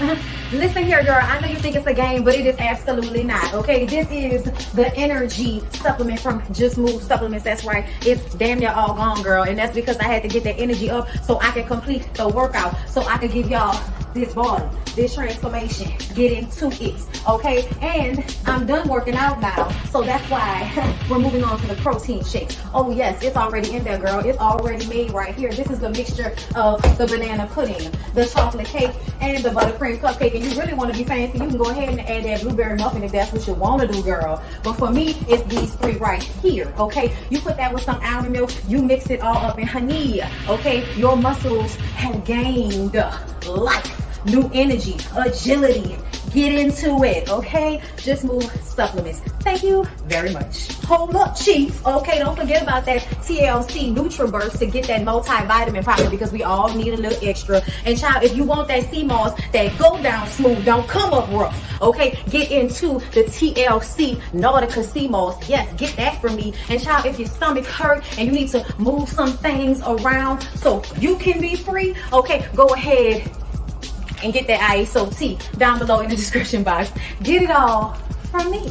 Listen here, girl. I know you think it's a game, but it is absolutely not. Okay, this is the energy supplement from Just Move Supplements. That's right. It's damn near all gone, girl, and that's because I had to get that energy up so I can complete the workout, so I can give y'all this body, this transformation, get into it. Okay, and I'm done working out now, so that's why we're moving on to the protein shake. Oh yes, it's already in there, girl. It's already made right here. This is the mixture of the banana pudding, the chocolate cake, and the buttercream cupcake. And you really want to be fancy, you can go ahead and add that blueberry muffin if that's what you want to do, girl. But for me, it's these three right here. Okay, you put that with some almond milk, you mix it all up in honey. Okay, your muscles have gained life, new energy, agility. Get into it, okay? Just Move Supplements. Thank you very much. Hold up, Chief. Okay, don't forget about that TLC NutriBurst to get that multivitamin probably, because we all need a little extra. And child, if you want that sea moss that go down smooth, don't come up rough, okay? Get into the TLC Nautica sea moss. Yes, get that from me. And child, if your stomach hurt and you need to move some things around so you can be free, okay, go ahead and get that ISO tea down below in the description box. Get it all from me.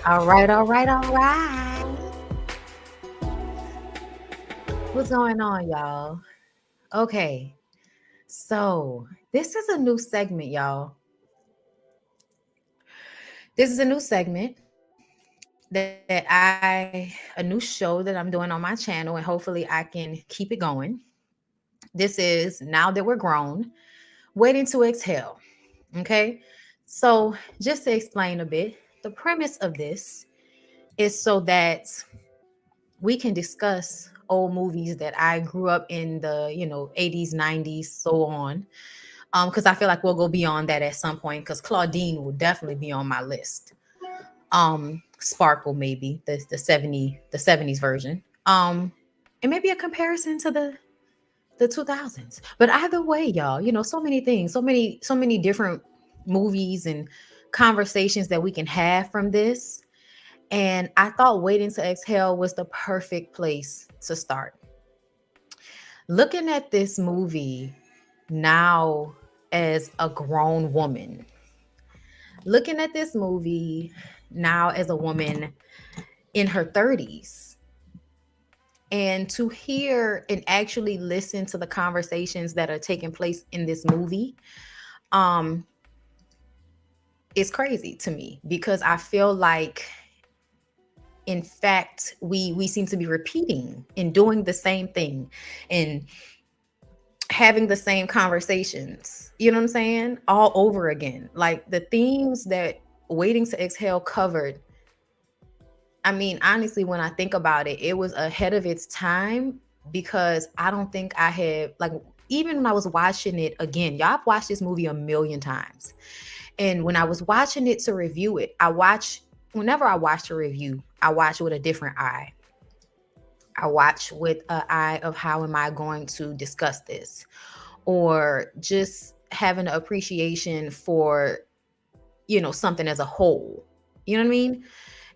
All right, all right, all right. What's going on, y'all? Okay, so this is a new segment, y'all. This is a new segment a new show that I'm doing on my channel, and hopefully I can keep it going. This is Now That We're Grown, Waiting to Exhale. Okay, so just to explain a bit, the premise of this is so that we can discuss old movies that I grew up in the 80s, 90s, so on. Because I feel like we'll go beyond that at some point. Because Claudine will definitely be on my list. Sparkle maybe the 70s version. And maybe a comparison to the 2000s. But either way, y'all, so many things, so many different movies and conversations that we can have from this. And I thought Waiting to Exhale was the perfect place to start. Looking at this movie now as a grown woman, looking at this movie now as a woman in her 30s, and to hear and actually listen to the conversations that are taking place in this movie, um, is crazy to me because I feel like, in fact, we seem to be repeating and doing the same thing and having the same conversations, you know what I'm saying, all over again. Like the themes that Waiting to Exhale covered, I mean, honestly, when I think about it, it was ahead of its time because I don't think I had, like, even when I was watching it again, y'all, I've watched this movie a million times. And when I was watching it to review it, whenever I watch a review, I watch with a different eye. I watch with an eye of how am I going to discuss this, or just having an appreciation for, something as a whole. You know what I mean?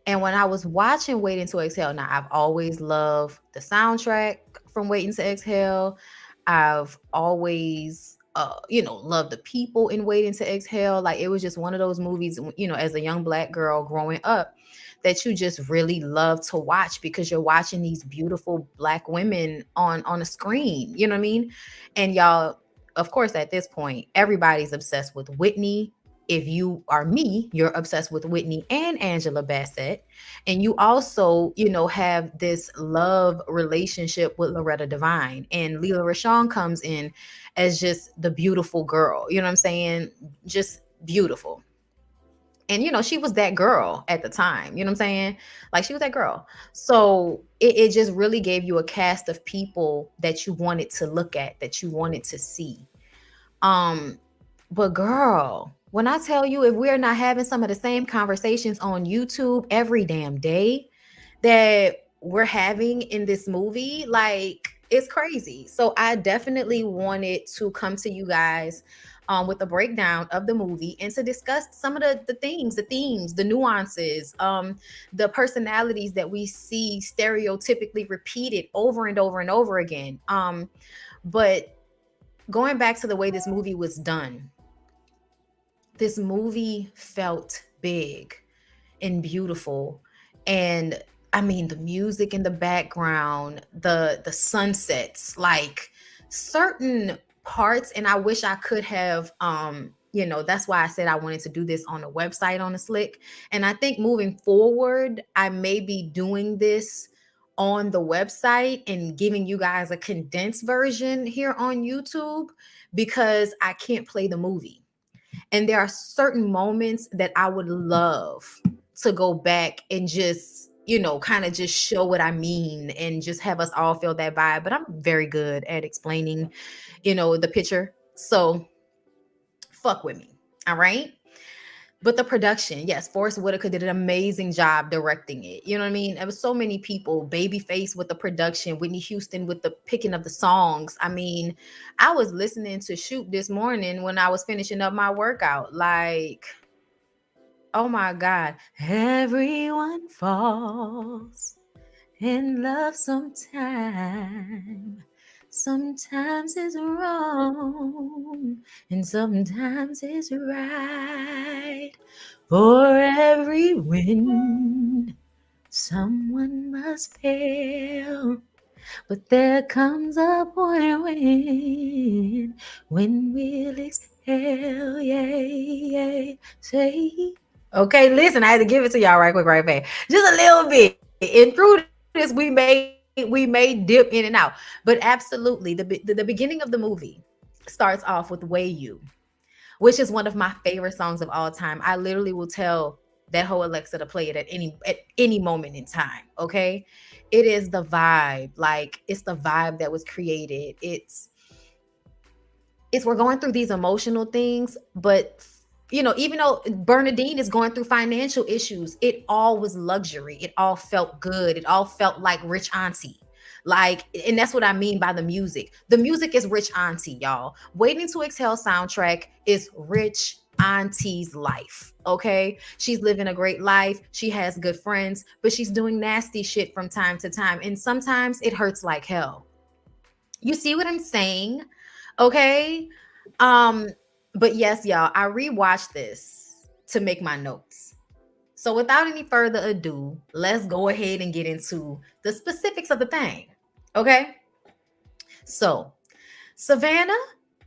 And when I was watching Waiting to Exhale, now I've always loved the soundtrack from Waiting to Exhale. I've always, loved the people in Waiting to Exhale. Like it was just one of those movies, as a young Black girl growing up, that you just really love to watch because you're watching these beautiful Black women on a screen. You know what I mean? And y'all, of course, at this point, everybody's obsessed with Whitney. If you are me, you're obsessed with Whitney and Angela Bassett. And you also, have this love relationship with Loretta Devine. And Leela Rashawn comes in as just the beautiful girl. You know what I'm saying? Just beautiful. And, she was that girl at the time. You know what I'm saying? Like she was that girl. So it just really gave you a cast of people that you wanted to look at, that you wanted to see. But girl, when I tell you, if we're not having some of the same conversations on YouTube every damn day that we're having in this movie, like it's crazy. So I definitely wanted to come to you guys with a breakdown of the movie and to discuss some of the things, the themes, the nuances, the personalities that we see stereotypically repeated over and over and over again. But going back to the way this movie was done, this movie felt big and beautiful. And I mean, the music in the background, the sunsets, like certain parts. And I wish I could have, that's why I said I wanted to do this on the website on the Slick. And I think moving forward, I may be doing this on the website and giving you guys a condensed version here on YouTube because I can't play the movie. And there are certain moments that I would love to go back and just, kind of just show what I mean and just have us all feel that vibe. But I'm very good at explaining, the picture. So fuck with me. All right. But the production, yes, Forrest Whitaker did an amazing job directing it. You know what I mean? There was so many people, Babyface with the production, Whitney Houston with the picking of the songs. I mean, I was listening to Shoot this morning when I was finishing up my workout. Like, oh my God. Everyone falls in love sometime. Sometimes it's wrong and sometimes it's right. For every win, someone must fail. But there comes a point when we'll exhale, yay, say. Okay, listen, I had to give it to y'all right quick, right back. Just a little bit. And through this, we may dip in and out. But absolutely, the beginning of the movie starts off with Way You, which is one of my favorite songs of all time. I literally will tell that whole Alexa to play it at any moment in time. Okay. It is the vibe. Like it's the vibe that was created. It's we're going through these emotional things, but even though Bernadine is going through financial issues, it all was luxury. It all felt good. It all felt like rich auntie. Like, and that's what I mean by the music. The music is rich auntie, y'all. Waiting to Exhale soundtrack is rich auntie's life. Okay. She's living a great life. She has good friends, but she's doing nasty shit from time to time. And sometimes it hurts like hell. You see what I'm saying? Okay. Um, but yes, y'all, I rewatched this to make my notes. So without any further ado, let's go ahead and get into the specifics of the thing. Okay. So Savannah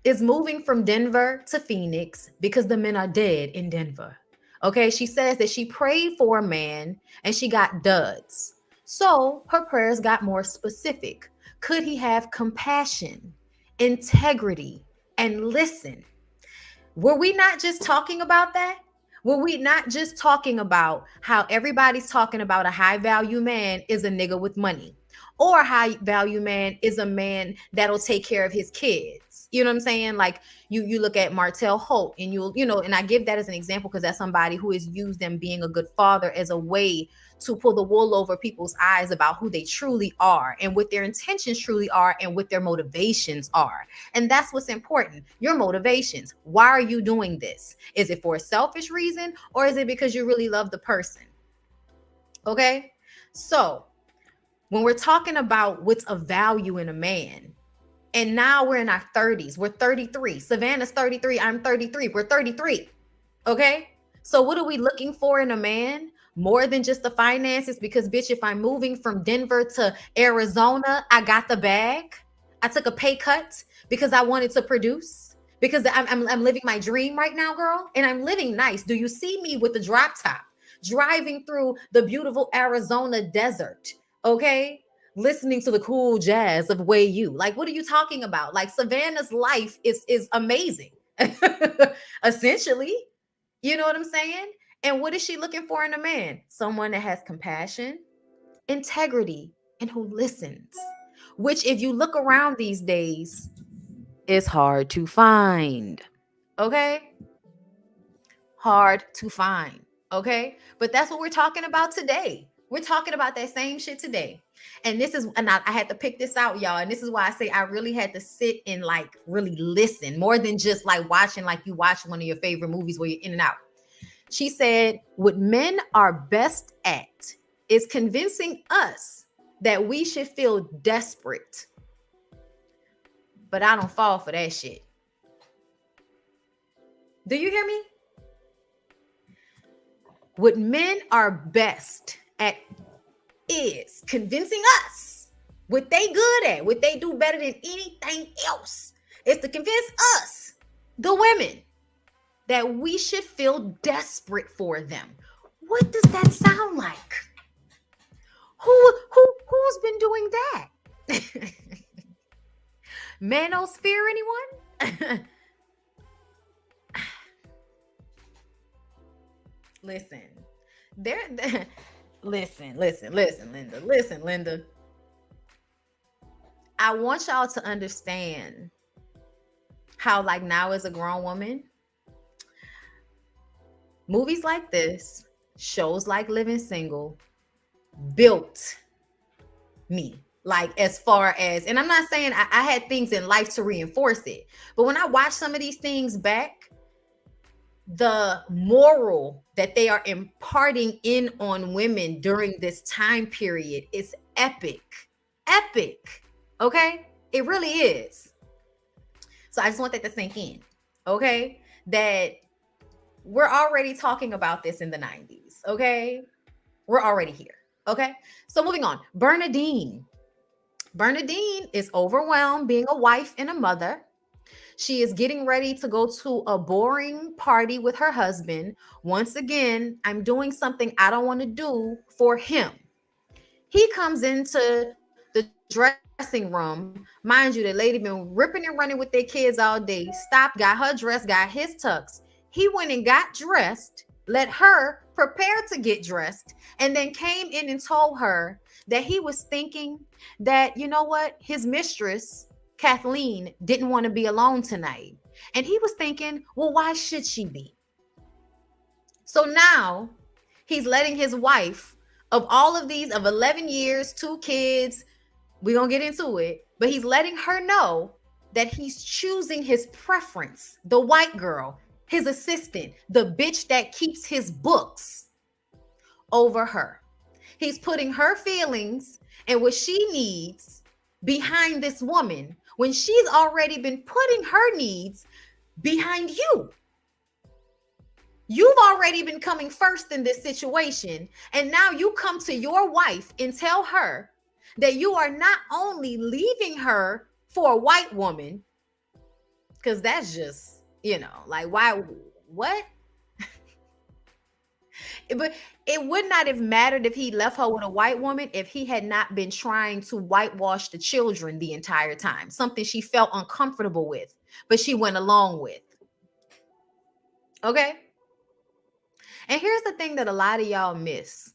is moving from Denver to Phoenix because the men are dead in Denver. Okay. She says that she prayed for a man and she got duds. So her prayers got more specific. Could he have compassion, integrity, and listen? Were we not just talking about that? Were we not just talking about how everybody's talking about a high value man is a nigga with money, or a high value man is a man that'll take care of his kids? You know what I'm saying? Like you look at Martell Holt and and I give that as an example because that's somebody who has used them being a good father as a way to pull the wool over people's eyes about who they truly are and what their intentions truly are and what their motivations are. And that's what's important. Your motivations. Why are you doing this? Is it for a selfish reason or is it because you really love the person? Okay. So when we're talking about what's of value in a man, and now we're in our 30s, we're 33. Savannah's 33. I'm 33. We're 33. Okay. So what are we looking for in a man? More than just the finances, because bitch, if I'm moving from Denver to Arizona, I got the bag. I took a pay cut because I wanted to produce, because I'm living my dream right now, girl. And I'm living nice. Do you see me with the drop top driving through the beautiful Arizona desert? Okay. Listening to the cool jazz of Way You. Like, what are you talking about? Like Savannah's life is amazing. Essentially. You know what I'm saying? And what is she looking for in a man? Someone that has compassion, integrity, and who listens. Which, if you look around these days, is hard to find. Okay? Hard to find. Okay? But that's what we're talking about today. We're talking about that same shit today. And I had to pick this out, y'all. And this is why I say I really had to sit and like really listen more than just like watching, like you watch one of your favorite movies where you're in and out. She said, what men are best at is convincing us that we should feel desperate. But I don't fall for that shit. Do you hear me? What men are best at is convincing us what they good at, what they do better than anything else, is to convince us, the women, that we should feel desperate for them. What does that sound like? Who's been doing that? Manosphere, anyone? Listen, listen, Linda. Listen, Linda. I want y'all to understand how, like, now as a grown woman, movies like this, shows like Living Single, built me. Like, as far as, and I'm not saying I had things in life to reinforce it, but when I watch some of these things back, the moral that they are imparting in on women during this time period is epic. Epic. Okay? It really is. So I just want that to sink in, okay? That we're already talking about this in the 90s, okay? We're already here, okay? So moving on. Bernadine. Bernadine is overwhelmed being a wife and a mother. She is getting ready to go to a boring party with her husband. Once again, I'm doing something I don't want to do for him. He comes into the dressing room. Mind you, the lady been ripping and running with their kids all day. Stopped, got her dress, got his tux. He went and got dressed, let her prepare to get dressed, and then came in and told her that he was thinking that, you know what, his mistress, Kathleen, didn't want to be alone tonight. And he was thinking, well, why should she be? So now he's letting his wife of all of these, of 11 years, 2 kids, we're going to get into it, but he's letting her know that he's choosing his preference, the white girl, his assistant, the bitch that keeps his books, over her. He's putting her feelings and what she needs behind this woman when she's already been putting her needs behind you. You've already been coming first in this situation. And now you come to your wife and tell her that you are not only leaving her for a white woman, because that's just, like, why, what? But it would not have mattered if he left her with a white woman if he had not been trying to whitewash the children the entire time, something she felt uncomfortable with, but she went along with. Okay? And here's the thing that a lot of y'all miss.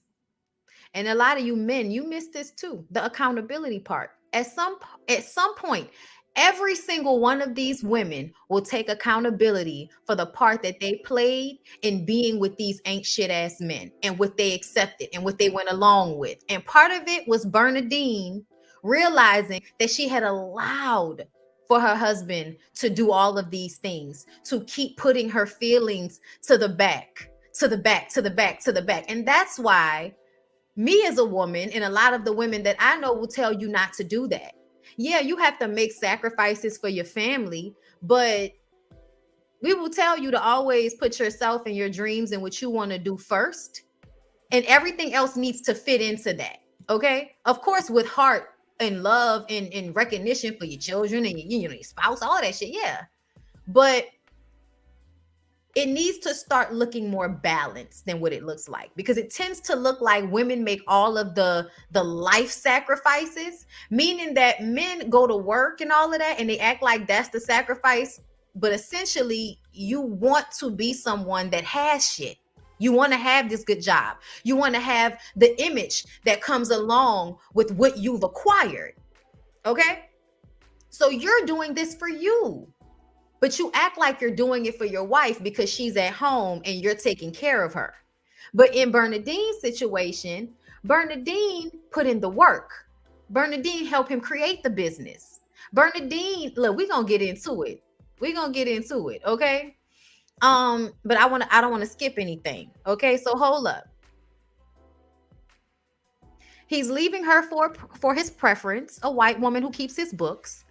And a lot of you men, you miss this too, the accountability part. At some point, every single one of these women will take accountability for the part that they played in being with these ain't shit ass men and what they accepted and what they went along with. And part of it was Bernadine realizing that she had allowed for her husband to do all of these things, to keep putting her feelings to the back, to the back, to the back, to the back. And that's why me as a woman, and a lot of the women that I know will tell you not to do that. Yeah, you have to make sacrifices for your family, but we will tell you to always put yourself and your dreams and what you want to do first. And everything else needs to fit into that. Okay. Of course, with heart and love and recognition for your children and your spouse, all that shit. Yeah. But it needs to start looking more balanced than what it looks like, because it tends to look like women make all of the life sacrifices, meaning that men go to work and all of that and they act like that's the sacrifice. But essentially, you want to be someone that has shit. You want to have this good job. You want to have the image that comes along with what you've acquired. Okay? So you're doing this for you. But you act like you're doing it for your wife because she's at home and you're taking care of her. But in Bernadine's situation, Bernadine put in the work. Bernadine helped him create the business. Bernadine, look, we're going to get into it. We're going to get into it, okay? But I don't want to skip anything. Okay, so hold up. He's leaving her for his preference, a white woman who keeps his books.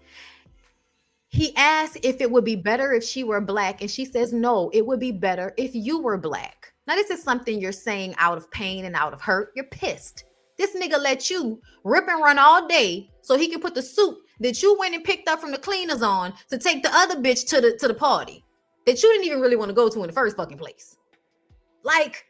He asked if it would be better if she were black, and she says, no, it would be better if you were black. Now, this is something you're saying out of pain and out of hurt. You're pissed. This nigga let you rip and run all day so he can put the suit that you went and picked up from the cleaners on to take the other bitch to the party that you didn't even really want to go to in the first fucking place. Like,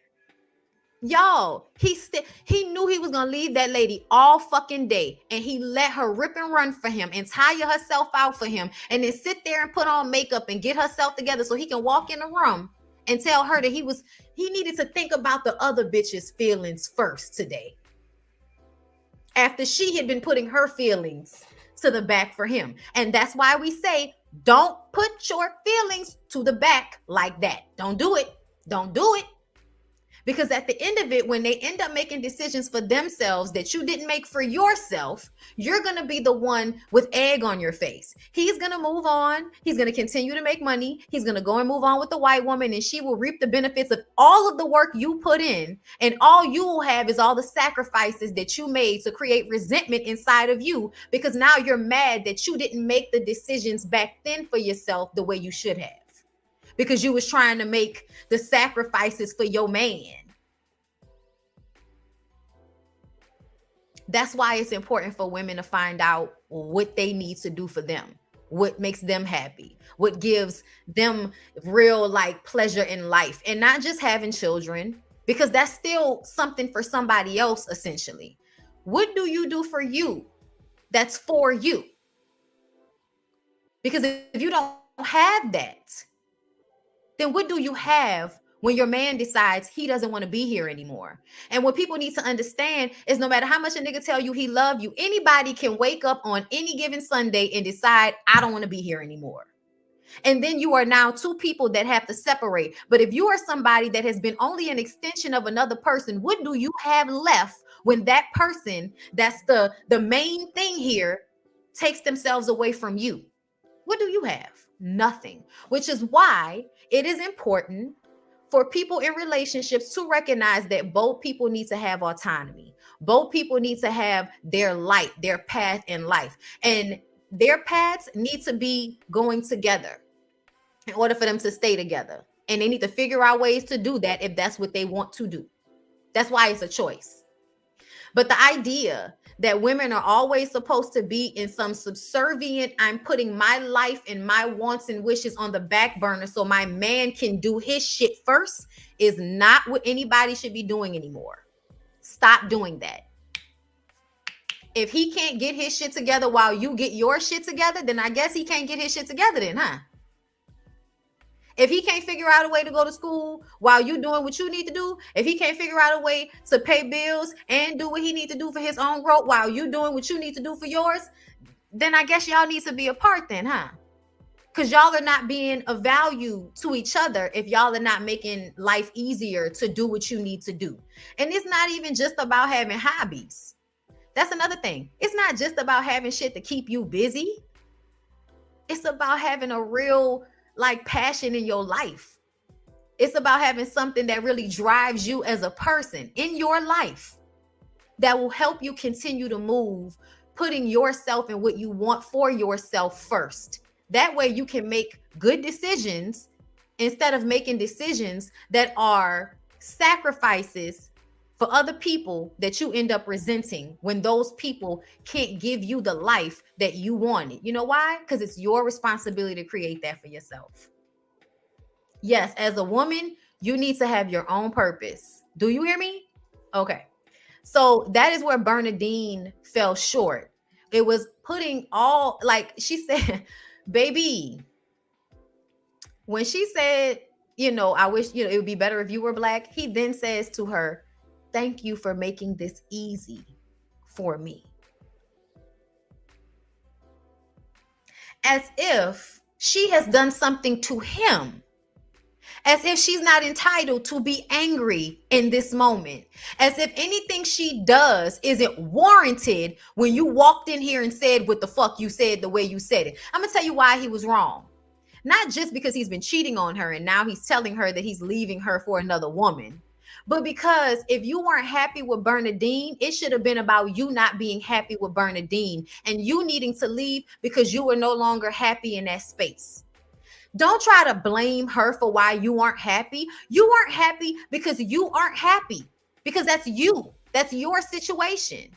y'all, he knew he was gonna leave that lady all fucking day, and he let her rip and run for him and tire herself out for him, and then sit there and put on makeup and get herself together so he can walk in the room and tell her that he needed to think about the other bitch's feelings first today, after she had been putting her feelings to the back for him. And that's why we say, don't put your feelings to the back like that. Don't do it. Don't do it. Because at the end of it, when they end up making decisions for themselves that you didn't make for yourself, you're going to be the one with egg on your face. He's going to move on. He's going to continue to make money. He's going to go and move on with the white woman, and she will reap the benefits of all of the work you put in. And all you will have is all the sacrifices that you made to create resentment inside of you, because now you're mad that you didn't make the decisions back then for yourself the way you should have, because you was trying to make the sacrifices for your man. That's why it's important for women to find out what they need to do for them, what makes them happy, what gives them real like pleasure in life, and not just having children, because that's still something for somebody else essentially. What do you do for you that's for you? Because if you don't have that, then what do you have when your man decides he doesn't want to be here anymore? And what people need to understand is no matter how much a nigga tell you he love you, anybody can wake up on any given Sunday and decide, I don't want to be here anymore. And then you are now two people that have to separate. But if you are somebody that has been only an extension of another person, what do you have left when that person that's the main thing here takes themselves away from you? What do you have? Nothing. Which is why it is important for people in relationships to recognize that both people need to have autonomy. Both people need to have their light, their path in life. And their paths need to be going together in order for them to stay together. And they need to figure out ways to do that if that's what they want to do. That's why it's a choice. But the idea that women are always supposed to be in some subservient, I'm putting my life and my wants and wishes on the back burner so my man can do his shit first, is not what anybody should be doing anymore. Stop doing that. If he can't get his shit together while you get your shit together, then I guess he can't get his shit together then, huh? If he can't figure out a way to go to school while you doing what you need to do, if he can't figure out a way to pay bills and do what he needs to do for his own growth while you doing what you need to do for yours, then I guess y'all need to be apart then, huh? Because y'all are not being of value to each other if y'all are not making life easier to do what you need to do. And it's not even just about having hobbies. That's another thing. It's not just about having shit to keep you busy. It's about having a real like passion in your life. It's about having something that really drives you as a person in your life that will help you continue to move, putting yourself and what you want for yourself first. That way you can make good decisions instead of making decisions that are sacrifices for other people that you end up resenting when those people can't give you the life that you wanted. You know why? Because it's your responsibility to create that for yourself. Yes, as a woman, you need to have your own purpose. Do you hear me? Okay. So that is where Bernadine fell short. It was putting all, like she said, baby, when she said, I wish, it would be better if you were black. He then says to her, thank you for making this easy for me. As if she has done something to him. As if she's not entitled to be angry in this moment. As if anything she does isn't warranted when you walked in here and said what the fuck you said the way you said it. I'm going to tell you why he was wrong. Not just because he's been cheating on her and now he's telling her that he's leaving her for another woman. But because if you weren't happy with Bernadine, it should have been about you not being happy with Bernadine and you needing to leave because you were no longer happy in that space. Don't try to blame her for why you aren't happy. You aren't happy because you aren't happy, because that's you. That's your situation.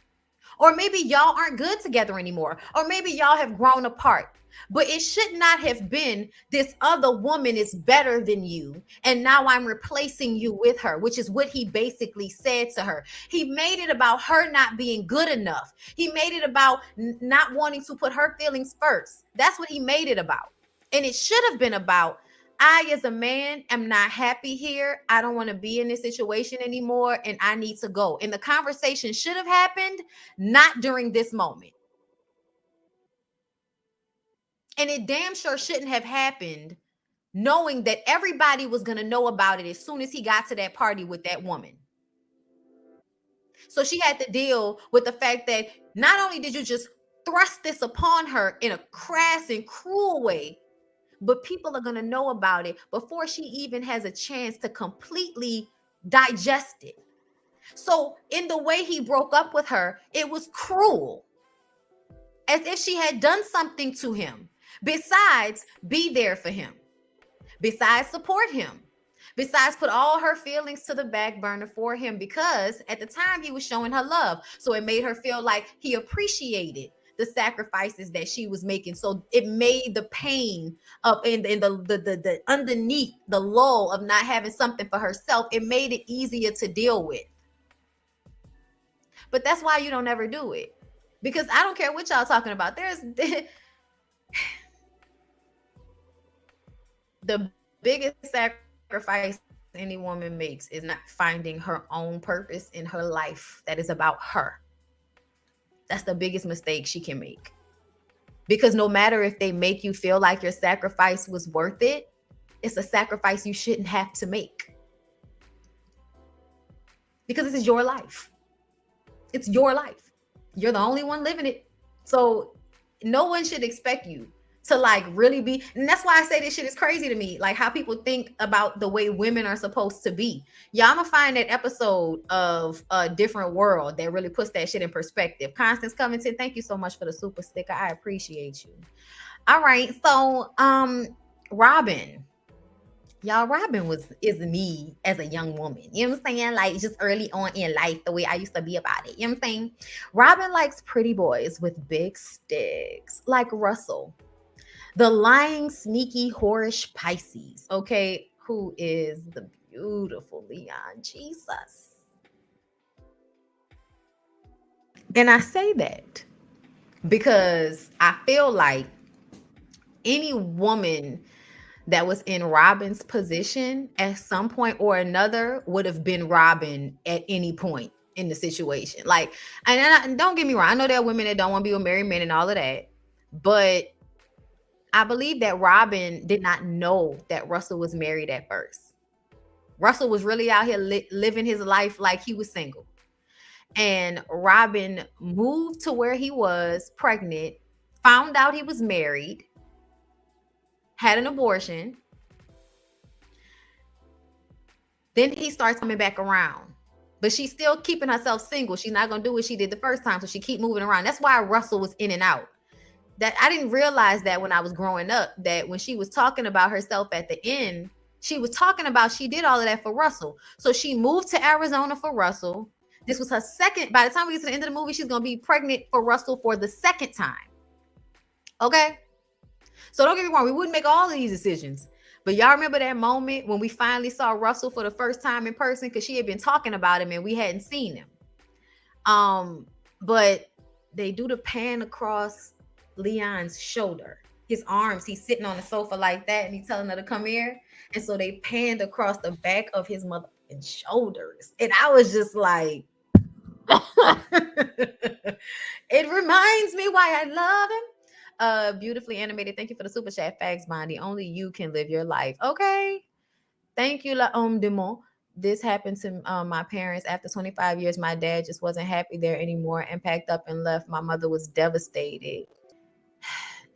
Or maybe y'all aren't good together anymore. Or maybe y'all have grown apart. But it should not have been this other woman is better than you. And now I'm replacing you with her, which is what he basically said to her. He made it about her not being good enough. He made it about not wanting to put her feelings first. That's what he made it about. And it should have been about, I as a man am not happy here. I don't want to be in this situation anymore and I need to go. And the conversation should have happened not during this moment. And it damn sure shouldn't have happened knowing that everybody was going to know about it as soon as he got to that party with that woman. So she had to deal with the fact that not only did you just thrust this upon her in a crass and cruel way, but people are going to know about it before she even has a chance to completely digest it. So in the way he broke up with her, it was cruel, as if she had done something to him besides be there for him, besides support him, besides put all her feelings to the back burner for him, because at the time he was showing her love. So it made her feel like he appreciated the sacrifices that she was making. So it made the pain of in the underneath the lull of not having something for herself, it made it easier to deal with. But that's why you don't ever do it. Because I don't care what y'all talking about. There's the biggest sacrifice any woman makes is not finding her own purpose in her life that is about her. That's the biggest mistake she can make. Because no matter if they make you feel like your sacrifice was worth it, it's a sacrifice you shouldn't have to make. Because this is your life. It's your life. You're the only one living it. So no one should expect you to like really be. And that's why I say this shit is crazy to me. Like how people think about the way women are supposed to be. Yeah, I'm gonna find that episode of A Different World that really puts that shit in perspective. Constance Covington, thank you so much for the super sticker. I appreciate you. All right. So Robin. Y'all, Robin is me as a young woman. You know what I'm saying? Like just early on in life, the way I used to be about it. You know what I'm saying? Robin likes pretty boys with big sticks, like Russell, the lying, sneaky, whorish Pisces. Okay, who is the beautiful Leon Jesus? And I say that because I feel like any woman that was in Robin's position at some point or another would have been Robin at any point in the situation. Like, and don't get me wrong, I know there are women that don't want to be with married men and all of that, but I believe that Robin did not know that Russell was married at first. Russell was really out here living his life like he was single. And Robin moved to where he was pregnant, found out he was married, had an abortion. Then he starts coming back around, but she's still keeping herself single. She's not going to do what she did the first time. So she keep moving around. That's why Russell was in and out. That I didn't realize that when I was growing up, that when she was talking about herself at the end, she was talking about she did all of that for Russell. So she moved to Arizona for Russell. This was her second. By the time we get to the end of the movie, she's going to be pregnant for Russell for the second time. Okay. So don't get me wrong, we wouldn't make all of these decisions. But y'all remember that moment when we finally saw Russell for the first time in person, because she had been talking about him and we hadn't seen him. But they do the pan across Leon's shoulder, his arms. He's sitting on the sofa like that, and he's telling her to come here. And so they panned across the back of his motherfucking shoulders, and I was just like, it reminds me why I love him. Beautifully animated. Thank you for the super chat. Facts, Bondy. Only you can live your life. Okay. Thank you, La Homme de Mon. This happened to my parents after 25 years. My dad just wasn't happy there anymore and packed up and left. My mother was devastated.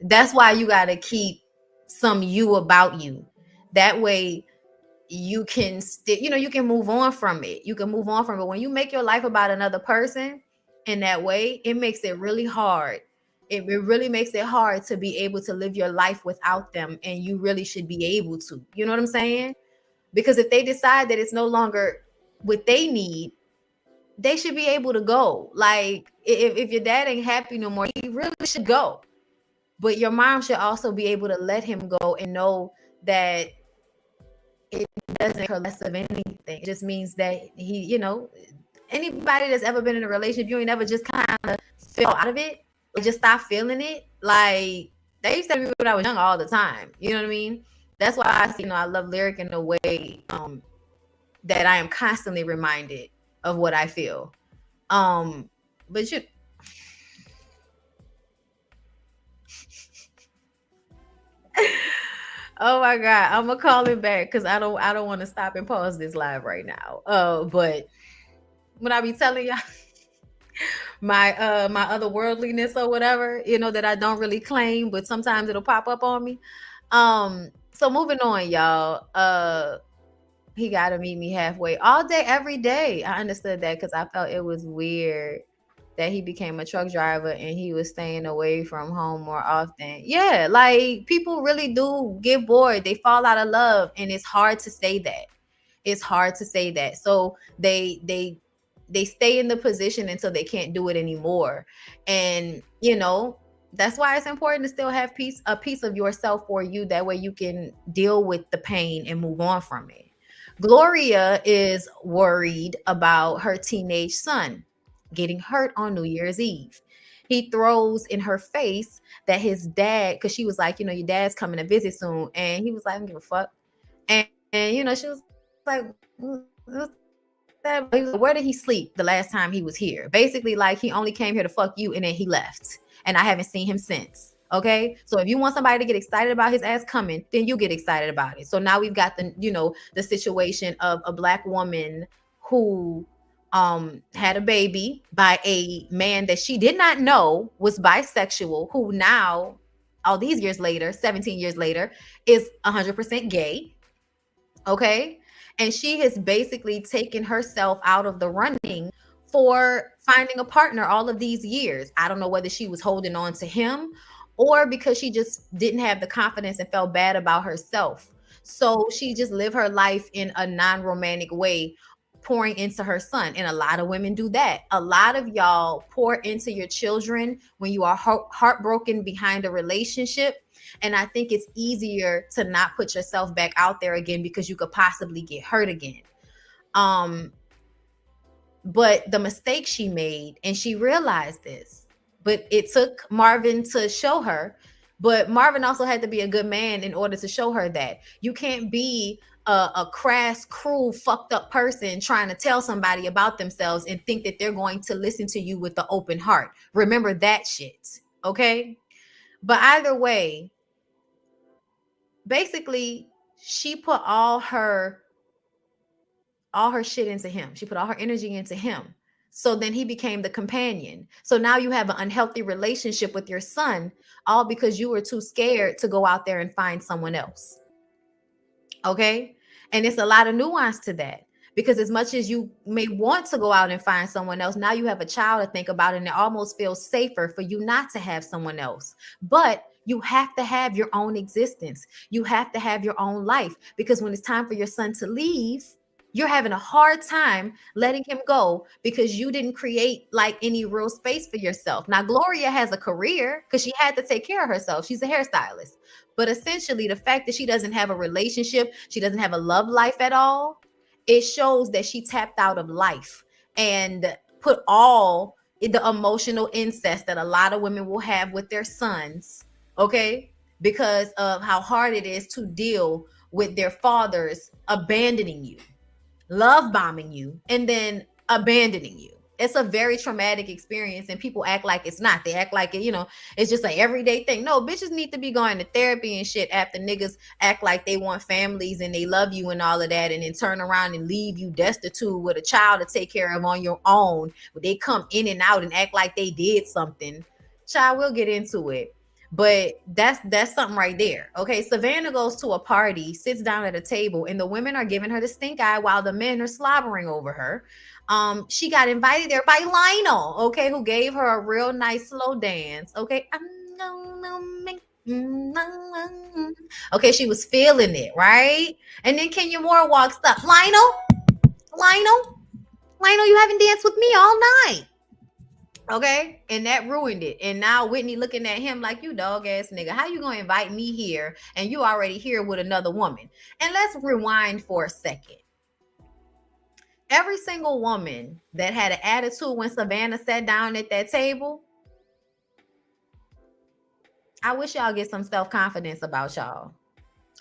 That's why you got to keep some you about you. That way you can you can move on from it. You can move on from it. When you make your life about another person in that way, it makes it really hard. It really makes it hard to be able to live your life without them. And you really should be able to, you know what I'm saying? Because if they decide that it's no longer what they need, they should be able to go. Like if your dad ain't happy no more, he really should go. But your mom should also be able to let him go and know that it doesn't make her less of anything. It just means that he, anybody that's ever been in a relationship, you ain't ever just kind of fell out of it or just stop feeling it. Like they used to be when I was young all the time. You know what I mean? That's why I love lyric in a way that I am constantly reminded of what I feel. But Oh my God. I'm gonna call him back because I don't want to stop and pause this live right now. But when I be telling y'all my other worldliness or whatever, that I don't really claim, but sometimes it'll pop up on me. So moving on, y'all. He gotta meet me halfway all day, every day. I understood that because I felt it was weird that he became a truck driver and he was staying away from home more often. Yeah, like people really do get bored. They fall out of love, and it's hard to say that. It's hard to say that. So they stay in the position until they can't do it anymore. And that's why it's important to still have a piece of yourself for you. That way you can deal with the pain and move on from it. Gloria is worried about her teenage son getting hurt on New Year's Eve. He throws in her face that his dad, because she was like, your dad's coming to visit soon. And he was like, I don't give a fuck. And she was like, what's that? He was like, where did he sleep the last time he was here? Basically, like, he only came here to fuck you and then he left. And I haven't seen him since. Okay. So if you want somebody to get excited about his ass coming, then you get excited about it. So now we've got the situation of a Black woman who had a baby by a man that she did not know was bisexual, who now, all these years later, 17 years later, is 100% gay. Okay. And she has basically taken herself out of the running for finding a partner all of these years. I don't know whether she was holding on to him or because she just didn't have the confidence and felt bad about herself. So she just lived her life in a non-romantic way, pouring into her son. And a lot of women do that. A lot of y'all pour into your children when you are heartbroken behind a relationship. And I think it's easier to not put yourself back out there again because you could possibly get hurt again. But the mistake she made, and she realized this, but it took Marvin to show her. But Marvin also had to be a good man in order to show her that you can't be a crass, cruel, fucked up person trying to tell somebody about themselves and think that they're going to listen to you with the open heart. Remember that shit. Okay. But either way, basically, she put all her shit into him. She put all her energy into him. So then he became the companion. So now you have an unhealthy relationship with your son, all because you were too scared to go out there and find someone else. Okay. And it's a lot of nuance to that, because as much as you may want to go out and find someone else, now you have a child to think about, and it almost feels safer for you not to have someone else. But you have to have your own existence. You have to have your own life, because when it's time for your son to leave, you're having a hard time letting him go because you didn't create like any real space for yourself. Now, Gloria has a career because she had to take care of herself. She's a hairstylist. But essentially, the fact that she doesn't have a relationship, she doesn't have a love life at all, it shows that she tapped out of life and put all the emotional incest that a lot of women will have with their sons, okay, because of how hard it is to deal with their fathers abandoning you, love bombing you, and then abandoning you. It's a very traumatic experience, and people act like it's not. They act like it, it's just an everyday thing. No, bitches need to be going to therapy and shit after niggas act like they want families and they love you and all of that, and then turn around and leave you destitute with a child to take care of on your own. But they come in and out and act like they did something. Child, we'll get into it. But that's something right there. Okay, Savannah goes to a party, sits down at a table, and the women are giving her the stink eye while the men are slobbering over her. She got invited there by Lionel, okay, who gave her a real nice slow dance. Okay, okay, she was feeling it, right? And then Kenya Moore walks up. Lionel, you haven't danced with me all night. Okay, and that ruined it. And now Whitney looking at him like, you dog ass nigga, how you gonna invite me here and you already here with another woman? And let's rewind for a second. Every single woman that had an attitude when Savannah sat down at that table, I wish y'all get some self-confidence about y'all.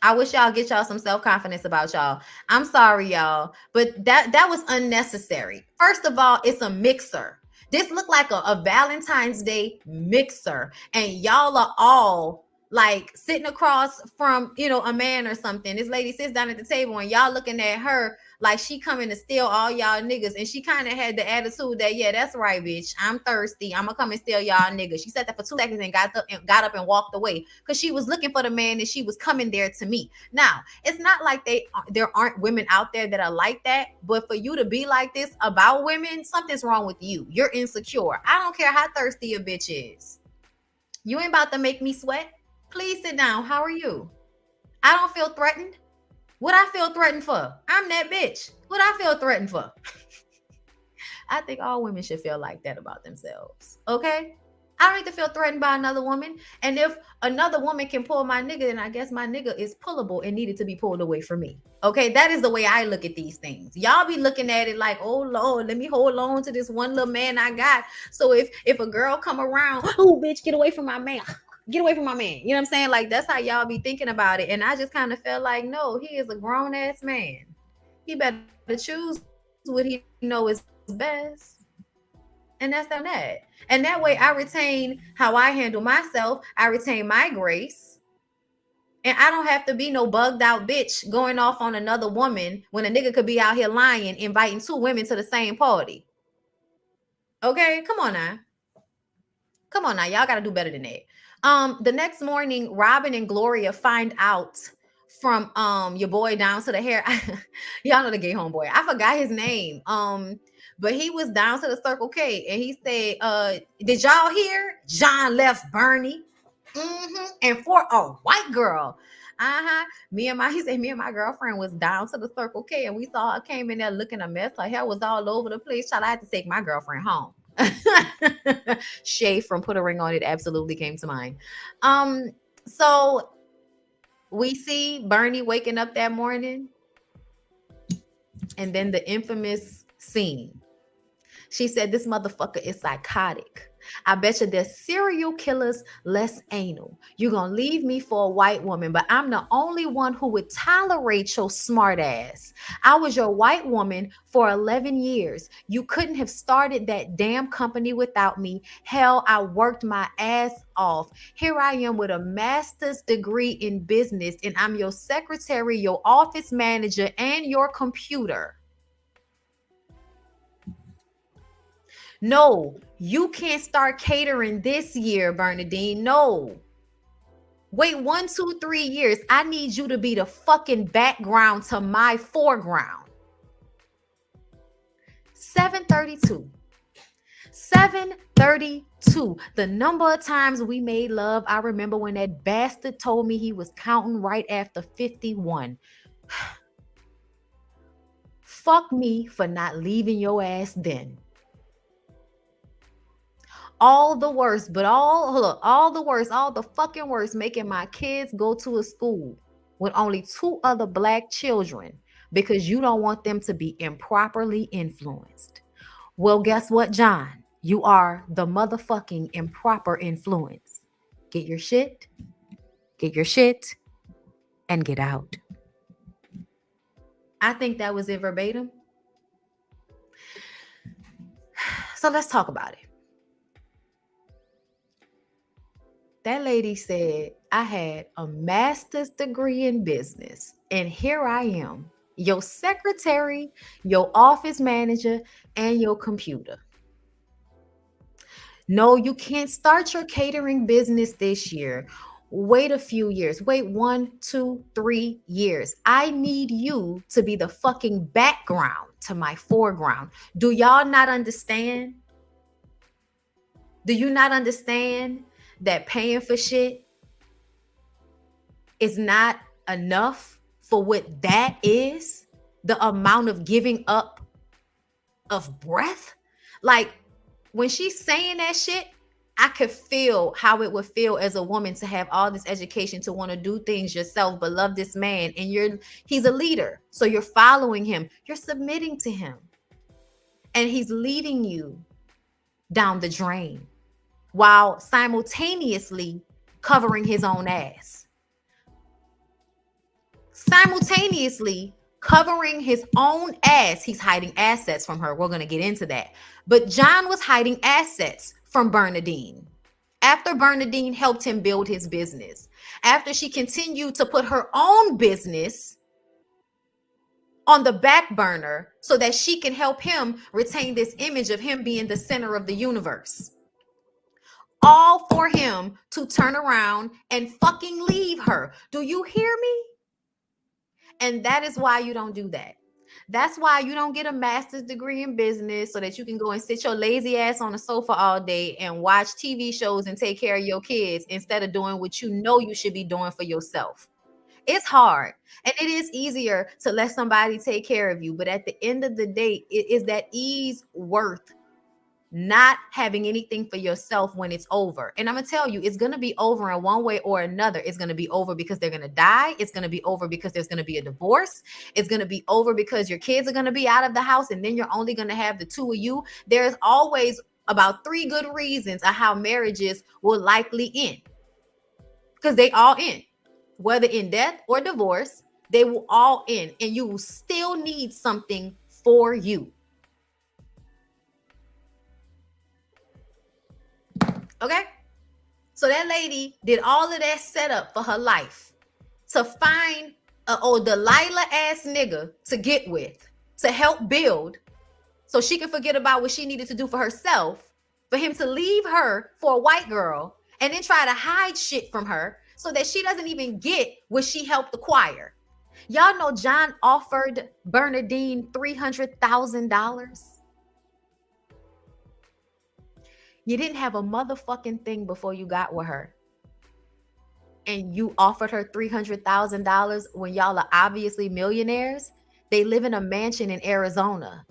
I wish y'all get y'all some self-confidence about y'all. I'm sorry, y'all, but that was unnecessary. First of all, it's a mixer. This looked like a Valentine's Day mixer, and y'all are all like sitting across from, a man or something. This lady sits down at the table and y'all looking at her like she coming to steal all y'all niggas. And she kind of had the attitude that, yeah, that's right, bitch. I'm thirsty. I'm gonna come and steal y'all niggas. She said that for 2 seconds and got up and walked away because she was looking for the man that she was coming there to meet. Now, it's not like there aren't women out there that are like that, but for you to be like this about women, something's wrong with you. You're insecure. I don't care how thirsty a bitch is. You ain't about to make me sweat. Please sit down. How are you? I don't feel threatened. What I feel threatened for? I'm that bitch. What I feel threatened for? I think all women should feel like that about themselves. Okay? I don't need to feel threatened by another woman. And if another woman can pull my nigga, then I guess my nigga is pullable and needed to be pulled away from me. Okay? That is the way I look at these things. Y'all be looking at it like, oh Lord, let me hold on to this one little man I got. So if a girl come around, oh bitch, get away from my man. Get away from my man. You know what I'm saying? Like, that's how y'all be thinking about it. And I just kind of felt like, no, he is a grown-ass man. He better choose what he know is best. And that's on that. And that way I retain how I handle myself. I retain my grace. And I don't have to be no bugged out bitch going off on another woman when a nigga could be out here lying, inviting 2 women to the same party. Okay? Come on now. Come on now. Y'all got to do better than that. The next morning, Robin and Gloria find out from your boy down to the hair. Y'all know the gay homeboy. I forgot his name. But he was down to the Circle K and he said, did y'all hear? John left Bernie. And for a white girl. Me and my girlfriend was down to the Circle K and we saw her came in there looking a mess. Her hair was all over the place. Child, I had to take my girlfriend home. Shay from Put a Ring on It absolutely came to mind. So we see Bernie waking up that morning and then the infamous scene. She said, this motherfucker is psychotic. I bet you there's serial killers less anal. You're going to leave me for a white woman, but I'm the only one who would tolerate your smart ass. I was your white woman for 11 years. You couldn't have started that damn company without me. Hell, I worked my ass off. Here I am with a master's degree in business, and I'm your secretary, your office manager, and your computer. No, you can't start catering this year, Bernadine. No. Wait 1, 2, 3 years. I need you to be the fucking background to my foreground. 7:32. 7:32. The number of times we made love. I remember when that bastard told me he was counting right after 51. Fuck me for not leaving your ass then. All the worst, but all the fucking worst, making my kids go to a school with only 2 other black children because you don't want them to be improperly influenced. Well, guess what, John? You are the motherfucking improper influence. Get your shit, and get out. I think that was it verbatim. So let's talk about it. That lady said, I had a master's degree in business, and here I am, your secretary, your office manager, and your computer. No, you can't start your catering business this year. Wait a few years. Wait 1, 2, 3 years. I need you to be the fucking background to my foreground. Do y'all not understand? Do you not understand that paying for shit is not enough for what that is? The amount of giving up of breath. Like, when she's saying that shit, I could feel how it would feel as a woman to have all this education, to want to do things yourself, but love this man. And he's a leader. So you're following him. You're submitting to him. And he's leading you down the drain while simultaneously covering his own ass. Simultaneously covering his own ass. He's hiding assets from her. We're going to get into that. But John was hiding assets from Bernadine after Bernadine helped him build his business. after she continued to put her own business on the back burner so that she can help him retain this image of him being the center of the universe. All for him to turn around and fucking leave her. Do you hear me? And that is why you don't do that. That's why you don't get a master's degree in business so that you can go and sit your lazy ass on the sofa all day and watch TV shows and take care of your kids instead of doing what you know you should be doing for yourself. It's hard and it is easier to let somebody take care of you. But at the end of the day, is that ease worth not having anything for yourself when it's over? And I'm gonna tell you, it's gonna be over in one way or another. It's gonna be over because they're gonna die. It's gonna be over because there's gonna be a divorce. It's gonna be over because your kids are gonna be out of the house and then you're only gonna have the two of you. There's always about 3 good reasons of how marriages will likely end, because they all end, whether in death or divorce. They will all end and you will still need something for you. Okay, so that lady did all of that setup for her life to find a old Delilah ass nigga to get with, to help build, so she could forget about what she needed to do for herself, for him to leave her for a white girl and then try to hide shit from her so that she doesn't even get what she helped acquire. Y'all know John offered Bernadine $300,000. You didn't have a motherfucking thing before you got with her. And you offered her $300,000 when y'all are obviously millionaires. They live in a mansion in Arizona.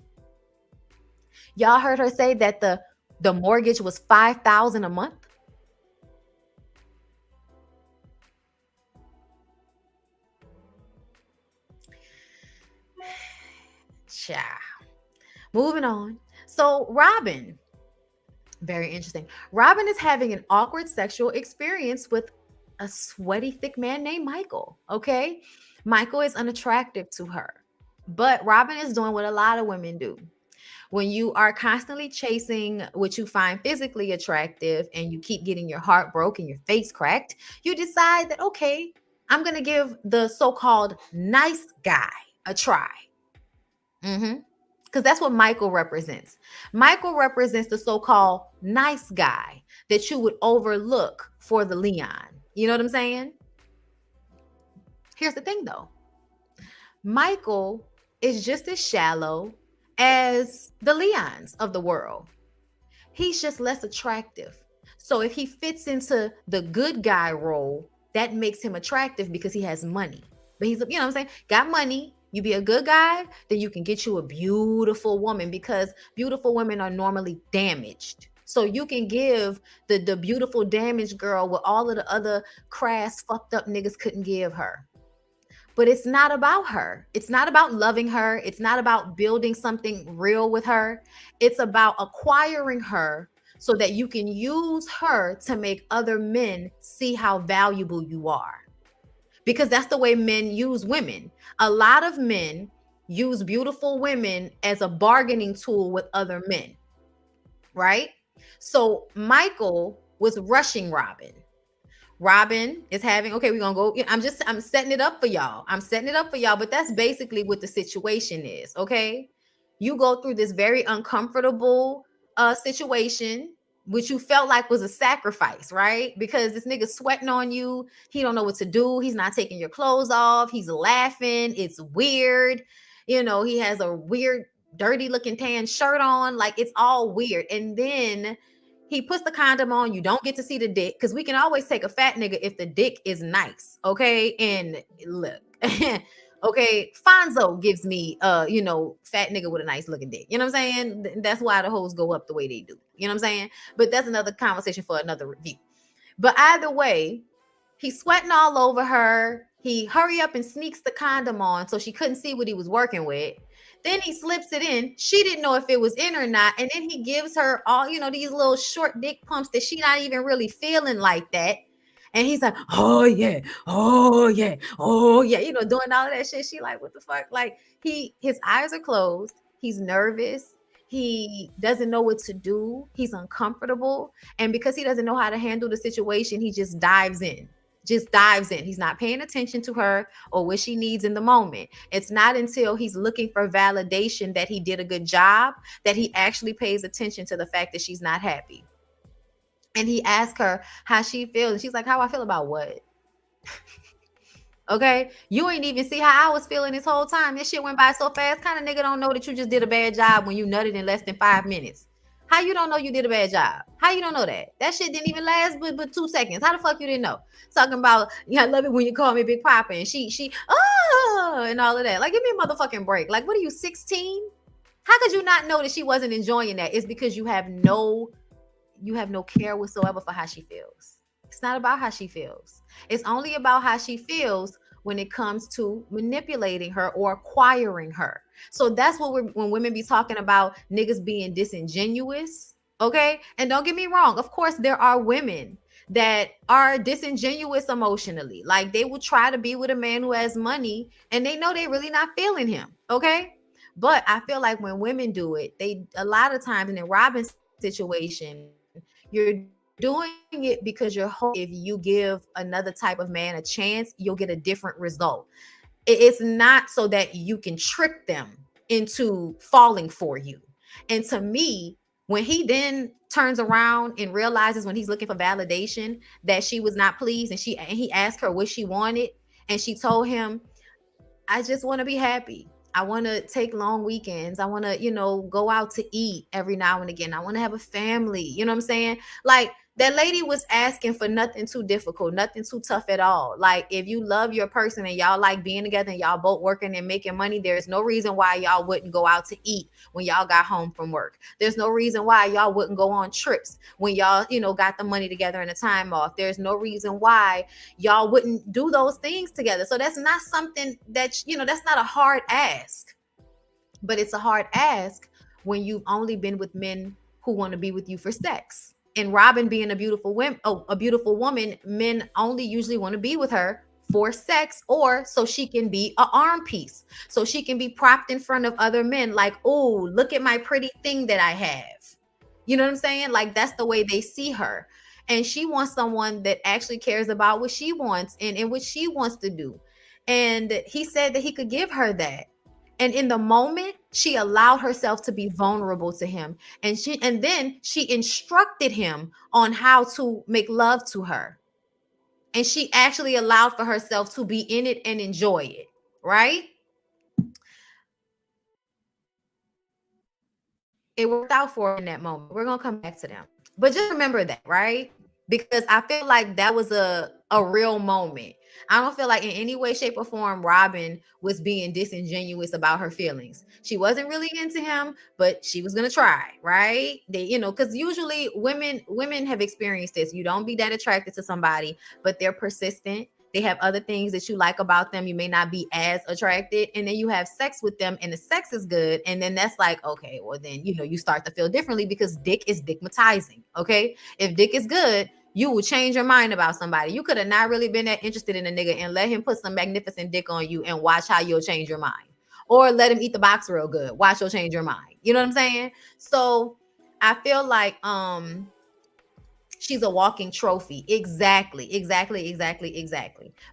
Y'all heard her say that the mortgage was $5,000 a month. Ciao. Moving on. So Robin, very interesting. Robin is having an awkward sexual experience with a sweaty, thick man named Michael. Okay. Michael is unattractive to her, but Robin is doing what a lot of women do. When you are constantly chasing what you find physically attractive and you keep getting your heart broken, your face cracked, you decide that, okay, I'm going to give the so-called nice guy a try. Because that's what Michael represents. Michael represents the so-called nice guy that you would overlook for the Leon. You know what I'm saying? Here's the thing though. Michael is just as shallow as the Leons of the world. He's just less attractive. So if he fits into the good guy role, that makes him attractive because he has money. But he's, you know what I'm saying? Got money. You be a good guy, then you can get you a beautiful woman, because beautiful women are normally damaged. So you can give the beautiful damaged girl what all of the other crass fucked up niggas couldn't give her. But it's not about her. It's not about loving her. It's not about building something real with her. It's about acquiring her so that you can use her to make other men see how valuable you are. Because that's the way men use women. A lot of men use beautiful women as a bargaining tool with other men, right? So Michael was rushing Robin. Robin is having, okay, we're gonna go. I'm setting it up for y'all. I'm setting it up for y'all, but that's basically what the situation is. Okay. You go through this very uncomfortable situation, which you felt like was a sacrifice, right? Because this nigga's sweating on you. He don't know what to do. He's not taking your clothes off. He's laughing. It's weird. You know, he has a weird, dirty looking tan shirt on. Like, it's all weird. And then he puts the condom on. You don't get to see the dick, because we can always take a fat nigga if the dick is nice. Okay. And look, okay, Fonzo gives me fat nigga with a nice looking dick. You know what I'm saying? That's why the hoes go up the way they do. You know what I'm saying? But that's another conversation for another review. But either way, he's sweating all over her. He hurry up and sneaks the condom on so she couldn't see what he was working with. Then he slips it in. She didn't know if it was in or not. And then he gives her all, these little short dick pumps that she not even really feeling like that. And he's like, oh yeah, oh yeah, oh yeah, doing all of that shit. She like, what the fuck? Like, his eyes are closed. He's nervous. He doesn't know what to do. He's uncomfortable. And because he doesn't know how to handle the situation, he just dives in. just dives in. He's not paying attention to her or what she needs in the moment. It's not until he's looking for validation that he did a good job that he actually pays attention to the fact that she's not happy. And he asked her how she feels. And she's like, how I feel about what? Okay, you ain't even see how I was feeling this whole time. This shit went by so fast. Kind of nigga don't know that you just did a bad job when you nutted in less than 5 minutes. How you don't know you did a bad job? How you don't know that? That shit didn't even last but 2 seconds. How the fuck you didn't know? Talking about, yeah, I love it when you call me Big Papa and she and all of that. Like, give me a motherfucking break. Like, what are you, 16? How could you not know that she wasn't enjoying that? It's because you have no care whatsoever for how she feels. It's not about how she feels. It's only about how she feels when it comes to manipulating her or acquiring her. So that's what when women be talking about niggas being disingenuous, okay? And don't get me wrong, of course there are women that are disingenuous emotionally. Like, they will try to be with a man who has money and they know they really not feeling him, okay? But I feel like when women do it, they a lot of times in a Robin's situation, you're doing it because you're hoping if you give another type of man a chance, you'll get a different result. It's not so that you can trick them into falling for you. And to me, when he then turns around and realizes when he's looking for validation that she was not pleased, and he asked her what she wanted, and she told him, I just want to be happy. I want to take long weekends. I want to, go out to eat every now and again. I want to have a family. You know what I'm saying? Like, that lady was asking for nothing too difficult, nothing too tough at all. Like, if you love your person and y'all like being together and y'all both working and making money, there's no reason why y'all wouldn't go out to eat when y'all got home from work. There's no reason why y'all wouldn't go on trips when y'all, got the money together and the time off. There's no reason why y'all wouldn't do those things together. So that's not something that, that's not a hard ask, but it's a hard ask when you've only been with men who want to be with you for sex. And Robin being a beautiful woman, men only usually want to be with her for sex, or so she can be an arm piece, so she can be propped in front of other men like, oh, look at my pretty thing that I have. You know what I'm saying? Like, that's the way they see her. And she wants someone that actually cares about what she wants and what she wants to do. And he said that he could give her that. And in the moment, she allowed herself to be vulnerable to him. And then she instructed him on how to make love to her. And she actually allowed for herself to be in it and enjoy it, right? It worked out for her in that moment. We're going to come back to them. But just remember that, right? Because I feel like that was a real moment. I don't feel like in any way, shape, or form Robin was being disingenuous about her feelings. She wasn't really into him, but she was gonna try, right? They, because usually women have experienced this. You don't be that attracted to somebody, but they're persistent. They have other things that you like about them. You may not be as attracted, and then you have sex with them, and the sex is good, and then that's like, okay, well then you start to feel differently because dick is dickmatizing. Okay, if dick is good, you will change your mind about somebody. You could have not really been that interested in a nigga and let him put some magnificent dick on you and watch how you'll change your mind. Or let him eat the box real good. Watch you'll change your mind. You know what I'm saying? So I feel like she's a walking trophy. Exactly.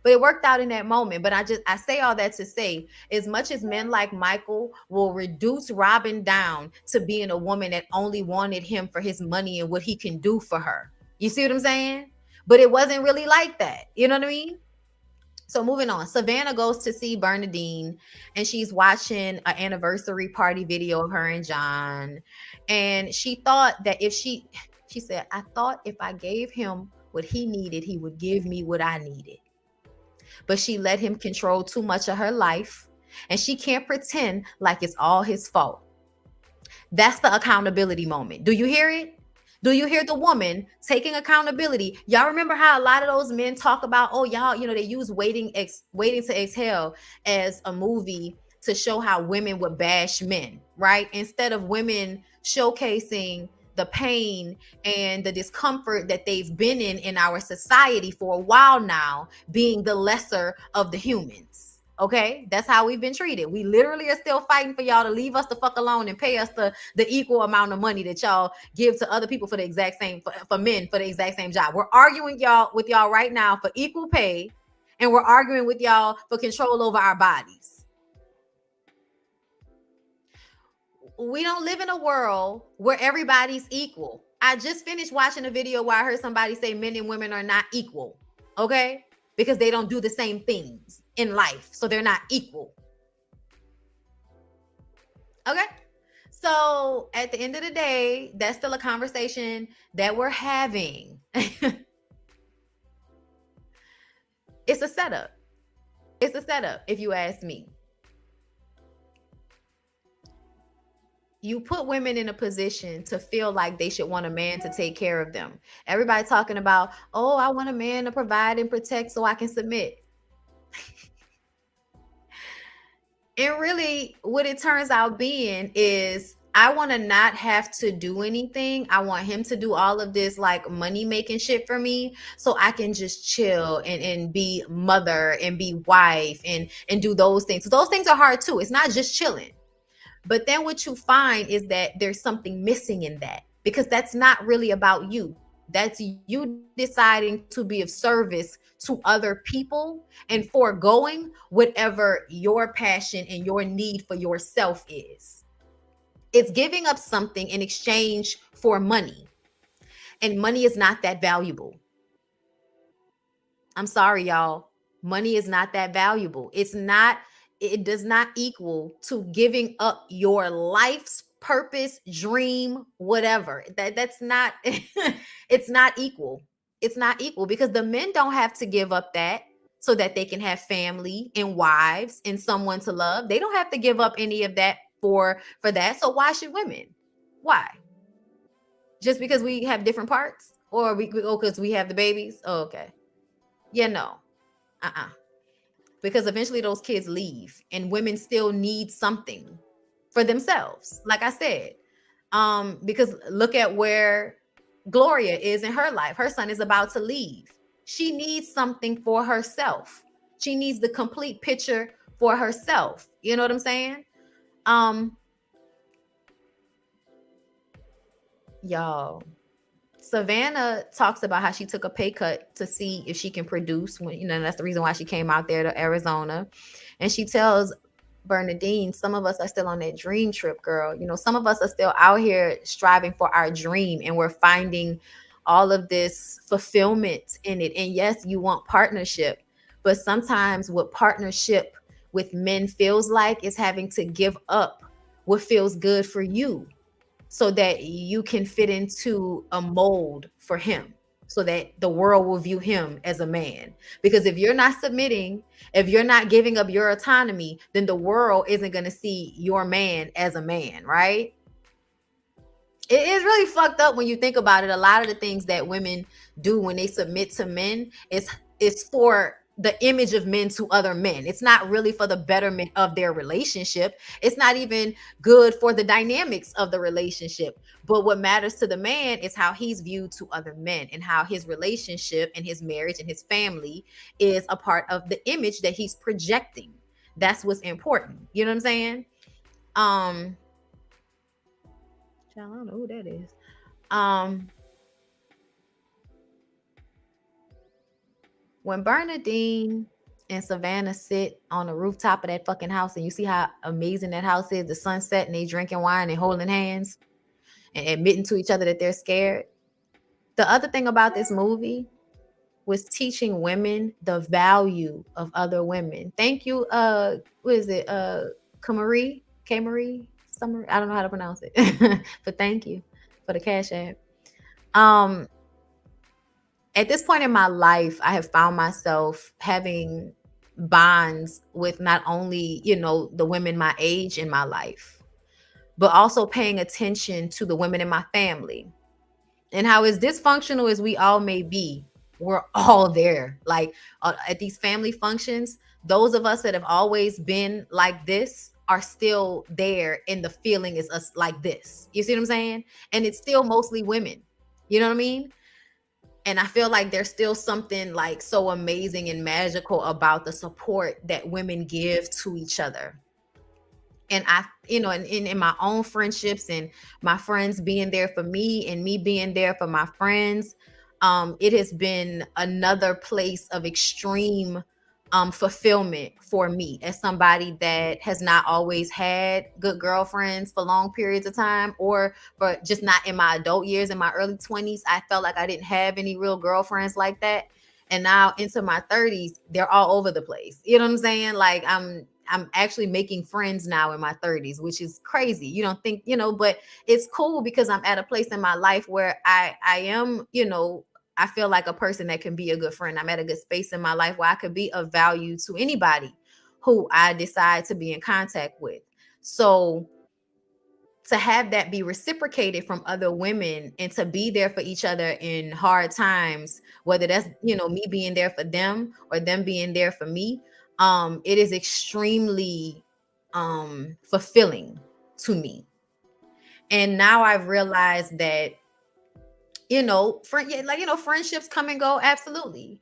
But it worked out in that moment. But I say all that to say, as much as men like Michael will reduce Robin down to being a woman that only wanted him for his money and what he can do for her. You see what I'm saying? But it wasn't really like that. You know what I mean? So moving on, Savannah goes to see Bernadine and she's watching an anniversary party video of her and John. And she thought that she said, I thought if I gave him what he needed, he would give me what I needed. But she let him control too much of her life. And she can't pretend like it's all his fault. That's the accountability moment. Do you hear it? Do you hear the woman taking accountability? Y'all remember how a lot of those men talk about, oh, y'all, they use Waiting to Exhale as a movie to show how women would bash men, right? Instead of women showcasing the pain and the discomfort that they've been in our society for a while now, being the lesser of the humans. Okay, that's how we've been treated. We literally are still fighting for y'all to leave us the fuck alone and pay us the equal amount of money that y'all give to other people for the exact same for men for the exact same job. We're arguing with y'all right now for equal pay, and we're arguing with y'all for control over our bodies. We don't live in a world where everybody's equal. I just finished watching a video where I heard somebody say men and women are not equal. Okay, because they don't do the same things in life, so they're not equal. Okay. So at the end of the day, that's still a conversation that we're having. It's a setup. It's a setup, if you ask me. You put women in a position to feel like they should want a man to take care of them. Everybody talking about, oh, I want a man to provide and protect so I can submit. And really, what it turns out being is I want to not have to do anything. I want him to do all of this like money making shit for me so I can just chill and be mother and be wife and do those things. So those things are hard too. It's not just chilling. But then what you find is that there's something missing in that, because that's not really about you. That's you deciding to be of service to other people and foregoing whatever your passion and your need for yourself is. It's giving up something in exchange for money. And money is not that valuable. I'm sorry, y'all. Money is not that valuable. It does not equal to giving up your life's purpose, dream, whatever. That's not it's not equal. It's not equal because the men don't have to give up that so that they can have family and wives and someone to love. They don't have to give up any of that for that. So why should women? Why? Just because we have different parts, or because we have the babies? Oh, okay. Yeah, no. Uh-uh. Because eventually those kids leave and women still need something for themselves. Like I said, because look at where Gloria is in her life. Her son is about to leave. She needs something for herself. She needs the complete picture for herself. You know what I'm saying? Y'all, Savannah talks about how she took a pay cut to see if she can produce when, you know, that's the reason why she came out there to Arizona. And she tells Bernadine, some of us are still on that dream trip, girl. You know, some of us are still out here striving for our dream and we're finding all of this fulfillment in it. And yes, you want partnership, but sometimes what partnership with men feels like is having to give up what feels good for you, so that you can fit into a mold for him, so that the world will view him as a man. Because if you're not submitting, if you're not giving up your autonomy, then the world isn't going to see your man as a man, right? It is really fucked up when you think about it. A lot of the things that women do when they submit to men is for the image of men to other men. It's not really for the betterment of their relationship. It's not even good for the dynamics of the relationship. But what matters to the man is how he's viewed to other men and how his relationship and his marriage and his family is a part of the image that he's projecting. That's what's important. You know what I'm saying? I don't know who that is. When Bernadine and Savannah sit on the rooftop of that fucking house and you see how amazing that house is, the sunset, and they drinking wine and holding hands and admitting to each other that they're scared. The other thing about this movie was teaching women the value of other women. Thank you. What is it? Kamari? Summer? I don't know how to pronounce it. But thank you for the Cash App. At this point in my life, I have found myself having bonds with not only, you know, the women my age in my life, but also paying attention to the women in my family. And how, as dysfunctional as we all may be, we're all there. Like at these family functions, those of us that have always been like this are still there, and the feeling is us like this. You see what I'm saying? And it's still mostly women. You know what I mean? And I feel like there's still something like so amazing and magical about the support that women give to each other. And I, in my own friendships and my friends being there for me and me being there for my friends, it has been another place of extreme fulfillment for me as somebody that has not always had good girlfriends for long periods of time, or for just not in my adult years. In my early 20s, I felt like I didn't have any real girlfriends like that. And now into my 30s, they're all over the place. You know what I'm saying? Like I'm actually making friends now in my 30s, which is crazy. You don't think, but it's cool because I'm at a place in my life where I am, I feel like a person that can be a good friend. I'm at a good space in my life where I could be of value to anybody who I decide to be in contact with. So to have that be reciprocated from other women and to be there for each other in hard times, whether that's, me being there for them or them being there for me, it is extremely fulfilling to me. And now I've realized that, friendships come and go. Absolutely.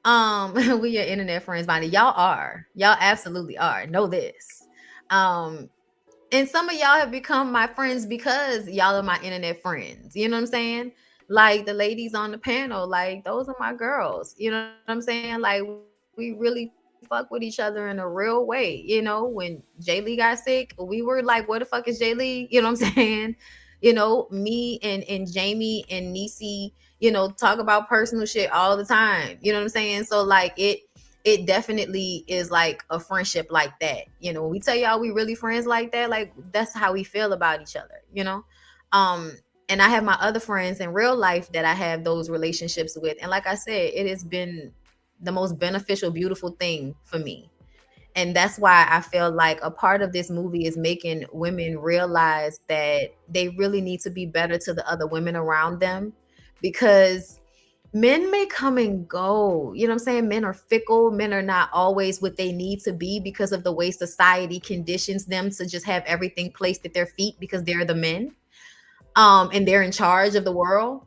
We are internet friends, Bonnie. Y'all absolutely are. Know this. Um, and some of y'all have become my friends because y'all are my internet friends. You know what I'm saying? Like the ladies on the panel, like those are my girls. You know what I'm saying? Like we really fuck with each other in a real way. When Jay Lee got sick, we were like, "Where the fuck is Jay Lee?" You know what I'm saying? Me and Jamie and Niecy, talk about personal shit all the time. You know what I'm saying? So like it definitely is like a friendship like that. When we tell y'all we really friends like that, like that's how we feel about each other. Um, and I have my other friends in real life that I have those relationships with. And like I said, it has been the most beneficial, beautiful thing for me. And that's why I feel like a part of this movie is making women realize that they really need to be better to the other women around them, because men may come and go. You know what I'm saying? Men are fickle. Men are not always what they need to be because of the way society conditions them to just have everything placed at their feet because they're the men. And they're in charge of the world.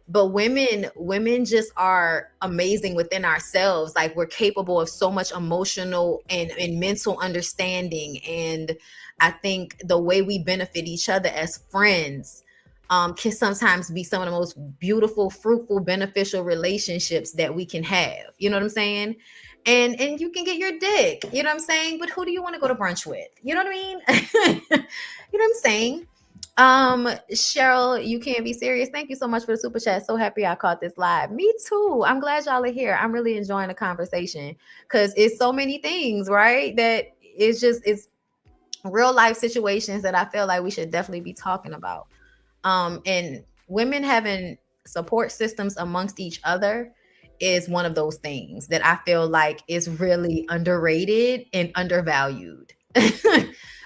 But women just are amazing within ourselves. Like we're capable of so much emotional and mental understanding. And I think the way we benefit each other as friends can sometimes be some of the most beautiful, fruitful, beneficial relationships that we can have. You know what I'm saying? And you can get your dick. You know what I'm saying? But who do you want to go to brunch with? You know what I mean? You know what I'm saying? Cheryl, you can't be serious. Thank you so much for the super chat. So happy I caught this live. Me too. I'm glad y'all are here. I'm really enjoying the conversation because it's so many things, right? That it's real life situations that I feel like we should definitely be talking about. And women having support systems amongst each other is one of those things that I feel like is really underrated and undervalued.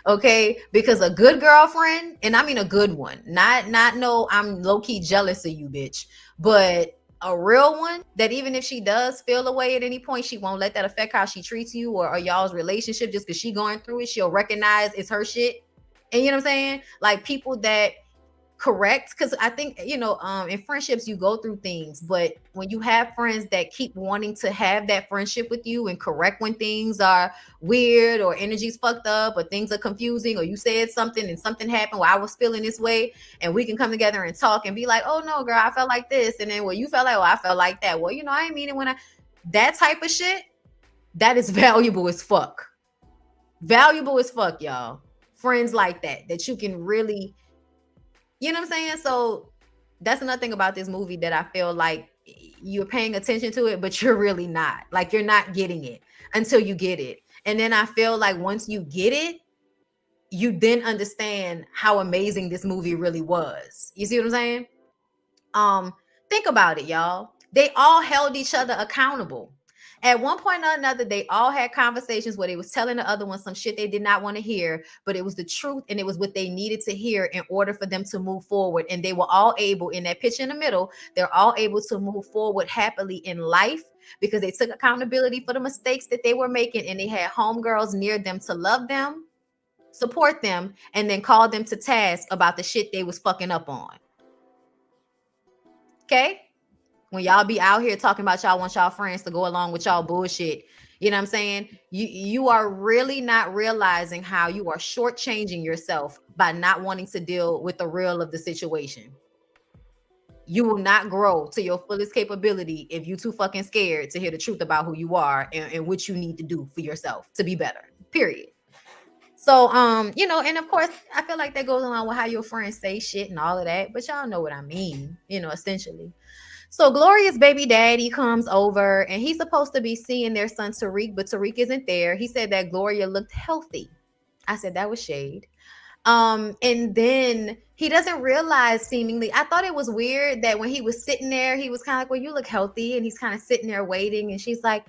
Okay, because a good girlfriend, and I mean a good one, not no I'm low-key jealous of you, bitch, but a real one that even if she does feel away at any point, she won't let that affect how she treats you or y'all's relationship. Just because she going through it, she'll recognize it's her shit. And you know what I'm saying? Like people that correct, because I think in friendships you go through things, but when you have friends that keep wanting to have that friendship with you and correct when things are weird or energy's fucked up or things are confusing or you said something and something happened where I was feeling this way, and we can come together and talk and be like, oh no girl, I felt like this, and then well you felt like, oh I felt like that, well I ain't mean it when I that type of shit, that is valuable as fuck. Valuable as fuck, y'all. Friends like that you can really, you know what I'm saying? So that's another thing about this movie that I feel like you're paying attention to it, but you're really not. Like you're not getting it until you get it. And then I feel like once you get it, you then understand how amazing this movie really was. You see what I'm saying? Um, think about it, y'all. They all held each other accountable. At one point or another, they all had conversations where they was telling the other one some shit they did not want to hear, but it was the truth and it was what they needed to hear in order for them to move forward. And they were all able, in that pitch in the middle, they're all able to move forward happily in life because they took accountability for the mistakes that they were making, and they had homegirls near them to love them, support them, and then call them to task about the shit they was fucking up on. Okay? When y'all be out here talking about y'all want y'all friends to go along with y'all bullshit, you know what I'm saying? You are really not realizing how you are shortchanging yourself by not wanting to deal with the real of the situation. You will not grow to your fullest capability if you too fucking scared to hear the truth about who you are and what you need to do for yourself to be better. Period. So, and of course, I feel like that goes along with how your friends say shit and all of that, but y'all know what I mean, essentially. So Gloria's baby daddy comes over and he's supposed to be seeing their son Tariq, but Tariq isn't there. He said that Gloria looked healthy. I said that was shade. And then he doesn't realize, seemingly, I thought it was weird that when he was sitting there, he was kind of like, well, you look healthy. And he's kind of sitting there waiting. And she's like,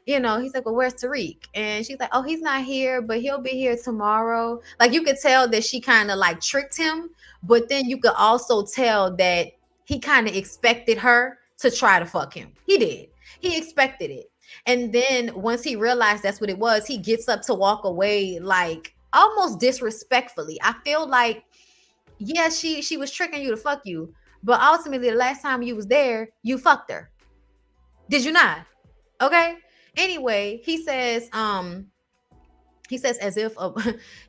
he's like, well, where's Tariq? And she's like, oh, he's not here, but he'll be here tomorrow. Like, you could tell that she kind of like tricked him, but then you could also tell that he kind of expected her to try to fuck him. He did. He expected it. And then once he realized that's what it was, he gets up to walk away, like almost disrespectfully. I feel like, yeah, she was tricking you to fuck you, but ultimately the last time you was there, you fucked her. Did you not? Okay. Anyway, he says as if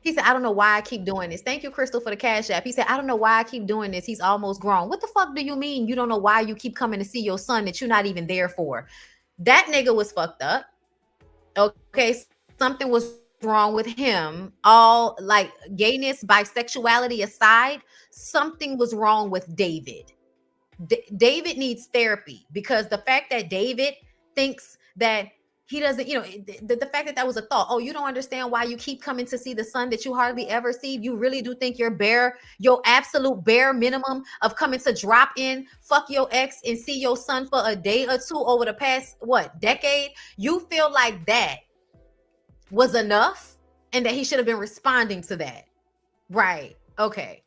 he said, I don't know why I keep doing this. Thank you, Crystal, for the cash app. He said, I don't know why I keep doing this. He's almost grown. What the fuck do you mean you don't know why you keep coming to see your son that you're not even there for? That nigga was fucked up. Okay, something was wrong with him. All like gayness, bisexuality aside, something was wrong with David. David needs therapy, because the fact that David thinks that he doesn't, the fact that was a thought. Oh, you don't understand why you keep coming to see the son that you hardly ever see. You really do think your absolute bare minimum of coming to drop in, fuck your ex, and see your son for a day or two over the past, decade? You feel like that was enough and that he should have been responding to that. Right. Okay.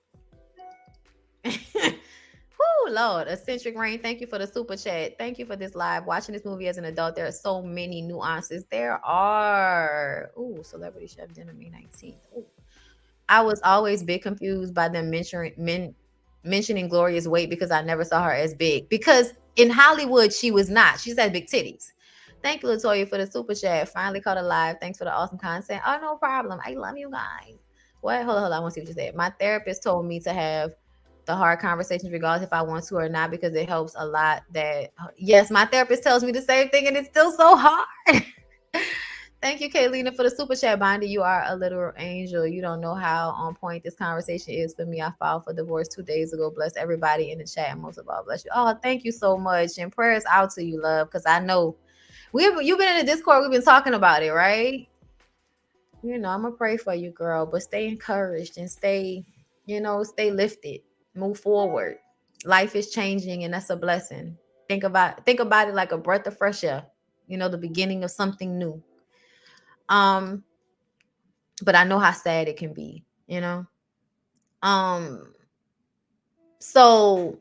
Whoo, Lord. Eccentric Rain, thank you for the super chat. Thank you for this live. Watching this movie as an adult, there are so many nuances. There are. Ooh, Celebrity Chef Dinner, May 19th. Ooh. I was always big confused by them mentioning Gloria's weight, because I never saw her as big. Because in Hollywood, she was not. She's had big titties. Thank you, Latoya, for the super chat. Finally caught a live. Thanks for the awesome content. Oh, no problem. I love you guys. What? Hold on. I want to see what you said. My therapist told me to have the hard conversations regardless if I want to or not, because it helps a lot. That, yes, my therapist tells me the same thing, and it's still so hard. Thank you, Kaylina, for the super chat. Bondi, you are a literal angel. You don't know how on point this conversation is for me. I filed for divorce 2 days ago. Bless everybody in the chat, and most of all, bless you. Oh, thank you so much. And prayers out to you, love, because I know you've been in the Discord. We've been talking about it, right? I'm going to pray for you, girl, but stay encouraged and stay lifted. Move forward. Life is changing, and that's a blessing. Think about it like a breath of fresh air, the beginning of something new. But I know how sad it can be, so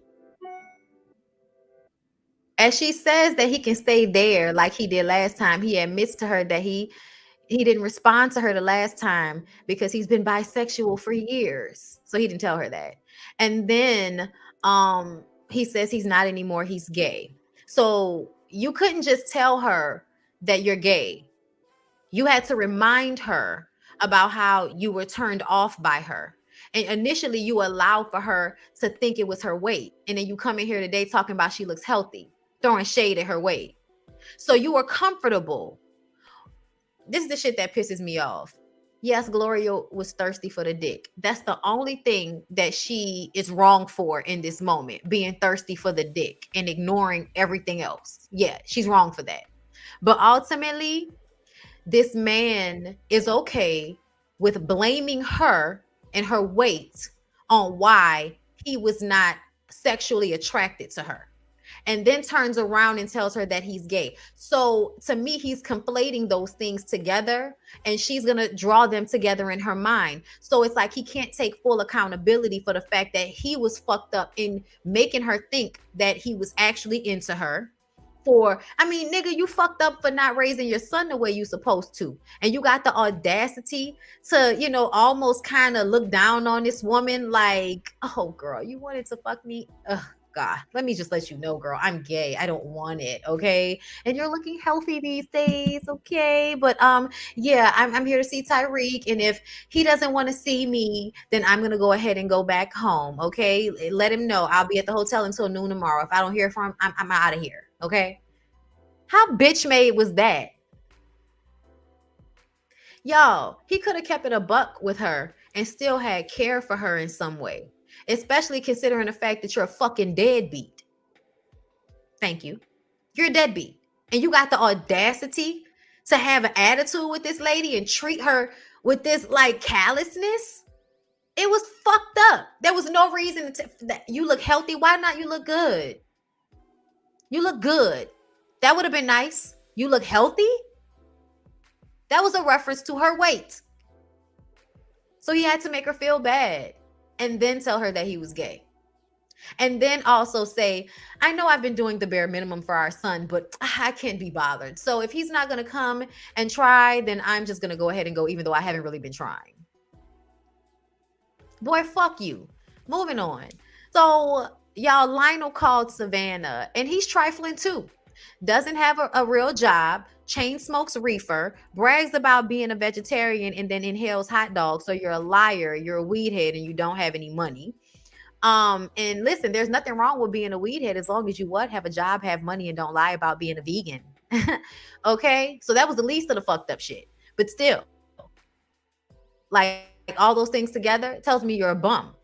as she says that he can stay there like he did last time, he admits to her that he didn't respond to her the last time because he's been bisexual for years. So he didn't tell her that. And then he says he's not anymore, he's gay. So you couldn't just tell her that you're gay. You had to remind her about how you were turned off by her. And initially you allowed for her to think it was her weight. And then you come in here today talking about she looks healthy, throwing shade at her weight. So you were comfortable. This is the shit that pisses me off. Yes, Gloria was thirsty for the dick. That's the only thing that she is wrong for in this moment, being thirsty for the dick and ignoring everything else. Yeah, she's wrong for that. But ultimately, this man is okay with blaming her and her weight on why he was not sexually attracted to her, and then turns around and tells her that he's gay. So to me, he's conflating those things together, and she's going to draw them together in her mind. So it's like he can't take full accountability for the fact that he was fucked up in making her think that he was actually into her. Nigga, you fucked up for not raising your son the way you supposed to. And you got the audacity to, almost kind of look down on this woman like, oh, girl, you wanted to fuck me? Ugh, God, let me just let you know, girl, I'm gay. I don't want it. Okay. And you're looking healthy these days. Okay. But yeah, I'm here to see Tyreek. And if he doesn't want to see me, then I'm gonna go ahead and go back home. Okay. Let him know I'll be at the hotel until noon tomorrow. If I don't hear from him, I'm out of here. Okay. How bitch made was that? Y'all, he could have kept it a buck with her and still had care for her in some way, especially considering the fact that you're a fucking deadbeat. Thank you. You're a deadbeat. And you got the audacity to have an attitude with this lady and treat her with this like callousness. It was fucked up. There was no reason that you look healthy. Why not? You look good. You look good. That would have been nice. You look healthy. That was a reference to her weight. So he had to make her feel bad and then tell her that he was gay. And then also say, I know I've been doing the bare minimum for our son, but I can't be bothered. So if he's not going to come and try, then I'm just going to go ahead and go, even though I haven't really been trying. Boy, fuck you. Moving on. So y'all, Lionel called Savannah and he's trifling too. Doesn't have a real job, chain smokes reefer, brags about being a vegetarian, and then inhales hot dogs. So you're a liar, you're a weed head, and you don't have any money. And listen, there's nothing wrong with being a weed head as long as you have a job, have money, and don't lie about being a vegan. Okay, so that was the least of the fucked up shit. But still, like all those things together tells me you're a bum.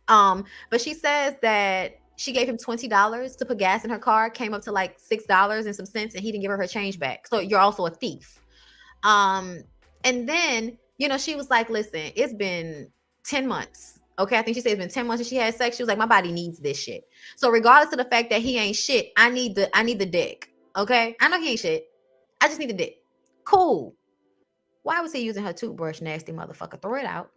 But she says that she gave him $20 to put gas in her car, came up to like $6 and some cents, and he didn't give her change back. So you're also a thief. And then, she was like, listen, it's been 10 months. Okay, I think she said it's been 10 months since she had sex. She was like, my body needs this shit. So regardless of the fact that he ain't shit, I need the dick. Okay, I know he ain't shit. I just need the dick. Cool. Why was he using her toothbrush, nasty motherfucker? Throw it out.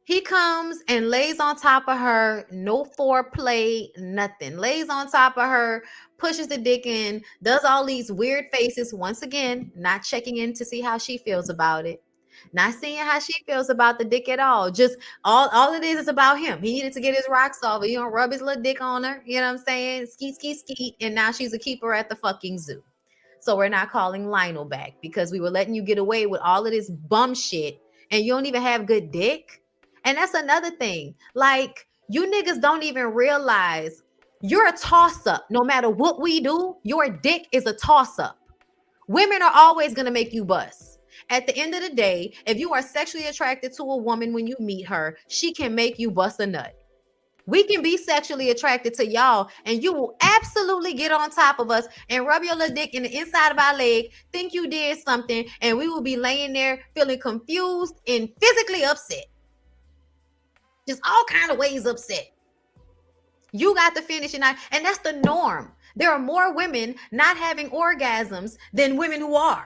He comes and lays on top of her, no foreplay, nothing. Lays on top of her, pushes the dick in, does all these weird faces. Once again, not checking in to see how she feels about it. Not seeing how she feels about the dick at all. Just all it is about him. He needed to get his rocks off. He don't rub his little dick on her. You know what I'm saying? Skeet, skeet, skeet. And now she's a keeper at the fucking zoo. So we're not calling Lionel back because we were letting you get away with all of this bum shit and you don't even have good dick. And that's another thing. Like, you niggas don't even realize you're a toss-up. No matter what we do, your dick is a toss-up. Women are always going to make you bust. At the end of the day, if you are sexually attracted to a woman when you meet her, she can make you bust a nut. We can be sexually attracted to y'all, and you will absolutely get on top of us and rub your little dick in the inside of our leg, think you did something, and we will be laying there feeling confused and physically upset. Just all kind of ways upset. You got the finishing line, and that's the norm. There are more women not having orgasms than women who are.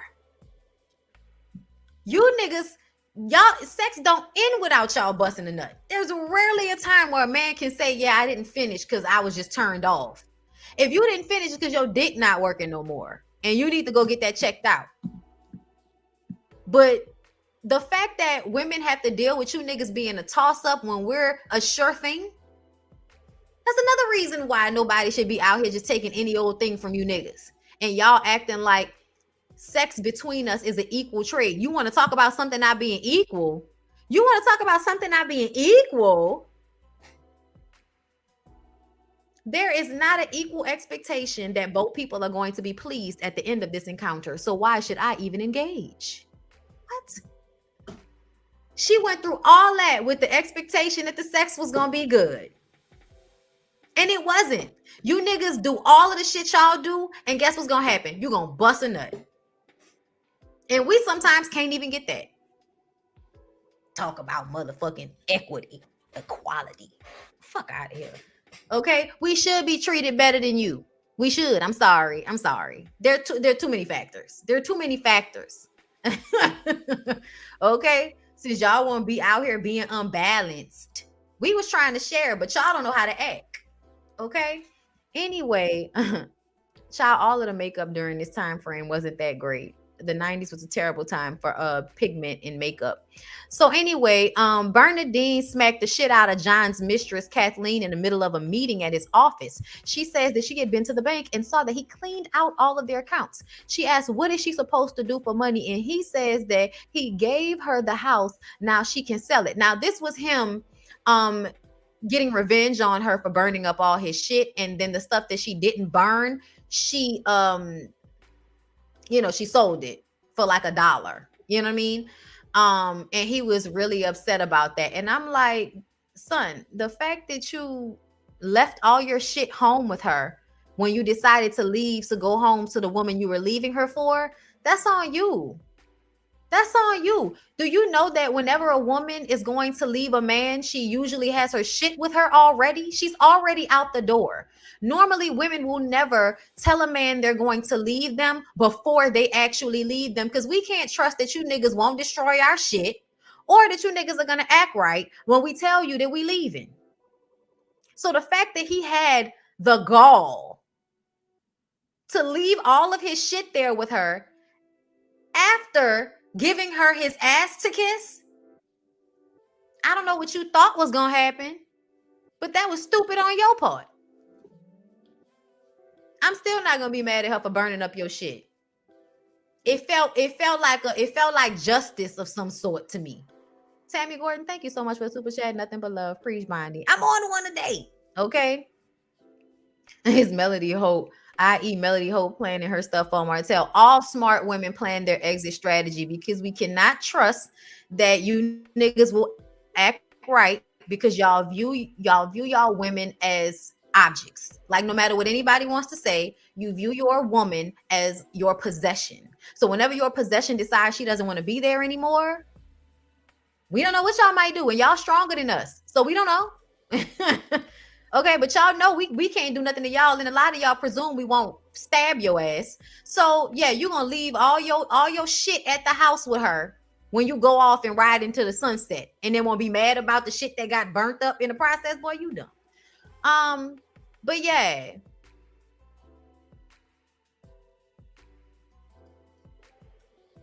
You niggas, y'all, sex don't end without y'all busting a nut. There's rarely a time where a man can say, yeah, I didn't finish because I was just turned off. If you didn't finish, it's because your dick not working no more, and you need to go get that checked out. But the fact that women have to deal with you niggas being a toss-up when we're a sure thing, that's another reason why nobody should be out here just taking any old thing from you niggas. And y'all acting like sex between us is an equal trade. You want to talk about something not being equal? You want to talk about something not being equal? There is not an equal expectation that both people are going to be pleased at the end of this encounter. So why should I even engage? What? She went through all that with the expectation that the sex was going to be good. And it wasn't. You niggas do all of the shit y'all do, and guess what's going to happen? You're going to bust a nut. And we sometimes can't even get that. Talk about motherfucking equality. Fuck out of here. Okay? We should be treated better than you. We should. I'm sorry. There are too many factors. Okay? Since y'all want to be out here being unbalanced. We was trying to share, but y'all don't know how to act. Okay? Anyway, child, all of the makeup during this time frame wasn't that great. the 90s was a terrible time for pigment in makeup. So anyway, Bernadine smacked the shit out of John's mistress Kathleen in the middle of a meeting at his office. She says that she had been to the bank and saw that he cleaned out all of their accounts. She asked, what is she supposed to do for money? And he says that he gave her the house, now she can sell it. Now this was him getting revenge on her for burning up all his shit, and then the stuff that she didn't burn, she she sold it for like $1. You know what I mean? And he was really upset about that. And I'm like, son, the fact that you left all your shit home with her when you decided to leave to go home to the woman you were leaving her for, that's on you. That's on you. Do you know that whenever a woman is going to leave a man, she usually has her shit with her already? She's already out the door. Normally, women will never tell a man they're going to leave them before they actually leave them, because we can't trust that you niggas won't destroy our shit, or that you niggas are going to act right when we tell you that we leaving. So the fact that he had the gall to leave all of his shit there with her after giving her his ass to kiss, I don't know what you thought was gonna happen, but that was stupid on your part. I'm still not gonna be mad at her for burning up your shit. It felt like justice of some sort to me. Tammy Gordon, thank you so much for the super chat. Nothing but love. Preach Bondy. I'm on one today. Okay. His Melody Hope, i.e. Melody Hope, planning her stuff on Martell. All smart women plan their exit strategy, because we cannot trust that you niggas will act right, because y'all view y'all women as objects. Like, no matter what anybody wants to say, you view your woman as your possession. So whenever your possession decides she doesn't want to be there anymore, we don't know what y'all might do, and y'all stronger than us, so we don't know. Okay, but y'all know we can't do nothing to y'all, and a lot of y'all presume we won't stab your ass. So yeah, you're gonna leave all your shit at the house with her when you go off and ride into the sunset, and then won't be mad about the shit that got burnt up in the process. Boy, you dumb. But yeah.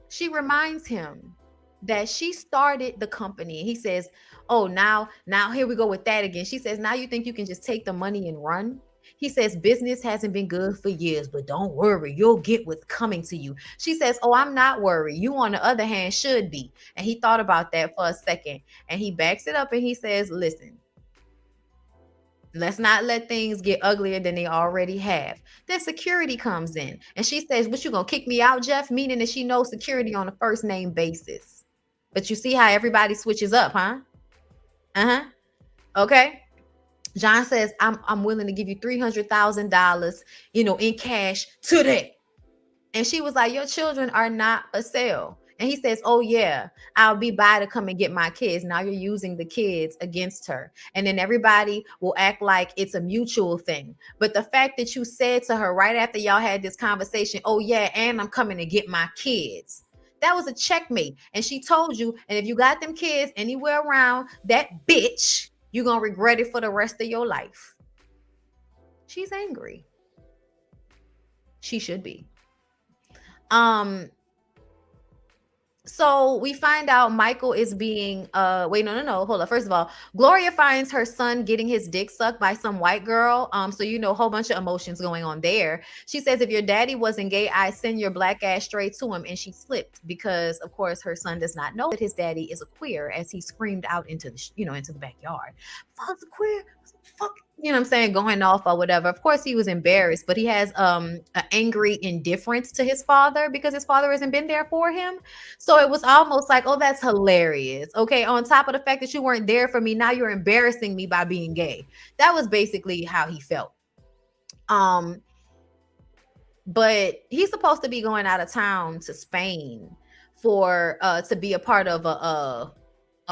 She reminds him that she started the company. He says, oh, now here we go with that again. She says, now you think you can just take the money and run? He says, business hasn't been good for years, but don't worry, you'll get what's coming to you. She says, oh, I'm not worried. You, on the other hand, should be. And he thought about that for a second, and he backs it up and he says, listen, let's not let things get uglier than they already have. Then security comes in, and she says, what, you gonna kick me out, Jeff? Meaning that she knows security on a first name basis. But you see how everybody switches up, huh? Okay. John says, I'm willing to give you $300,000, in cash today. And she was like, your children are not a sale. And he says, oh yeah, I'll be by to come and get my kids. Now you're using the kids against her. And then everybody will act like it's a mutual thing. But the fact that you said to her right after y'all had this conversation, oh yeah, and I'm coming to get my kids, that was a checkmate. And she told you, and if you got them kids anywhere around that bitch, you're going to regret it for the rest of your life. She's angry. She should be. So we find out Michael is being, hold up. First of all, Gloria finds her son getting his dick sucked by some white girl. So, a whole bunch of emotions going on there. She says, if your daddy wasn't gay, I'd send your black ass straight to him. And she slipped because, of course, her son does not know that his daddy is a queer, as he screamed out into the, into the backyard. Father's a queer. Fuck. You know what I'm saying, going off or whatever. Of course, he was embarrassed, but he has an angry indifference to his father because his father hasn't been there for him. So it was almost like, oh, that's hilarious. Okay, on top of the fact that you weren't there for me, now you're embarrassing me by being gay. That was basically how he felt. But he's supposed to be going out of town to Spain for to be a part of a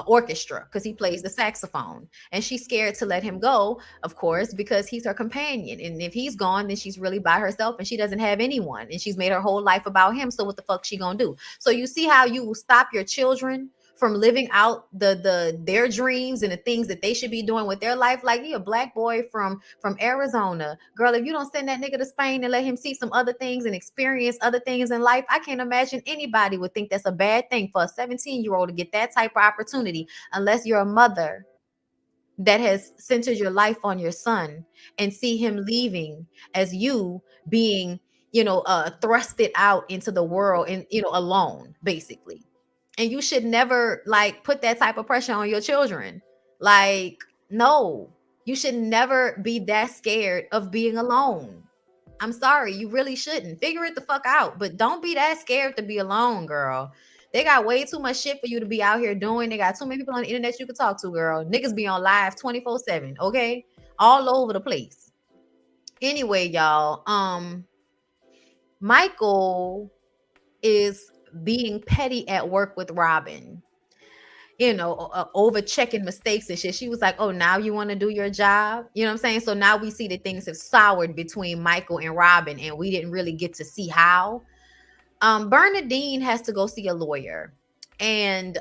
orchestra, because he plays the saxophone, and she's scared to let him go, of course, because he's her companion, and if he's gone, then she's really by herself and she doesn't have anyone, and she's made her whole life about him. So what the fuck she gonna do? So you see how you will stop your children from living out their dreams and the things that they should be doing with their life. Like, you a black boy from Arizona, girl. If you don't send that nigga to Spain and let him see some other things and experience other things in life, I can't imagine anybody would think that's a bad thing for a 17-year-old to get that type of opportunity, unless you're a mother that has centered your life on your son and see him leaving as you being, thrusted out into the world and, alone, basically. And you should never like put that type of pressure on your children. Like, no, you should never be that scared of being alone. I'm sorry, you really shouldn't. Figure it the fuck out, but don't be that scared to be alone, girl. They got way too much shit for you to be out here doing. They got too many people on the internet you can talk to, girl. Niggas be on live 24/7, okay? All over the place. Anyway, y'all, Michael is being petty at work with Robin, over checking mistakes and shit. She was like, oh, now you want to do your job? You know what I'm saying? So now we see that things have soured between Michael and Robin, and we didn't really get to see how. Bernadine has to go see a lawyer, and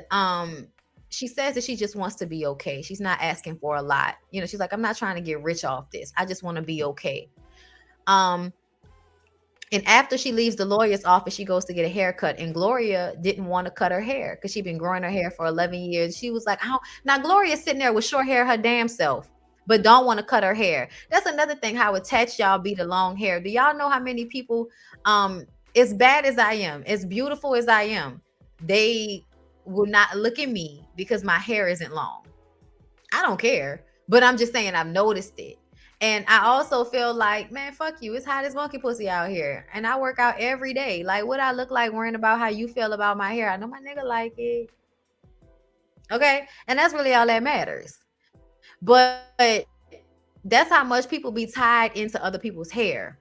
she says that she just wants to be okay. She's not asking for a lot. She's like, I'm not trying to get rich off this. I just want to be okay. And after she leaves the lawyer's office, she goes to get a haircut. And Gloria didn't want to cut her hair because she'd been growing her hair for 11 years. She was like, oh, now Gloria's sitting there with short hair her damn self, but don't want to cut her hair. That's another thing, how attached y'all be to long hair. Do y'all know how many people, as bad as I am, as beautiful as I am, they will not look at me because my hair isn't long? I don't care, but I'm just saying I've noticed it. And I also feel like, man, fuck you. It's hot as monkey pussy out here. And I work out every day. Like, what I look like worrying about how you feel about my hair? I know my nigga like it. Okay? And that's really all that matters. But that's how much people be tied into other people's hair.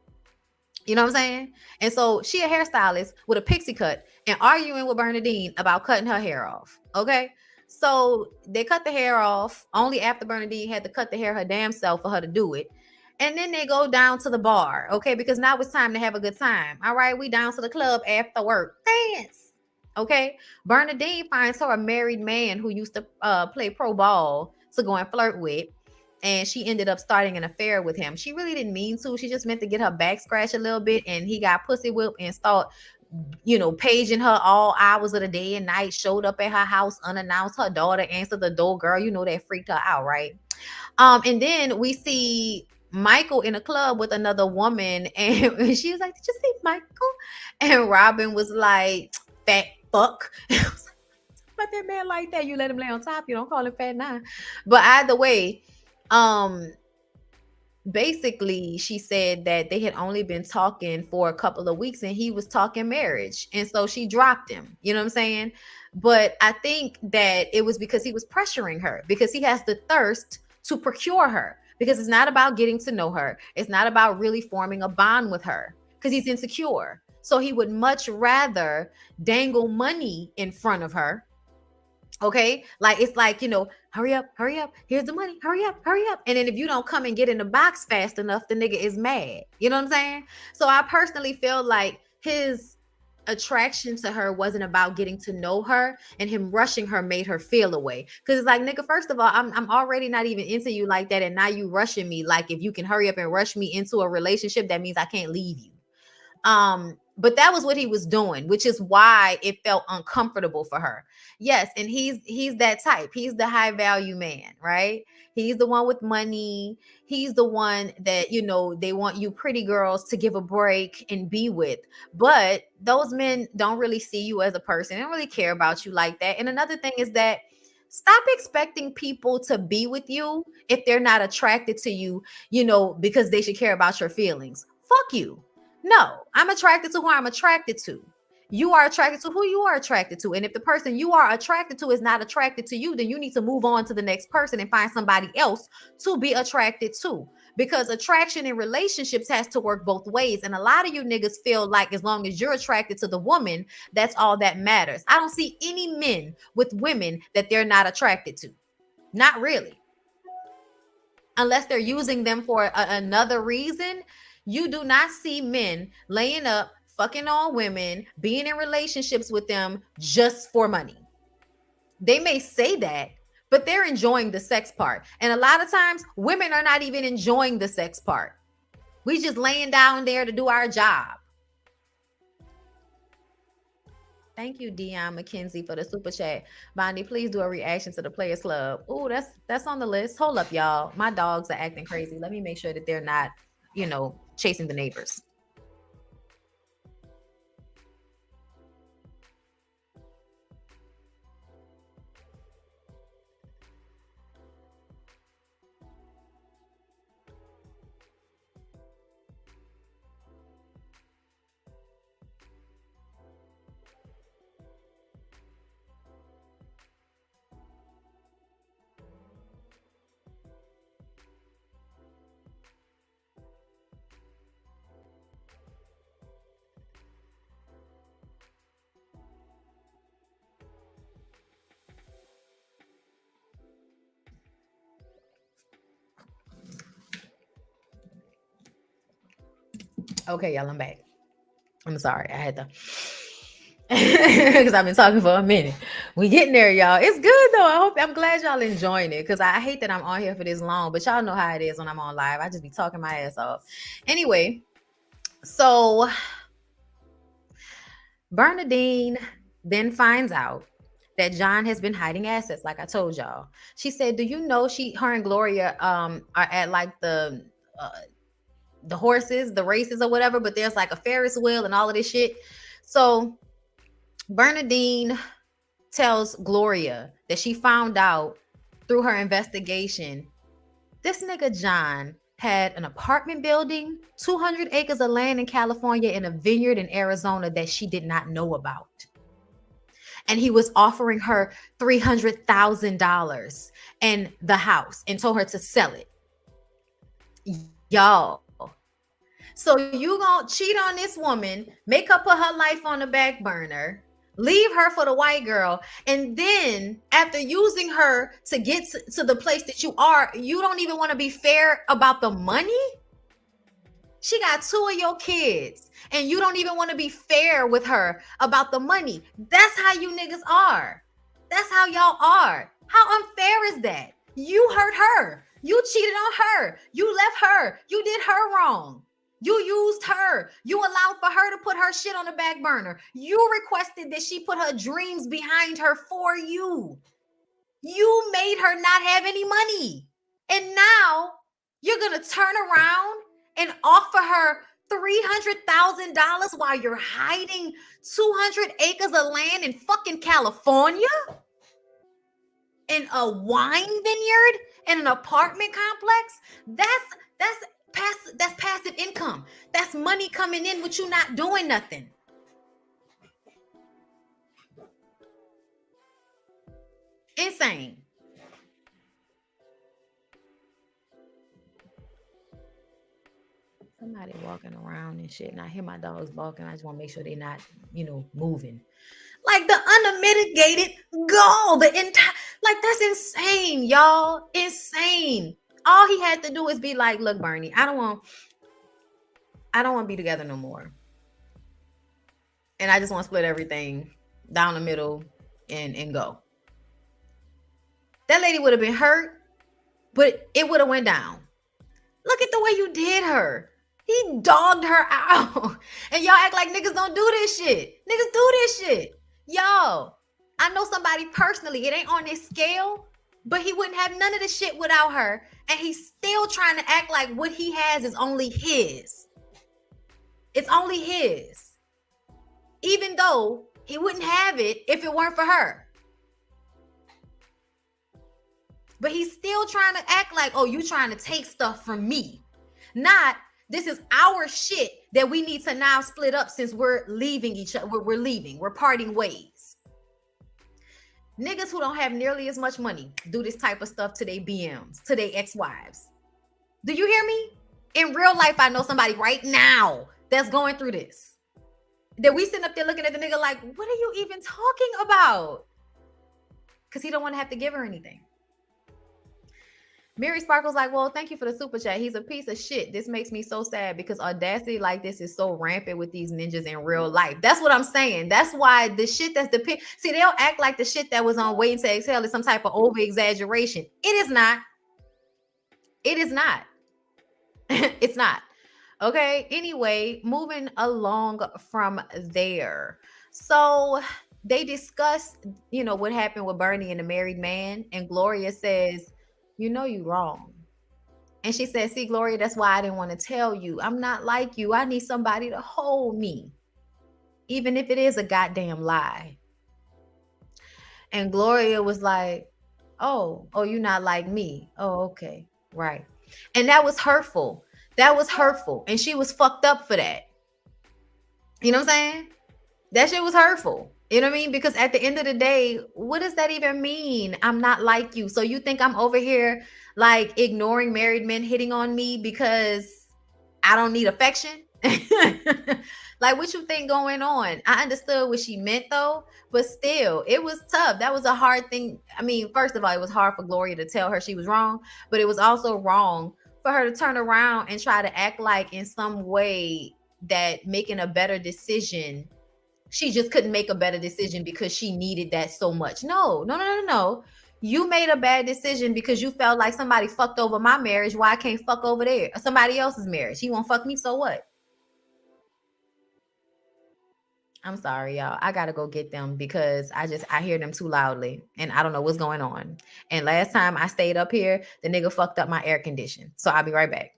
You know what I'm saying? And so she a hairstylist with a pixie cut and arguing with Bernadine about cutting her hair off. Okay? So they cut the hair off only after Bernadine had to cut the hair her damn self for her to do it. And then they go down to the bar, okay? Because now it's time to have a good time. All right, we down to the club after work. Dance. Okay? Bernadine finds her a married man who used to play pro ball to go and flirt with. And she ended up starting an affair with him. She really didn't mean to. She just meant to get her back scratched a little bit. And he got pussy whipped and start, paging her all hours of the day and night, showed up at her house unannounced. Her daughter answered the door. Girl, that freaked her out, right? And then we see Michael in a club with another woman. And she was like, did you see Michael? And Robin was like, fat fuck. I was like, about that man like that? You let him lay on top. You don't call him fat now. But either way, basically she said that they had only been talking for a couple of weeks and he was talking marriage, and so she dropped him. You know what I'm saying? But I think that it was because he was pressuring her, because he has the thirst to procure her, because it's not about getting to know her, it's not about really forming a bond with her, because he's insecure. So he would much rather dangle money in front of her. Okay, like it's like, hurry up, here's the money, hurry up. And then if you don't come and get in the box fast enough, the nigga is mad. You know what I'm saying? So I personally feel like his attraction to her wasn't about getting to know her, and him rushing her made her feel away. Because it's like, nigga, first of all, I'm already not even into you like that, and now you rushing me. Like, if you can hurry up and rush me into a relationship, that means I can't leave you. But that was what he was doing, which is why it felt uncomfortable for her. Yes, and he's that type. He's the high value man, right? He's the one with money. He's the one that, they want you pretty girls to give a break and be with. But those men don't really see you as a person. They don't really care about you like that. And another thing is that stop expecting people to be with you if they're not attracted to you, because they should care about your feelings. Fuck you. No, I'm attracted to who I'm attracted to. You are attracted to who you are attracted to. And if the person you are attracted to is not attracted to you, then you need to move on to the next person and find somebody else to be attracted to. Because attraction in relationships has to work both ways. And a lot of you niggas feel like as long as you're attracted to the woman, that's all that matters. I don't see any men with women that they're not attracted to. Not really. Unless they're using them for another reason. You do not see men laying up, fucking on women, being in relationships with them just for money. They may say that, but they're enjoying the sex part. And a lot of times women are not even enjoying the sex part. We just laying down there to do our job. Thank you, Dion McKenzie, for the super chat. Bondy, please do a reaction to the Players Club. Oh, that's on the list. Hold up, y'all. My dogs are acting crazy. Let me make sure that they're not, chasing the neighbors. Okay, y'all, I'm back. I'm sorry. I had to because I've been talking for a minute. We getting there, y'all. It's good though. I'm glad y'all enjoying it because I hate that I'm on here for this long, but y'all know how it is when I'm on live. I just be talking my ass off. Anyway, so Bernadine then finds out that John has been hiding assets, like I told y'all. She said, "Do you know her and Gloria are at like the horses, the races or whatever, but there's like a Ferris wheel and all of this shit." So Bernadine tells Gloria that she found out through her investigation this nigga John had an apartment building, 200 acres of land in California, and a vineyard in Arizona that she did not know about. And he was offering her $300,000 and the house and told her to sell it. Y'all. So you gonna cheat on this woman, make her put her life on the back burner, leave her for the white girl, and then after using her to get to the place that you are, you don't even want to be fair about the money? She got 2 of your kids, and you don't even want to be fair with her about the money. That's how you niggas are. That's how y'all are. How unfair is that? You hurt her. You cheated on her. You left her. You did her wrong. You used her. You allowed for her to put her shit on the back burner. You requested that she put her dreams behind her for you. You made her not have any money. And now you're going to turn around and offer her $300,000 while you're hiding 200 acres of land in fucking California? In a wine vineyard? In an apartment complex? That's passive income. That's money coming in with you not doing nothing. Insane. Somebody walking around and shit, and I hear my dogs barking. I just want to make sure they're not, moving. Like the unmitigated gall, the entire, like that's insane, y'all. Insane. All he had to do is be like, "Look, Bernie, I don't want to be together no more. And I just want to split everything down the middle and go." That lady would have been hurt, but it would have went down. Look at the way you did her. He dogged her out. And y'all act like niggas don't do this shit. Niggas do this shit. Y'all, I know somebody personally. It ain't on this scale, but he wouldn't have none of this shit without her. And he's still trying to act like what he has is only his. It's only his. Even though he wouldn't have it if it weren't for her. But he's still trying to act like, "Oh, you trying to take stuff from me." Not, this is our shit that we need to now split up since we're leaving each other. We're leaving. We're parting ways. Niggas who don't have nearly as much money do this type of stuff to their BMs, to their ex-wives. Do you hear me? In real life, I know somebody right now that's going through this. That we sitting up there looking at the nigga like, what are you even talking about? Because he don't want to have to give her anything. Mary Sparkle's like, well, thank you for the super chat. He's a piece of shit. This makes me so sad because audacity like this is so rampant with these ninjas in real life. That's what I'm saying. That's why the shit that's see, they'll act like the shit that was on Waiting to Exhale is some type of over exaggeration. It is not. It is not. It's not. Okay. Anyway, moving along from there. So they discussed, what happened with Bernie and the married man. And Gloria says, you wrong. And she said, see, Gloria, that's why I didn't want to tell you. I'm not like you. I need somebody to hold me, even if it is a goddamn lie. And Gloria was like, oh, you're not like me. Oh, okay. Right. And that was hurtful. That was hurtful. And she was fucked up for that. You know what I'm saying? That shit was hurtful. You know what I mean? Because at the end of the day, what does that even mean? I'm not like you. So you think I'm over here like ignoring married men hitting on me because I don't need affection? Like, what you think going on? I understood what she meant though, but still, it was tough. That was a hard thing. I mean, first of all, it was hard for Gloria to tell her she was wrong, but it was also wrong for her to turn around and try to act like in some way that making a better decision, she just couldn't make a better decision because she needed that so much. No. You made a bad decision because you felt like somebody fucked over my marriage. Why I can't fuck over there? Or somebody else's marriage. He won't fuck me, so what? I'm sorry, y'all. I gotta go get them because I hear them too loudly and I don't know what's going on. And last time I stayed up here, the nigga fucked up my air condition. So I'll be right back.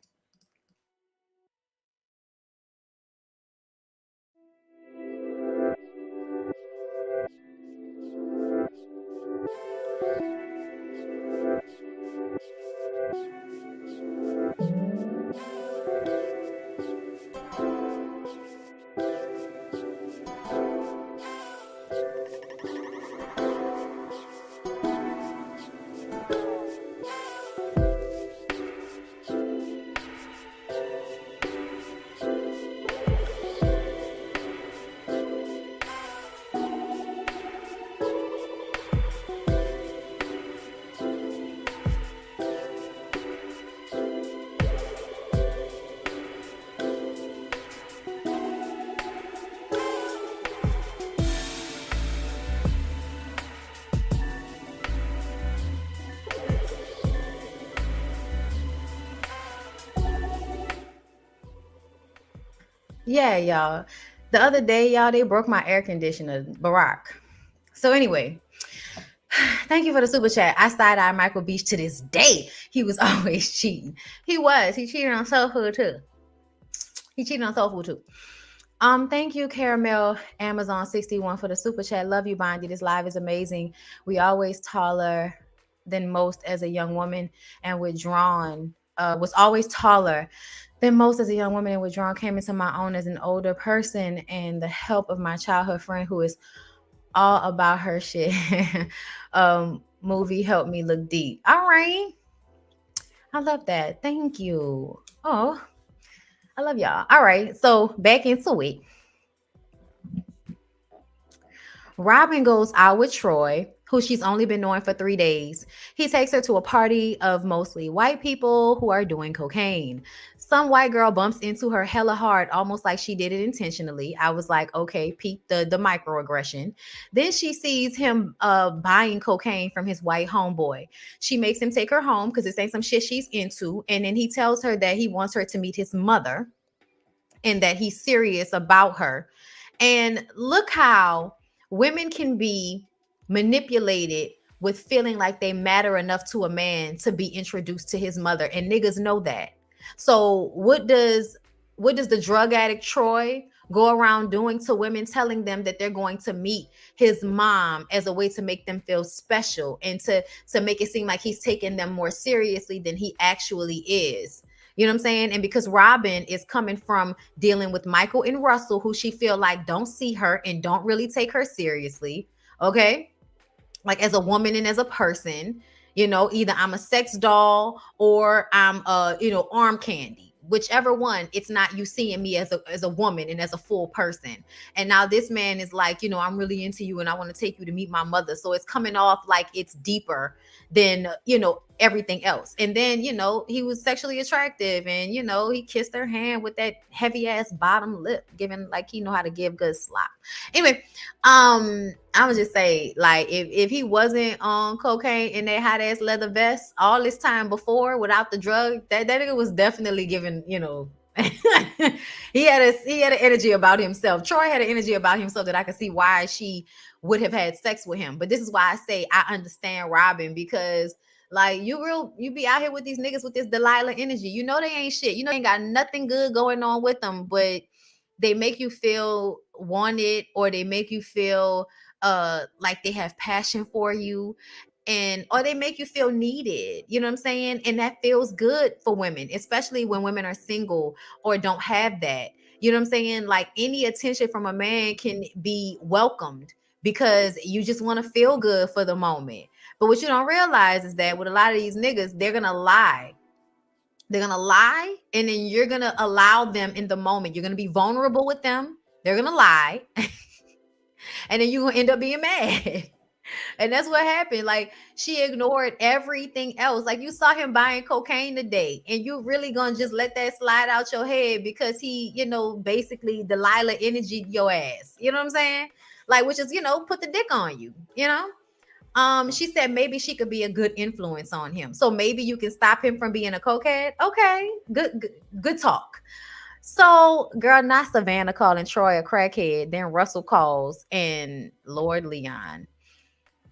Yeah, y'all. The other day, y'all, they broke my air conditioner, Barack. So anyway, thank you for the super chat. I side-eye Michael Beach to this day. He was always cheating. He was. He cheated on Soul Food too. Thank you, Caramel Amazon 61 for the super chat. Love you, Bondy. This live is amazing. We always taller than most as a young woman and withdrawn. Was always taller than most as a young woman and withdrawn. Came into my own as an older person and the help of my childhood friend who is all about her shit. Movie helped me look deep. All right. I love that. Thank you. Oh, I love y'all. All right. So back into it. Robin goes out with Troy, who she's only been knowing for 3 days. He takes her to a party of mostly white people who are doing cocaine. Some white girl bumps into her hella hard, almost like she did it intentionally. I was like, okay, peep the microaggression. Then she sees him buying cocaine from his white homeboy. She makes him take her home because this ain't some shit she's into. And then he tells her that he wants her to meet his mother and that he's serious about her. And look how women can be manipulated with feeling like they matter enough to a man to be introduced to his mother, and niggas know that. So what does the drug addict Troy go around doing to women, telling them that they're going to meet his mom as a way to make them feel special and to make it seem like he's taking them more seriously than he actually is? You know what I'm saying? And because Robin is coming from dealing with Michael and Russell, who she feel like don't see her and don't really take her seriously. Okay. Like as a woman and as a person, either I'm a sex doll or I'm arm candy. Whichever one, it's not you seeing me as a woman and as a full person. And now this man is like, I'm really into you and I want to take you to meet my mother. So it's coming off like it's deeper than, everything else. And then, he was sexually attractive, and he kissed her hand with that heavy ass bottom lip, giving like he know how to give good slop. Anyway, I would just say, like, if he wasn't on cocaine in that hot ass leather vest all this time before without the drug, that nigga was definitely giving, he had an energy about himself. Troy had an energy about himself that I could see why she would have had sex with him. But this is why I say I understand Robin, because like you be out here with these niggas with this Delilah energy. They ain't shit. They ain't got nothing good going on with them, but they make you feel wanted, or they make you feel like they have passion for you, and or they make you feel needed. You know what I'm saying? And that feels good for women, especially when women are single or don't have that. You know what I'm saying? Like, any attention from a man can be welcomed because you just want to feel good for the moment. But what you don't realize is that with a lot of these niggas, they're gonna lie. They're gonna lie, and then you're gonna allow them in the moment. You're gonna be vulnerable with them. They're gonna lie, and then you're gonna end up being mad. And that's what happened. Like, she ignored everything else. Like, you saw him buying cocaine today, and you really gonna just let that slide out your head because he, basically Delilah energy your ass. You know what I'm saying? Like, which is, put the dick on you, She said maybe she could be a good influence on him. So maybe you can stop him from being a cokehead. Okay, good talk. So, girl, not Savannah calling Troy a crackhead. Then Russell calls, and Lord Leon,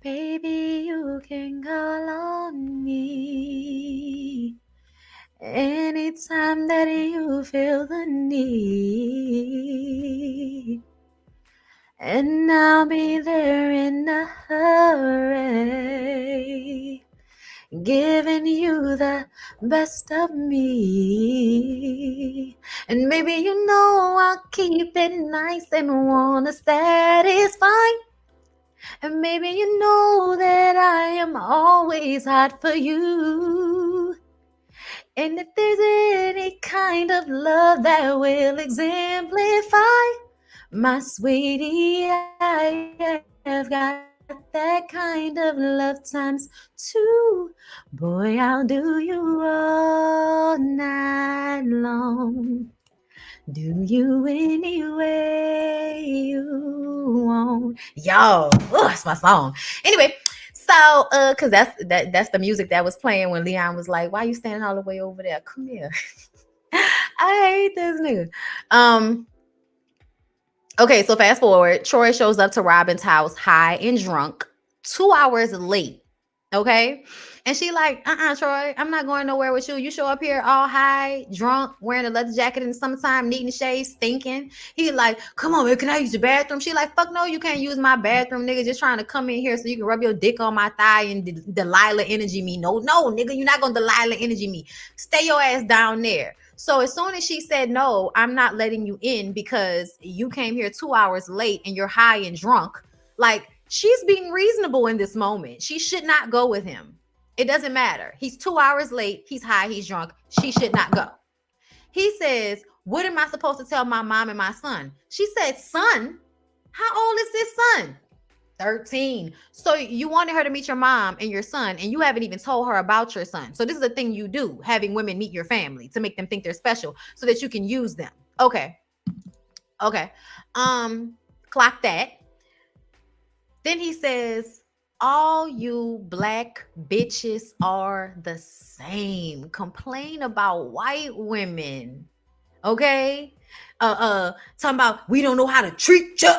baby, you can call on me anytime that you feel the need. And I'll be there in a hurry, giving you the best of me. And maybe I'll keep it nice and wanna satisfy. And maybe that I am always hot for you. And if there's any kind of love that will exemplify, my sweetie, I have got that kind of love times two. Boy, I'll do you all night long. Do you any way you want. Yo, it's my song. Anyway, so because that's the music that was playing when Leon was like, why you standing all the way over there? Come here. I hate this nigga. Okay, so fast forward. Troy shows up to Robin's house high and drunk, 2 hours late. Okay. And she like, Troy, I'm not going nowhere with you. You show up here all high, drunk, wearing a leather jacket in the summertime, neat and shaved, stinking. He like, come on, man, can I use your bathroom? She like, fuck no, you can't use my bathroom, nigga. Just trying to come in here so you can rub your dick on my thigh and Delilah energy me. No, nigga, you're not going to Delilah energy me. Stay your ass down there. So as soon as she said, no, I'm not letting you in because you came here 2 hours late and you're high and drunk, like, she's being reasonable in this moment. She should not go with him. It doesn't matter. He's 2 hours late. He's high. He's drunk. She should not go. He says, what am I supposed to tell my mom and my son? She said, son? How old is this son? 13. So you wanted her to meet your mom and your son, and you haven't even told her about your son. So this is the thing you do, having women meet your family to make them think they're special so that you can use them. Okay. Clock that. Then he says, all you black bitches are the same. Complain about white women. Okay? Talking about we don't know how to treat you.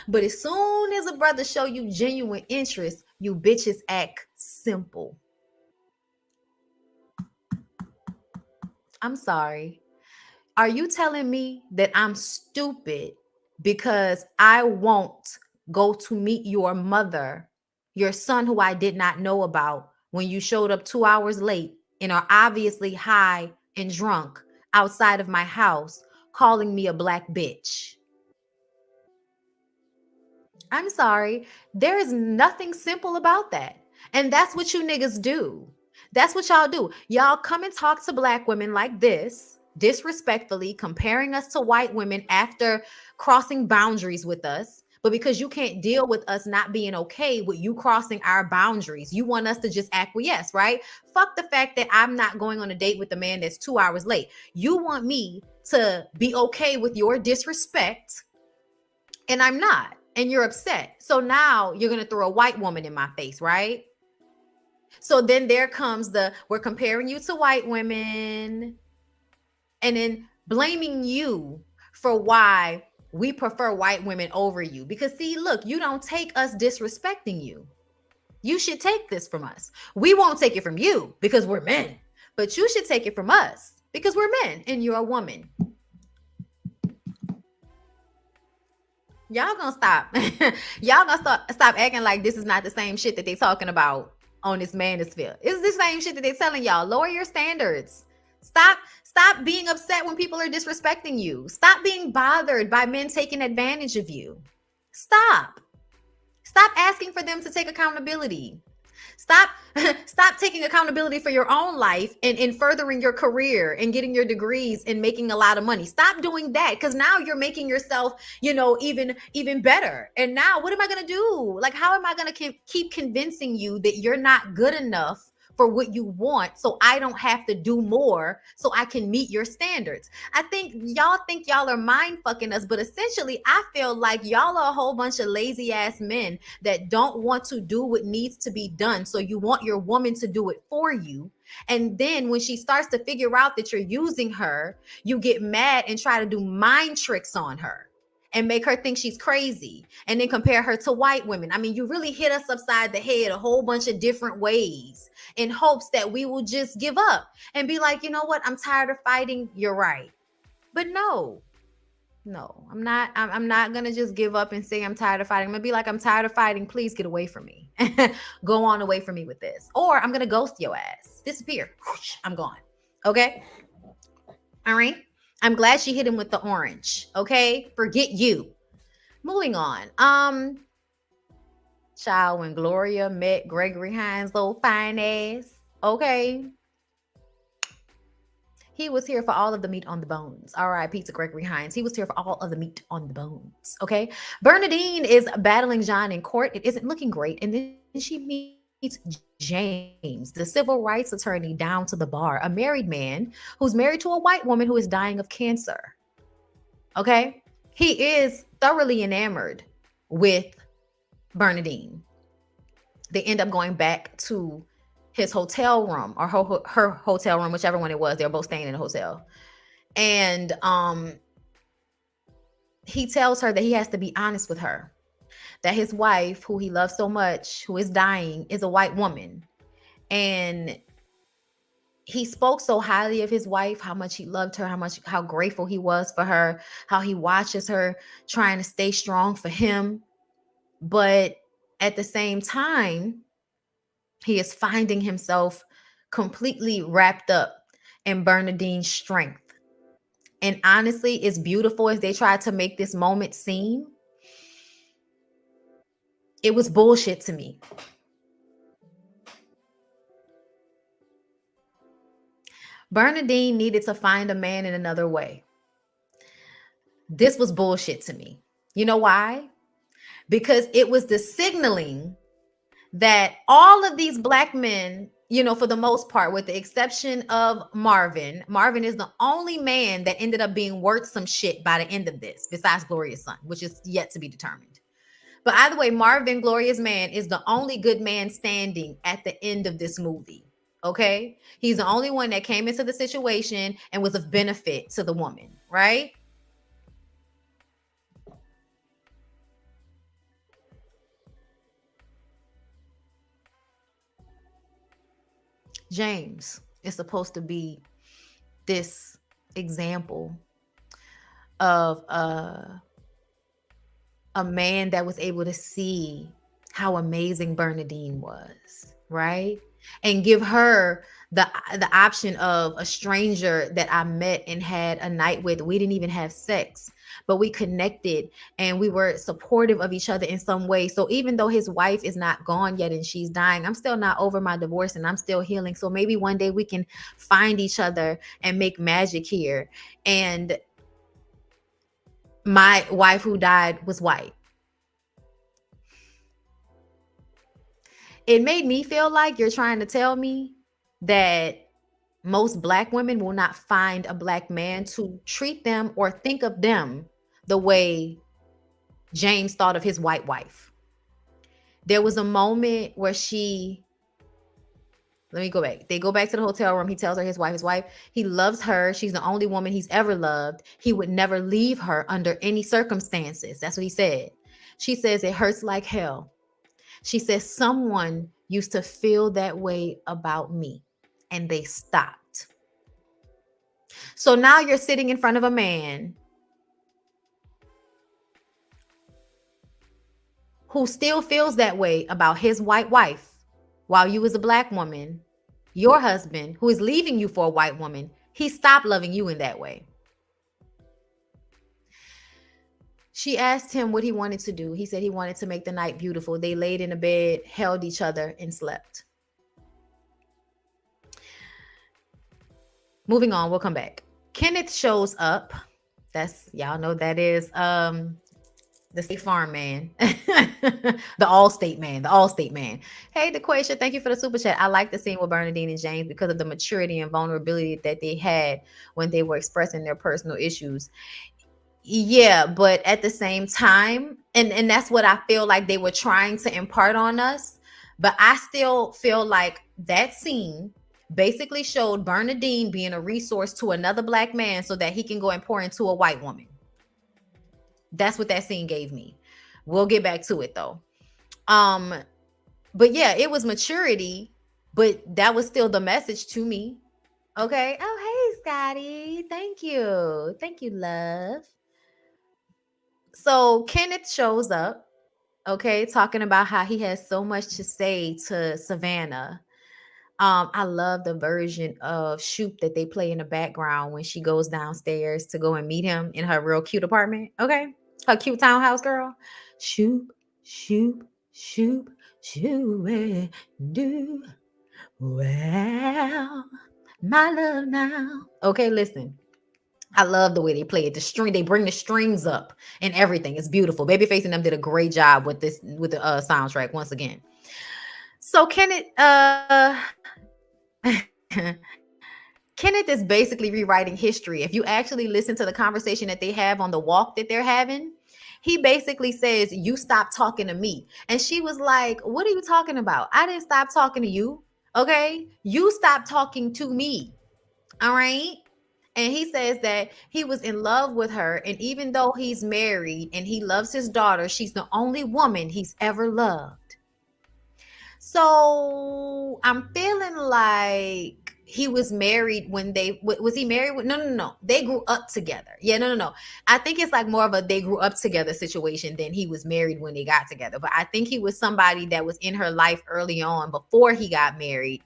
But as soon as a brother show you genuine interest, you bitches act simple. I'm sorry. Are you telling me that I'm stupid because I won't go to meet your mother, your son who I did not know about, when you showed up 2 hours late and are obviously high and drunk outside of my house, calling me a black bitch? I'm sorry. There is nothing simple about that. And that's what you niggas do. That's what y'all do. Y'all come and talk to black women like this, disrespectfully, comparing us to white women after crossing boundaries with us. But because you can't deal with us not being okay with you crossing our boundaries, you want us to just acquiesce, right? Fuck the fact that I'm not going on a date with a man that's 2 hours late. You want me to be okay with your disrespect, and I'm not. And you're upset. So now you're going to throw a white woman in my face, right? So then there comes we're comparing you to white women and then blaming you for why we prefer white women over you. Because see, look, you don't take us disrespecting you. You should take this from us. We won't take it from you because we're men, but you should take it from us because we're men and you're a woman. Y'all gonna stop. Y'all gonna stop acting like this is not the same shit that they talking about on this manosphere. It's the same shit that they telling y'all. Lower your standards. Stop being upset when people are disrespecting you. Stop being bothered by men taking advantage of you. Stop asking for them to take accountability. Stop taking accountability for your own life and furthering your career and getting your degrees and making a lot of money. Stop doing that, because now you're making yourself, even better. And now what am I going to do? Like, how am I going to keep convincing you that you're not good enough for what you want, so I don't have to do more so I can meet your standards? I think y'all are mind fucking us, but essentially I feel like y'all are a whole bunch of lazy ass men that don't want to do what needs to be done. So you want your woman to do it for you. And then when she starts to figure out that you're using her, you get mad and try to do mind tricks on her and make her think she's crazy, and then compare her to white women. I mean, you really hit us upside the head a whole bunch of different ways in hopes that we will just give up and be like, you know what? I'm tired of fighting. You're right. But no, I'm not. I'm not going to just give up and say I'm tired of fighting. I'm going to be like, I'm tired of fighting. Please get away from me. Go on away from me with this. Or I'm going to ghost your ass. Disappear. I'm gone. Okay? All right? I'm glad she hit him with the orange. Okay? Forget you. Moving on. Child, when Gloria met Gregory Hines' little fine ass. Okay? He was here for all of the meat on the bones. All right, Pizza Gregory Hines. He was here for all of the meat on the bones. Okay? Bernadine is battling John in court. It isn't looking great. And then she meets James, the civil rights attorney down to the bar, a married man who's married to a white woman who is dying of cancer. Okay? He is thoroughly enamored with Bernadine. They end up going back to his hotel room, or her hotel room, whichever one it was. They were both staying in a hotel. And he tells her that he has to be honest with her, that his wife, who he loves so much, who is dying, is a white woman. And he spoke so highly of his wife, how much he loved her, how grateful he was for her, how he watches her trying to stay strong for him. But at the same time, he is finding himself completely wrapped up in Bernadine's strength. And honestly, as beautiful as they tried to make this moment seem, it was bullshit to me. Bernadine needed to find a man in another way. This was bullshit to me. You know why? Because it was the signaling that all of these black men, for the most part, with the exception of Marvin is the only man that ended up being worth some shit by the end of this, besides Gloria's son, which is yet to be determined. But either way, Marvin, Gloria's man, is the only good man standing at the end of this movie. Okay? He's the only one that came into the situation and was of benefit to the woman, right? James is supposed to be this example of a man that was able to see how amazing Bernadine was, right? And give her the option of a stranger that I met and had a night with. We didn't even have sex, but we connected and we were supportive of each other in some way. So even though his wife is not gone yet and she's dying, I'm still not over my divorce and I'm still healing. So maybe one day we can find each other and make magic here. And my wife who died was white. It made me feel like you're trying to tell me that most black women will not find a black man to treat them or think of them the way James thought of his white wife. There was a moment where let me go back. They go back to the hotel room. He tells her his wife, he loves her. She's the only woman he's ever loved. He would never leave her under any circumstances. That's what he said. She says, it hurts like hell. She says, someone used to feel that way about me and they stopped. So now you're sitting in front of a man who still feels that way about his white wife while you as a black woman, your husband who is leaving you for a white woman, he stopped loving you in that way. She asked him what he wanted to do. He said he wanted to make the night beautiful. They laid in a bed, held each other, and slept. Moving on, we'll come back. Kenneth shows up. That's, y'all know that is the State Farm man, the Allstate man. Hey, DeQuasia, thank you for the super chat. I like the scene with Bernadine and James because of the maturity and vulnerability that they had when they were expressing their personal issues. Yeah, but at the same time, and that's what I feel like they were trying to impart on us. But I still feel like that scene basically showed Bernadine being a resource to another black man so that he can go and pour into a white woman. That's what that scene gave me. We'll get back to it though. But yeah, it was maturity, but that was still the message to me. Okay. Oh, hey, Scotty. Thank you. Thank you, love. So Kenneth shows up, okay, talking about how he has so much to say to Savannah. I love the version of Shoop that they play in the background when she goes downstairs to go and meet him in her real cute apartment. Okay. Her cute townhouse girl. Shoop, shoop, shoop, shoop, do. Well, my love now. Okay, listen. I love the way they play it. They bring the strings up and everything. It's beautiful. Babyface and them did a great job with the soundtrack once again. So Kenneth Kenneth is basically rewriting history. If you actually listen to the conversation that they have on the walk that they're having, he basically says, you stop talking to me. And she was like, what are you talking about? I didn't stop talking to you. Okay. You stop talking to me. All right. And he says that he was in love with her. And even though he's married and he loves his daughter, she's the only woman he's ever loved. So I'm feeling like he was married when was he married with, no. They grew up together. Yeah, no. I think it's like more of a they grew up together situation than he was married when they got together. But I think he was somebody that was in her life early on before he got married.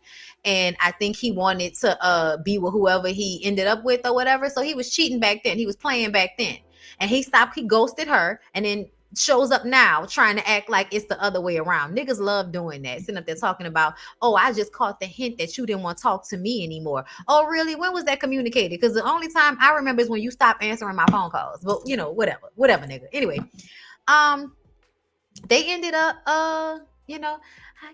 And I think he wanted to be with whoever he ended up with or whatever. So he was cheating back then. He was playing back then. And he ghosted her and then shows up now trying to act like it's the other way around. Niggas love doing that. Sitting up there talking about, oh, I just caught the hint that you didn't want to talk to me anymore. Oh, really? When was that communicated? Because the only time I remember is when you stopped answering my phone calls. But whatever, nigga. Anyway, they ended up, I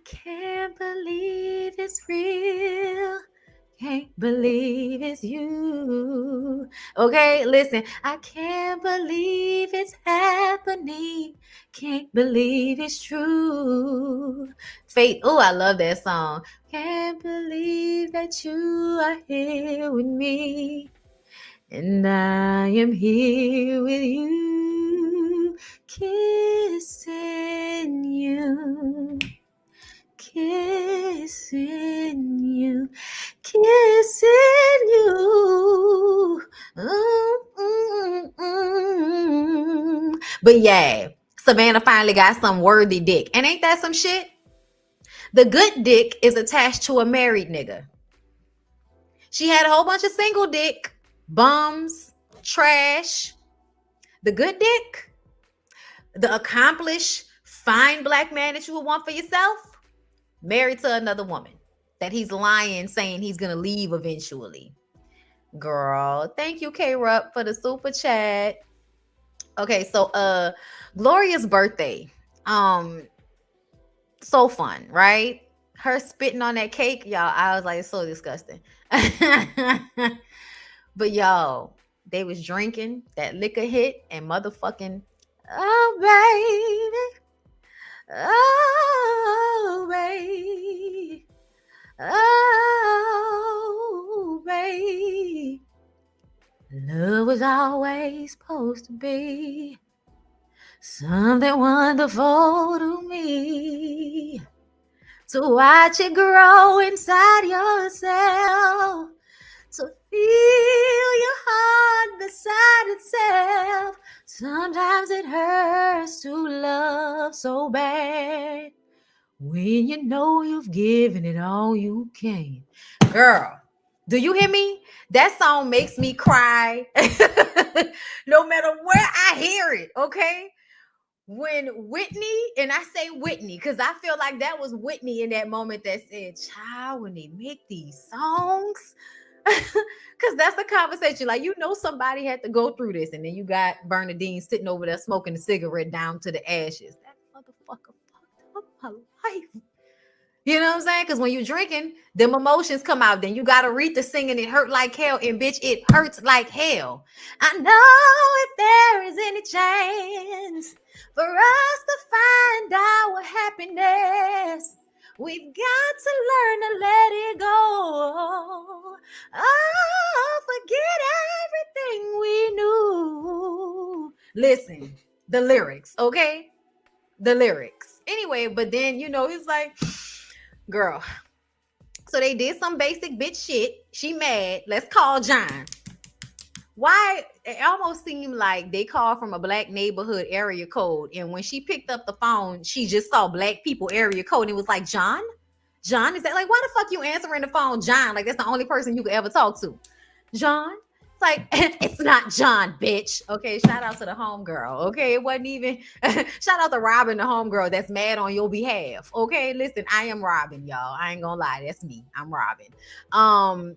can't believe it's real. Can't believe it's you. Okay, listen. I can't believe it's happening. Can't believe it's true. Faith. Oh, I love that song. Can't believe that you are here with me. And I am here with you. Kissing you. Kissing you, kissing you. But yeah, Savannah finally got some worthy dick. And ain't that some shit? The good dick is attached to a married nigga. She had a whole bunch of single dick, bums, trash. The good dick, the accomplished, fine black man that you would want for yourself, married to another woman that he's lying, saying he's gonna leave eventually. Girl, thank you, K-Rup, for the super chat. Okay, so Gloria's birthday. So fun, right? Her spitting on that cake, y'all. I was like, it's so disgusting. But y'all, they was drinking that liquor hit and motherfucking, oh baby, oh baby, oh baby. Love was always supposed to be something wonderful to me. To watch it grow inside yourself. To feel your heart beside itself. Sometimes it hurts to love so bad when you know you've given it all you can. Girl, do you hear me? That song makes me cry no matter where I hear it, okay? When Whitney, and I say Whitney because I feel like that was Whitney in that moment that said, child, when they make these songs, because that's the conversation. Like, somebody had to go through this, and then you got Bernadine sitting over there smoking a cigarette down to the ashes. That motherfucker fucked up my life. You know what I'm saying? Because when you're drinking, them emotions come out. Then you got Aretha singing "It Hurt Like Hell," and bitch, it hurts like hell. I know if there is any chance for us to find our happiness, we've got to learn to let it go. Oh, forget everything we knew. Listen, the lyrics, okay? The lyrics. Anyway, but then, it's like, girl. So they did some basic bitch shit. She mad. Let's call John. Why? It almost seemed like they called from a black neighborhood area code. And when she picked up the phone, she just saw black people area code. And it was like, John? John? Is that like, why the fuck you answering the phone, John? Like, that's the only person you could ever talk to. John? It's like, it's not John, bitch. Okay, shout out to the homegirl. Okay, it wasn't even, shout out to Robin, the homegirl that's mad on your behalf. Okay, listen, I am Robin, y'all. I ain't gonna lie, that's me. I'm Robin. Oh,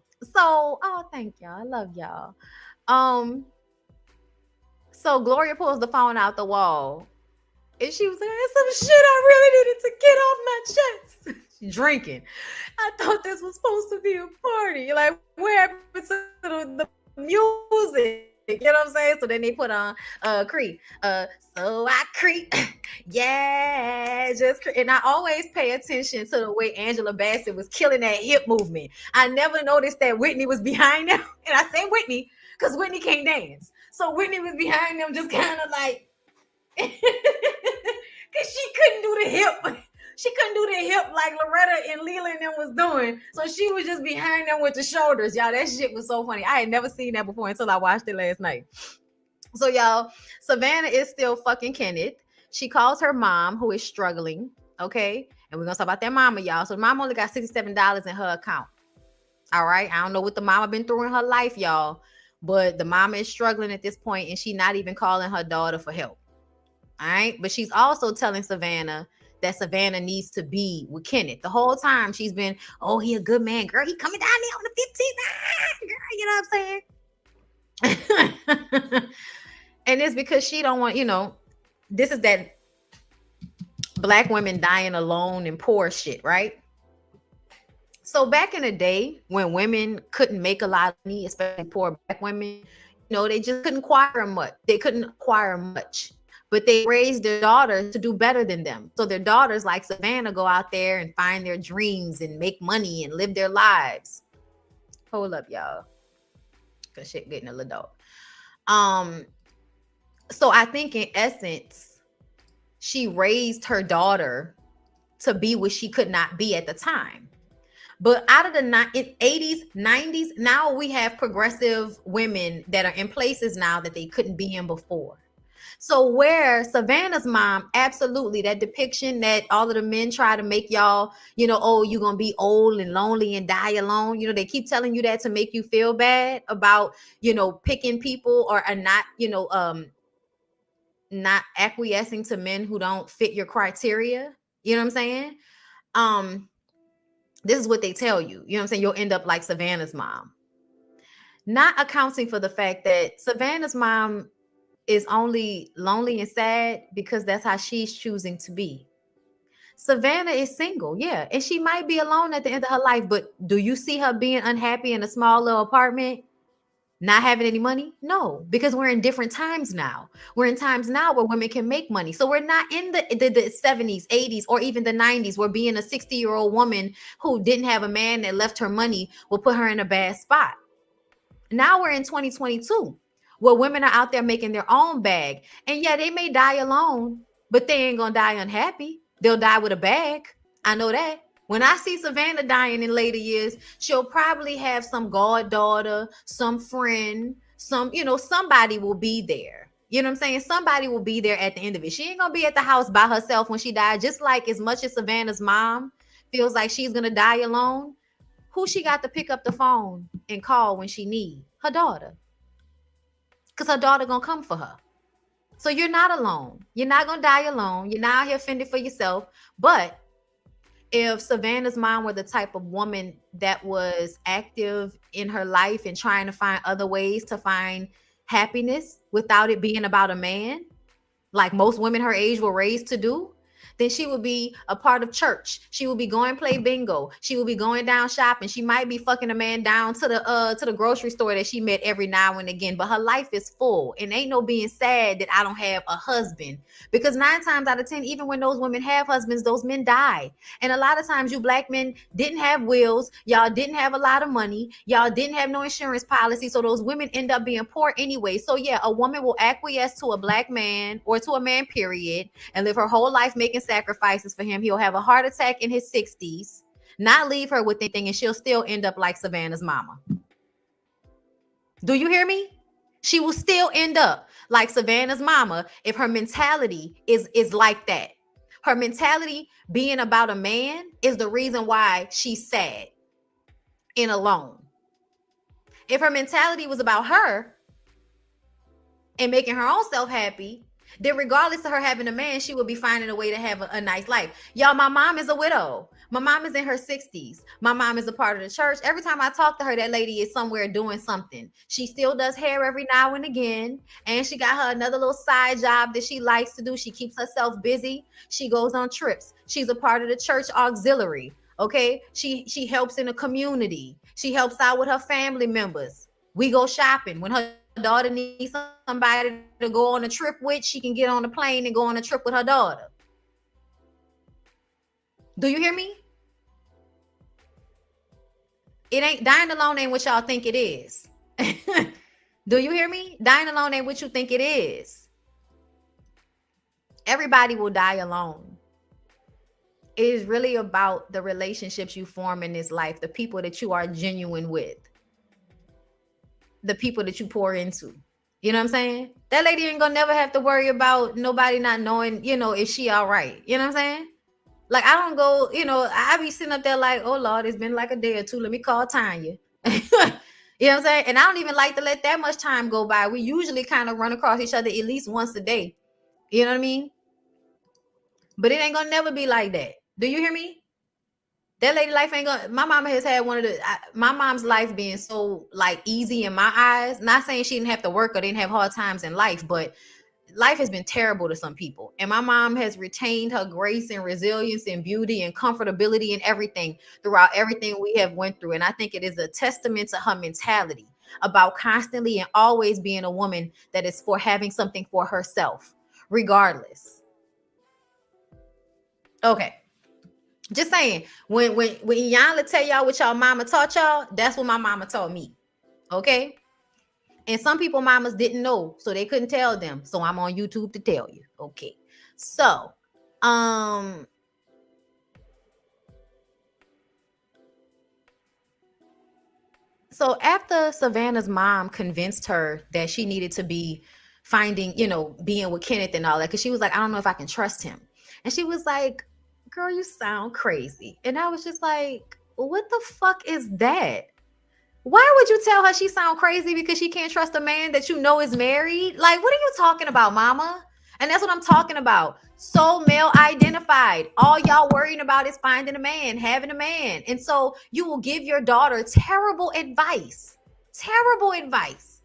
thank y'all. I love y'all. So Gloria pulls the phone out the wall, and she was like, "There's some shit I really needed to get off my chest." She's drinking. I thought this was supposed to be a party. Like, where happened to the music? You know what I'm saying? So then they put on Creep. So I creep. Yeah, just creep. And I always pay attention to the way Angela Bassett was killing that hip movement. I never noticed that Whitney was behind them. And I say Whitney because Whitney can't dance. So Whitney was behind them, just kind of like, because she couldn't do the hip. She couldn't do the hip like Loretta and Leland and them was doing. So she was just behind them with the shoulders. Y'all, that shit was so funny. I had never seen that before until I watched it last night. So, y'all, Savannah is still fucking Kenneth. She calls her mom, who is struggling. Okay. And we're going to talk about that mama, y'all. So, mom only got $67 in her account. All right. I don't know what the mama been through in her life, y'all. But the mama is struggling at this point, and she's not even calling her daughter for help. All right. But she's also telling Savannah that Savannah needs to be with Kenneth. The whole time she's been, oh, he a good man. Girl, he coming down there on the 15th. Girl, you know what I'm saying? And it's because she don't want, this is that black women dying alone and poor shit, right? So back in the day when women couldn't make a lot of money, especially poor black women, they just couldn't acquire much. They couldn't acquire much. But they raised their daughters to do better than them. So their daughters, like Savannah, go out there and find their dreams and make money and live their lives. Hold up, y'all. Cause shit getting a little dark. So I think in essence, she raised her daughter to be what she could not be at the time. But out of the 80s, 90s, now we have progressive women that are in places now that they couldn't be in before. So where Savannah's mom, absolutely, that depiction that all of the men try to make y'all, oh, you're going to be old and lonely and die alone. They keep telling you that to make you feel bad about, picking people or not, not acquiescing to men who don't fit your criteria. You know what I'm saying? This is what they tell you. You know what I'm saying? You'll end up like Savannah's mom. Not accounting for the fact that Savannah's mom is only lonely and sad because that's how she's choosing to be. Savannah is single, yeah, and she might be alone at the end of her life, but do you see her being unhappy in a small little apartment, not having any money? No, because we're in different times now. We're in times now where women can make money. So we're not in the 70s, 80s, or even the 90s, where being a 60-year-old woman who didn't have a man that left her money will put her in a bad spot. Now we're in 2022, where women are out there making their own bag. And yeah, they may die alone, but they ain't gonna die unhappy. They'll die with a bag. I know that. When I see Savannah dying in later years, she'll probably have some goddaughter, some friend, somebody will be there. You know what I'm saying? Somebody will be there at the end of it. She ain't gonna be at the house by herself when she died. Just like as much as Savannah's mom feels like she's gonna die alone, who she got to pick up the phone and call when she need? Her daughter. Because her daughter gonna come for her. So you're not alone. You're not gonna die alone. You're not out here fending for yourself. But if Savannah's mom were the type of woman that was active in her life and trying to find other ways to find happiness without it being about a man, like most women her age were raised to do, then she would be a part of church. She would be going play bingo. She would be going down shopping. She might be fucking a man down to the grocery store that she met every now and again. But her life is full, and ain't no being sad that I don't have a husband, because 9 times out of 10, even when those women have husbands, those men die. And a lot of times, you black men didn't have wills. Y'all didn't have a lot of money. Y'all didn't have no insurance policy. So those women end up being poor anyway. So yeah, a woman will acquiesce to a black man or to a man, period, and live her whole life making sacrifices for him. He'll have a heart attack in his 60s, not leave her with anything, and she'll still end up like Savannah's mama. Do you hear me? She will still end up like Savannah's mama if her mentality is like that. Her mentality being about a man is the reason why she's sad and alone. If her mentality was about her and making her own self happy, then regardless of her having a man, she would be finding a way to have a nice life. Y'all, my mom is a widow. My mom is in her 60s. My mom is a part of the church. Every time I talk to her, that lady is somewhere doing something. She still does hair every now and again. And she got her another little side job that she likes to do. She keeps herself busy. She goes on trips. She's a part of the church auxiliary. Okay. She helps in the community. She helps out with her family members. We go shopping. When her daughter needs somebody to go on a trip with, she can get on a plane and go on a trip with her daughter. Do you hear me? It ain't dying alone ain't what y'all think it is. Do you hear me? Dying alone ain't what you think it is. Everybody will die alone. It is really about the relationships you form in this life, the people that you are genuine with, the people that you pour into. You know what I'm saying? That lady ain't gonna never have to worry about nobody not knowing, if she all right. You know what I'm saying? Like, I don't go, I be sitting up there like, oh Lord, it's been like a day or two. Let me call Tanya. You know what I'm saying? And I don't even like to let that much time go by. We usually kind of run across each other at least once a day. You know what I mean? But it ain't gonna never be like that. Do you hear me? That lady life ain't gonna. My mama has had my mom's life being so like easy in my eyes. Not saying she didn't have to work or didn't have hard times in life, but life has been terrible to some people. And my mom has retained her grace and resilience and beauty and comfortability and everything throughout everything we have went through. And I think it is a testament to her mentality about constantly and always being a woman that is for having something for herself, regardless. Okay. Just saying, when y'all tell y'all what y'all mama taught y'all, that's what my mama taught me. Okay. And some people mamas didn't know, so they couldn't tell them. So I'm on YouTube to tell you. Okay. So, so after Savannah's mom convinced her that she needed to be finding, being with Kenneth and all that, because she was like, I don't know if I can trust him. And she was like, girl, you sound crazy. And I was just like, what the fuck is that? Why would you tell her she sound crazy because she can't trust a man that you know is married? Like, what are you talking about, mama? And that's what I'm talking about. So male identified. All y'all worrying about is finding a man, having a man. And so you will give your daughter terrible advice. Terrible advice.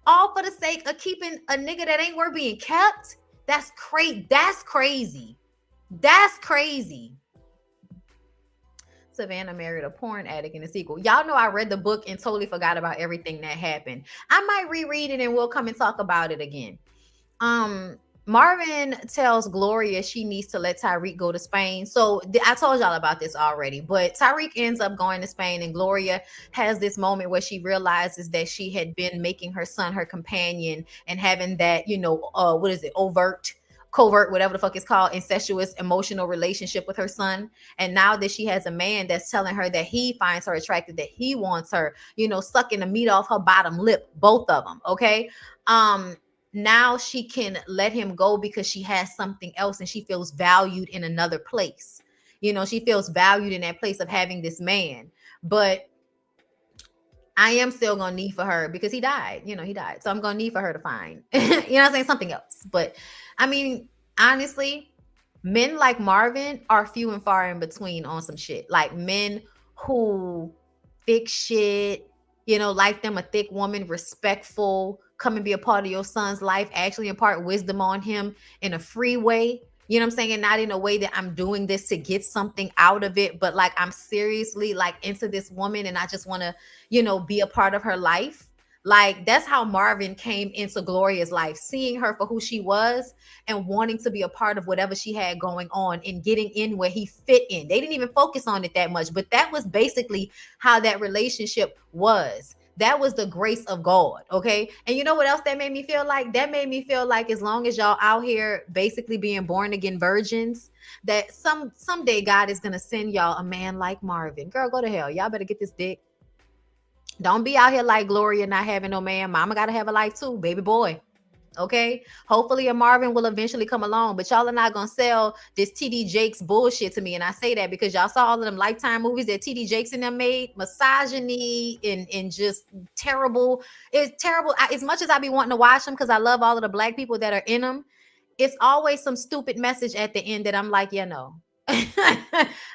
All for the sake of keeping a nigga that ain't worth being kept. That's crazy. That's crazy. That's crazy. Savannah married a porn addict in the sequel. Y'all know I read the book and totally forgot about everything that happened. I might reread it and we'll come and talk about it again. um Marvin tells Gloria she needs to let Tyreek go to Spain. So I told y'all about this already, but Tyreek ends up going to Spain, and Gloria has this moment where she realizes that she had been making her son her companion and having that, what is it, covert, whatever the fuck it's called, incestuous emotional relationship with her son. And now that she has a man that's telling her that he finds her attractive, that he wants her, sucking the meat off her bottom lip, both of them. Okay. Now she can let him go because she has something else and she feels valued in another place. She feels valued in that place of having this man. But I am still gonna need for her because he died. He died. So I'm gonna need for her to find, I'm saying, something else. But I mean, honestly, men like Marvin are few and far in between on some shit. Like men who fix shit, like them a thick woman, respectful, come and be a part of your son's life, actually impart wisdom on him in a free way. You know what I'm saying? And not in a way that I'm doing this to get something out of it, but like I'm seriously like into this woman and I just want to, be a part of her life. Like that's how Marvin came into Gloria's life, seeing her for who she was and wanting to be a part of whatever she had going on and getting in where he fit in. They didn't even focus on it that much, but that was basically how that relationship was. That was the grace of God. Okay. And you know what else that made me feel like? That made me feel like as long as y'all out here basically being born again virgins, that someday God is gonna send y'all a man like Marvin. Girl, go to hell. Y'all better get this dick. Don't be out here like Gloria not having no man. Mama gotta have a life too, baby boy. Okay. Hopefully a Marvin will eventually come along, but y'all are not gonna sell this TD Jakes bullshit to me. And I say that because y'all saw all of them Lifetime movies that TD Jakes and them made, misogyny and just terrible. It's terrible. As much as I be wanting to watch them because I love all of the black people that are in them, it's always some stupid message at the end that I'm like, no.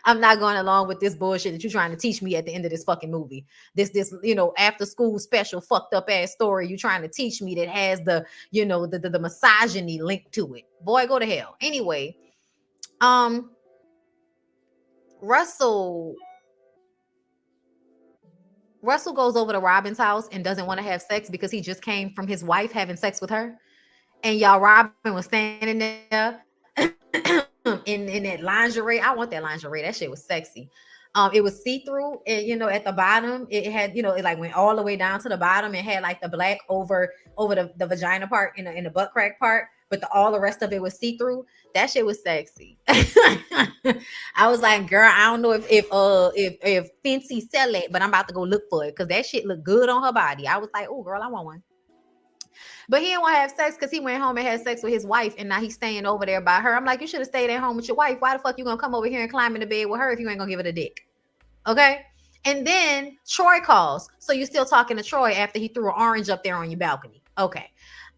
I'm not going along with this bullshit that you're trying to teach me at the end of this fucking movie. This after school special fucked up ass story you trying to teach me that has the misogyny link to it. Boy, go to hell. Anyway, Russell goes over to Robin's house and doesn't want to have sex because he just came from his wife having sex with her. And y'all, Robin was standing there in that lingerie. I want that lingerie. That shit was sexy. It was see-through, and at the bottom, it had, it like went all the way down to the bottom and had like the black over the vagina part in the butt crack part, but all the rest of it was see-through. That shit was sexy. I was like, girl, I don't know if Fancy sell it, but I'm about to go look for it because that shit looked good on her body. I was like, oh girl, I want one. But he didn't want to have sex because he went home and had sex with his wife, and now he's staying over there by her. I'm like, you should have stayed at home with your wife. Why the fuck you gonna come over here and climb in the bed with her if you ain't gonna give it a dick? Okay. And then Troy calls. So you're still talking to Troy after he threw an orange up there on your balcony. Okay.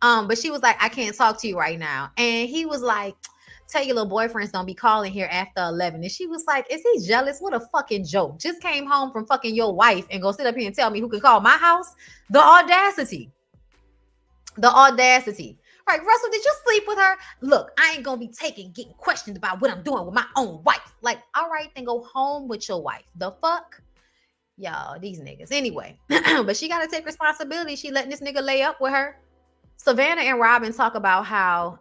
But she was like, I can't talk to you right now. And he was like, tell your little boyfriends don't be calling here after 11. And she was like, is he jealous? What a fucking joke. Just came home from fucking your wife and go sit up here and tell me who can call my house? The audacity. Right, Russell, did you sleep with her? Look, I ain't gonna be getting questioned about what I'm doing with my own wife. Like, all right, then go home with your wife. The fuck? Y'all, these niggas. Anyway, but she gotta take responsibility. She letting this nigga lay up with her. Savannah and Robin talk about how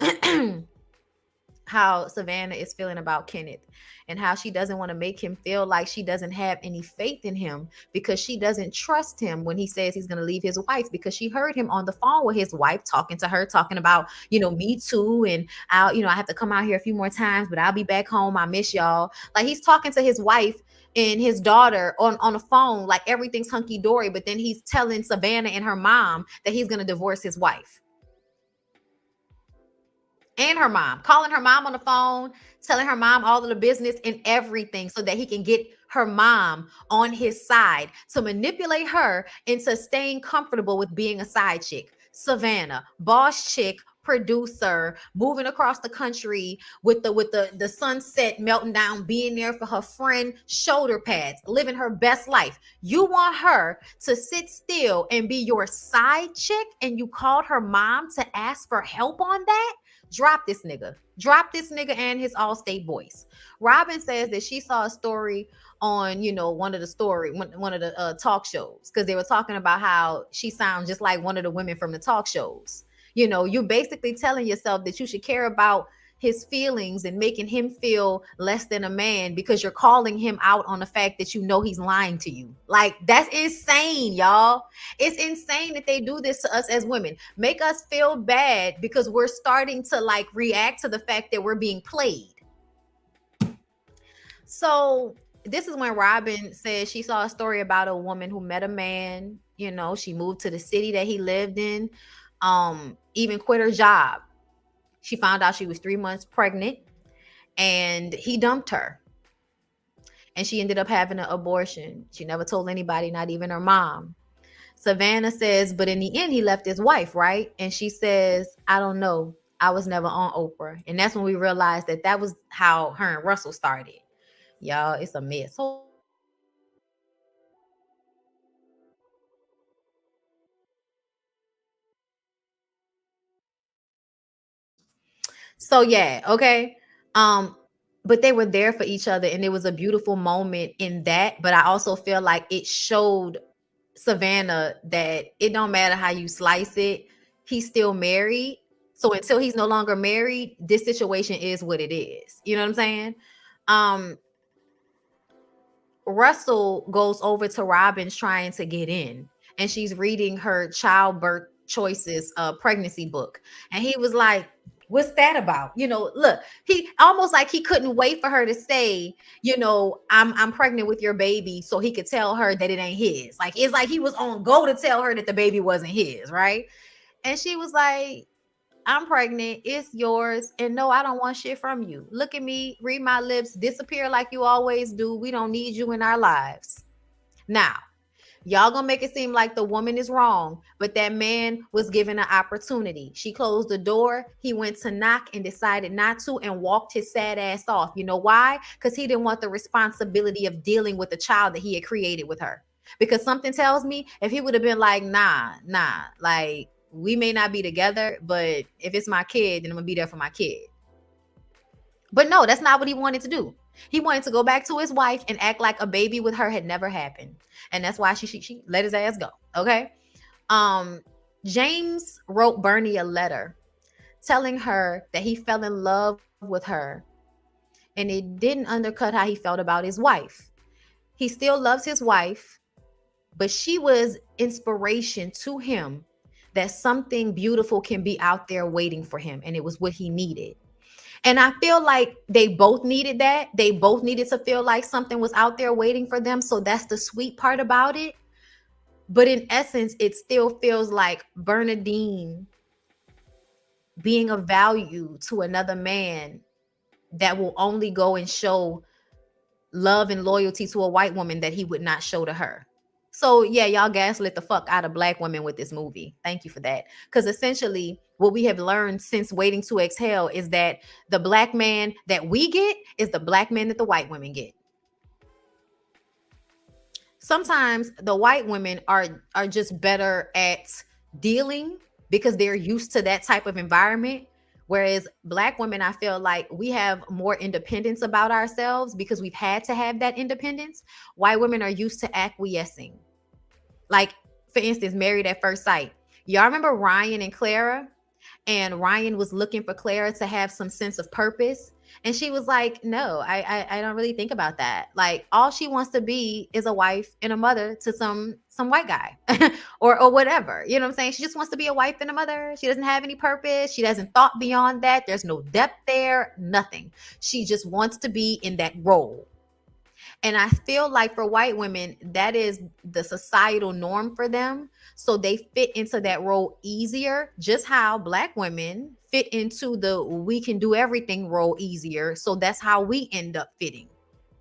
Savannah is feeling about Kenneth and how she doesn't want to make him feel like she doesn't have any faith in him because she doesn't trust him when he says he's going to leave his wife, because she heard him on the phone with his wife talking to her, talking about, me too. And I have to come out here a few more times, but I'll be back home. I miss y'all. Like he's talking to his wife and his daughter on the phone, like everything's hunky dory. But then he's telling Savannah and her mom that he's going to divorce his wife. And her mom, calling her mom on the phone, telling her mom all of the business and everything so that he can get her mom on his side to manipulate her into staying comfortable with being a side chick. Savannah, boss chick, producer, moving across the country with the sunset melting down, being there for her friend, shoulder pads, living her best life. You want her to sit still and be your side chick, and you called her mom to ask for help on that? Drop this nigga and his Allstate voice. Robin says that she saw a story on, one of the one of the talk shows, because they were talking about how she sounds just like one of the women from the talk shows. You're basically telling yourself that you should care about his feelings and making him feel less than a man because you're calling him out on the fact that he's lying to you. Like, that's insane, y'all. It's insane that they do this to us as women. Make us feel bad because we're starting to like react to the fact that we're being played. So this is when Robin says she saw a story about a woman who met a man. She moved to the city that he lived in, even quit her job. She found out she was 3 months pregnant, and he dumped her. And she ended up having an abortion. She never told anybody, not even her mom. Savannah says, but in the end, he left his wife, right? And she says, I don't know. I was never on Oprah. And that's when we realized that was how her and Russell started. Y'all, it's a mess. So yeah, okay. But they were there for each other, and it was a beautiful moment in that. But I also feel like it showed Savannah that it don't matter how you slice it, he's still married. So until he's no longer married, this situation is what it is. You know what I'm saying? Um, Russell goes over to Robin's trying to get in, and she's reading her childbirth choices pregnancy book. And he was like, what's that about? Look, he almost like he couldn't wait for her to say, I'm pregnant with your baby, so he could tell her that it ain't his. Like, it's like he was on go to tell her that the baby wasn't his, right? And she was like, I'm pregnant. It's yours. And no, I don't want shit from you. Look at me, read my lips, disappear like you always do. We don't need you in our lives. Now, y'all gonna make it seem like the woman is wrong, but that man was given an opportunity. She closed the door. He went to knock and decided not to and walked his sad ass off. You know why? Because he didn't want the responsibility of dealing with the child that he had created with her. Because something tells me if he would have been like, nah, like, we may not be together, but if it's my kid, then I'm gonna be there for my kid. But no, that's not what he wanted to do. He wanted to go back to his wife and act like a baby with her had never happened. And that's why she let his ass go. Okay. James wrote Bernie a letter telling her that he fell in love with her, and it didn't undercut how he felt about his wife. He still loves his wife, but she was inspiration to him that something beautiful can be out there waiting for him. And it was what he needed. And I feel like they both needed that. They both needed to feel like something was out there waiting for them. So that's the sweet part about it. But in essence, it still feels like Bernadine being of value to another man that will only go and show love and loyalty to a white woman that he would not show to her. So yeah, y'all gaslit the fuck out of black women with this movie. Thank you for that. Because essentially what we have learned since Waiting to Exhale is that the black man that we get is the black man that the white women get. Sometimes the white women are just better at dealing because they're used to that type of environment. Whereas black women, I feel like we have more independence about ourselves because we've had to have that independence. White women are used to acquiescing. Like, for instance, Married at First Sight. Y'all remember Ryan and Clara? And Ryan was looking for Clara to have some sense of purpose. And she was like, no, I don't really think about that. Like, all she wants to be is a wife and a mother to some white guy or whatever. You know what I'm saying? She just wants to be a wife and a mother. She doesn't have any purpose. She doesn't thought beyond that. There's no depth there, nothing. She just wants to be in that role. And I feel like for white women, that is the societal norm for them. So they fit into that role easier, just how black women fit into the we can do everything role easier. So that's how we end up fitting,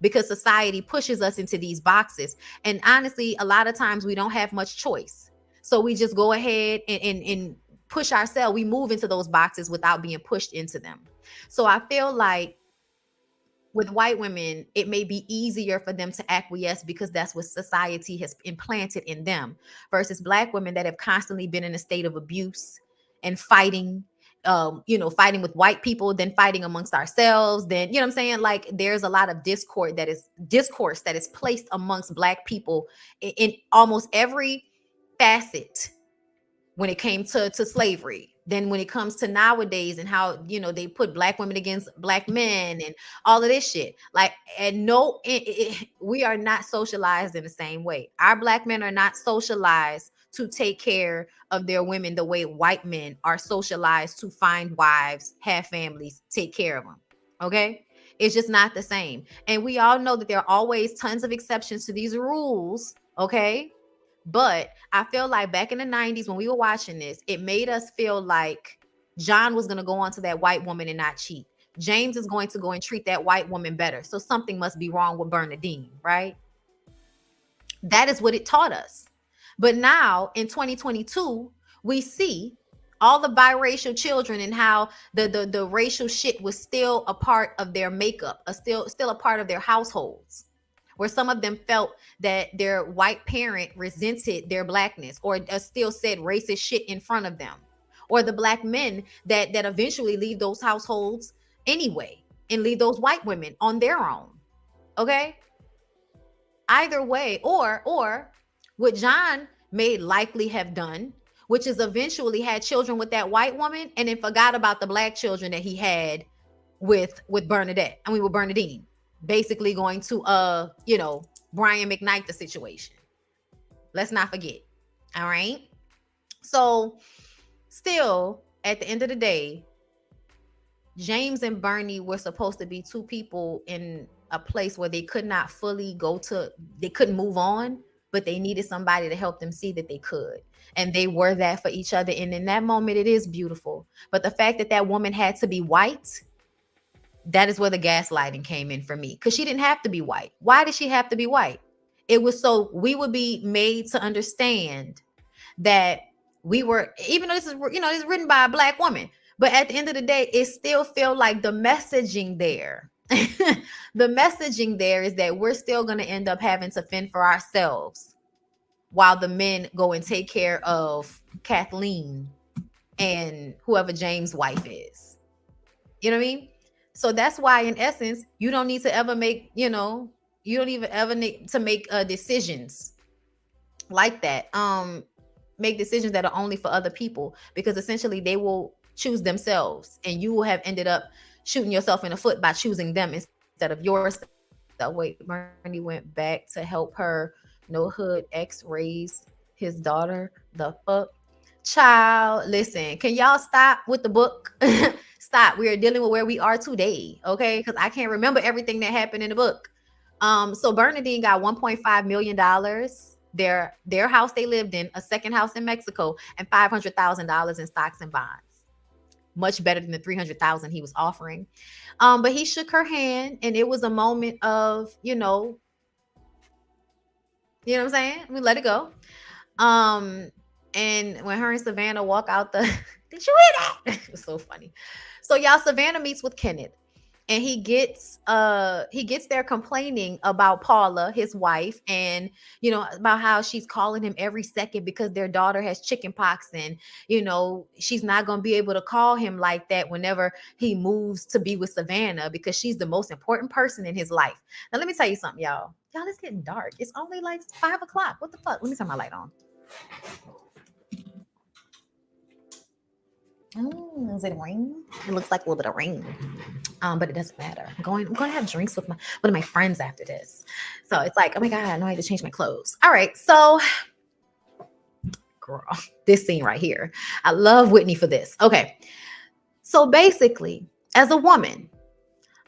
because society pushes us into these boxes. And honestly, a lot of times we don't have much choice. So we just go ahead and push ourselves. We move into those boxes without being pushed into them. So I feel like with white women, it may be easier for them to acquiesce because that's what society has implanted in them, versus black women that have constantly been in a state of abuse and fighting fighting with white people, then fighting amongst ourselves, then, you know what I'm saying? Like, there's a lot of discourse that is placed amongst Black people in almost every facet when it came to slavery. Then when it comes to nowadays and how, they put Black women against Black men and all of this shit. Like, and no, we are not socialized in the same way. Our Black men are not socialized to take care of their women the way white men are socialized to find wives, have families, take care of them. Okay? It's just not the same. And we all know that there are always tons of exceptions to these rules. Okay? But I feel like back in the 90s when we were watching this, it made us feel like John was going to go on to that white woman and not cheat. James is going to go and treat that white woman better. So something must be wrong with Bernadine, right? That is what it taught us. But now in 2022, we see all the biracial children and how the racial shit was still a part of their makeup, still a part of their households, where some of them felt that their white parent resented their Blackness, or still said racist shit in front of them, or the Black men that eventually leave those households anyway and leave those white women on their own. Okay? Either way, or what John may likely have done, which is eventually had children with that white woman and then forgot about the Black children that he had with Bernadine, basically going to Brian McKnight the situation. Let's not forget. All right. So still, at the end of the day, James and Bernie were supposed to be two people in a place where they could not fully they couldn't move on, but they needed somebody to help them see that they could. And they were that for each other. And in that moment, it is beautiful. But the fact that woman had to be white, that is where the gaslighting came in for me. Because she didn't have to be white. Why did she have to be white? It was so we would be made to understand that we were, even though this is written by a Black woman, but at the end of the day, it still feel like the messaging there. The messaging there is that we're still going to end up having to fend for ourselves while the men go and take care of Kathleen and whoever James' wife is. You know what I mean? So that's why, in essence, you don't need to ever make, you don't even ever need to make decisions like that. Make decisions that are only for other people, because essentially they will choose themselves and you will have ended up shooting yourself in the foot by choosing them instead of yourself. Wait, Bernie went back to help her no hood ex raise his daughter. The fuck? Child, listen, can y'all stop with the book? Stop. We are dealing with where we are today, okay? Because I can't remember everything that happened in the book. So Bernadine got $1.5 million. Their house they lived in, a second house in Mexico, and $500,000 in stocks and bonds. Much better than the $300,000 he was offering. But he shook her hand, and it was a moment of, you know what I'm saying? We let it go. And when her and Savannah walk out the, did you hear that? It was so funny. So y'all, Savannah meets with Kenneth, and he gets there complaining about Paula, his wife, and about how she's calling him every second because their daughter has chicken pox, and she's not gonna be able to call him like that whenever he moves to be with Savannah, because she's the most important person in his life. Now let me tell you something, y'all. Y'all, it's getting dark. It's only like 5 o'clock. What the fuck? Let me turn my light on. Is it rain? It looks like a little bit of rain. But it doesn't matter. I'm going to have drinks with one of my friends after this. So it's like, oh my God, no, I had to change my clothes. All right. So girl, this scene right here. I love Whitney for this. Okay. So basically, as a woman,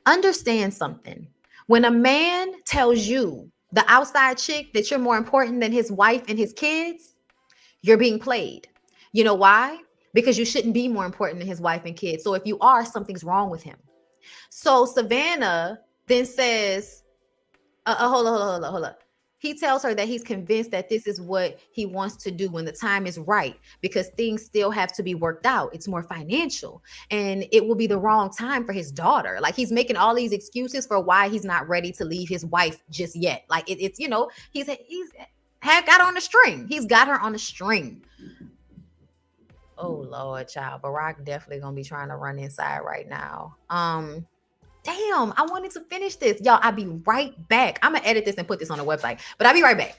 understand something. When a man tells you, the outside chick, that you're more important than his wife and his kids, you're being played. You know why? Because you shouldn't be more important than his wife and kids. So if you are, something's wrong with him. So Savannah then says, hold on. He tells her that he's convinced that this is what he wants to do when the time is right, because things still have to be worked out. It's more financial, and it will be the wrong time for his daughter. Like, he's making all these excuses for why he's not ready to leave his wife just yet. Like it's he's got her on the string. He's got her on the string. Oh Lord, child. Barack definitely gonna be trying to run inside right now. Damn, I wanted to finish this. Y'all, I'll be right back. I'm gonna edit this and put this on the website, but I'll be right back.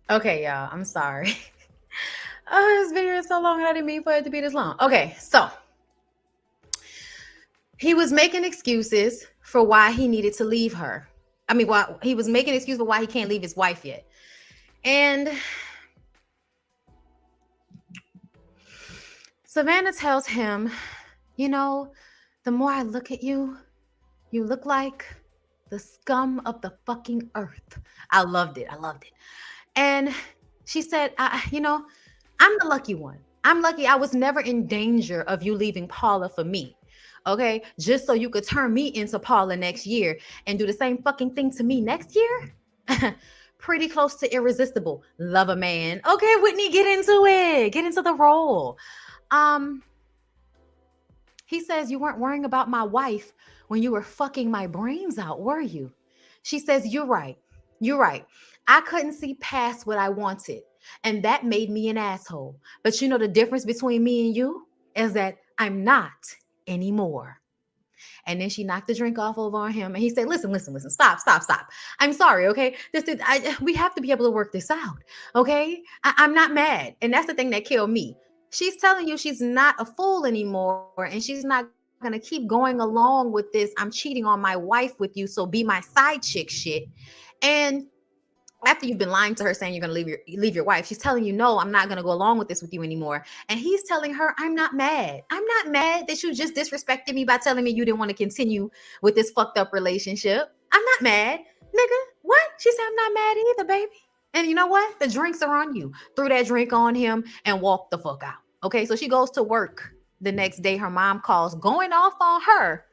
Okay, y'all, I'm sorry. Oh, this video is so long and I didn't mean for it to be this long. Okay, so he was making excuses for why he needed to leave her. I mean, why he was making excuses for why he can't leave his wife yet. And Savannah tells him, you know, the more I look at you, you look like the scum of the fucking earth. I loved it. I loved it. And she said, I'm the lucky one. I'm lucky I was never in danger of you leaving Paula for me. Okay. Just so you could turn me into Paula next year and do the same fucking thing to me next year. Pretty close to irresistible. Love a man. Okay, Whitney, get into it. Get into the role. Um, he says, you weren't worrying about my wife when you were fucking my brains out, were you? She says, you're right. You're right. I couldn't see past what I wanted. And that made me an asshole. But you know, the difference between me and you is that I'm not anymore. And then she knocked the drink off over on him. And he said, listen, stop. I'm sorry, okay? We have to be able to work this out, okay? I'm not mad. And that's the thing that killed me. She's telling you she's not a fool anymore. And she's not going to keep going along with this. I'm cheating on my wife with you. So be my side chick shit. And after you've been lying to her saying you're going to leave your wife, she's telling you, no, I'm not going to go along with this with you anymore. And he's telling her, I'm not mad. I'm not mad that you just disrespected me by telling me you didn't want to continue with this fucked up relationship. I'm not mad. Nigga, what? She said, I'm not mad either, baby. And you know what? The drinks are on you. Threw that drink on him and walked the fuck out. Okay, so she goes to work the next day. Her mom calls, going off on her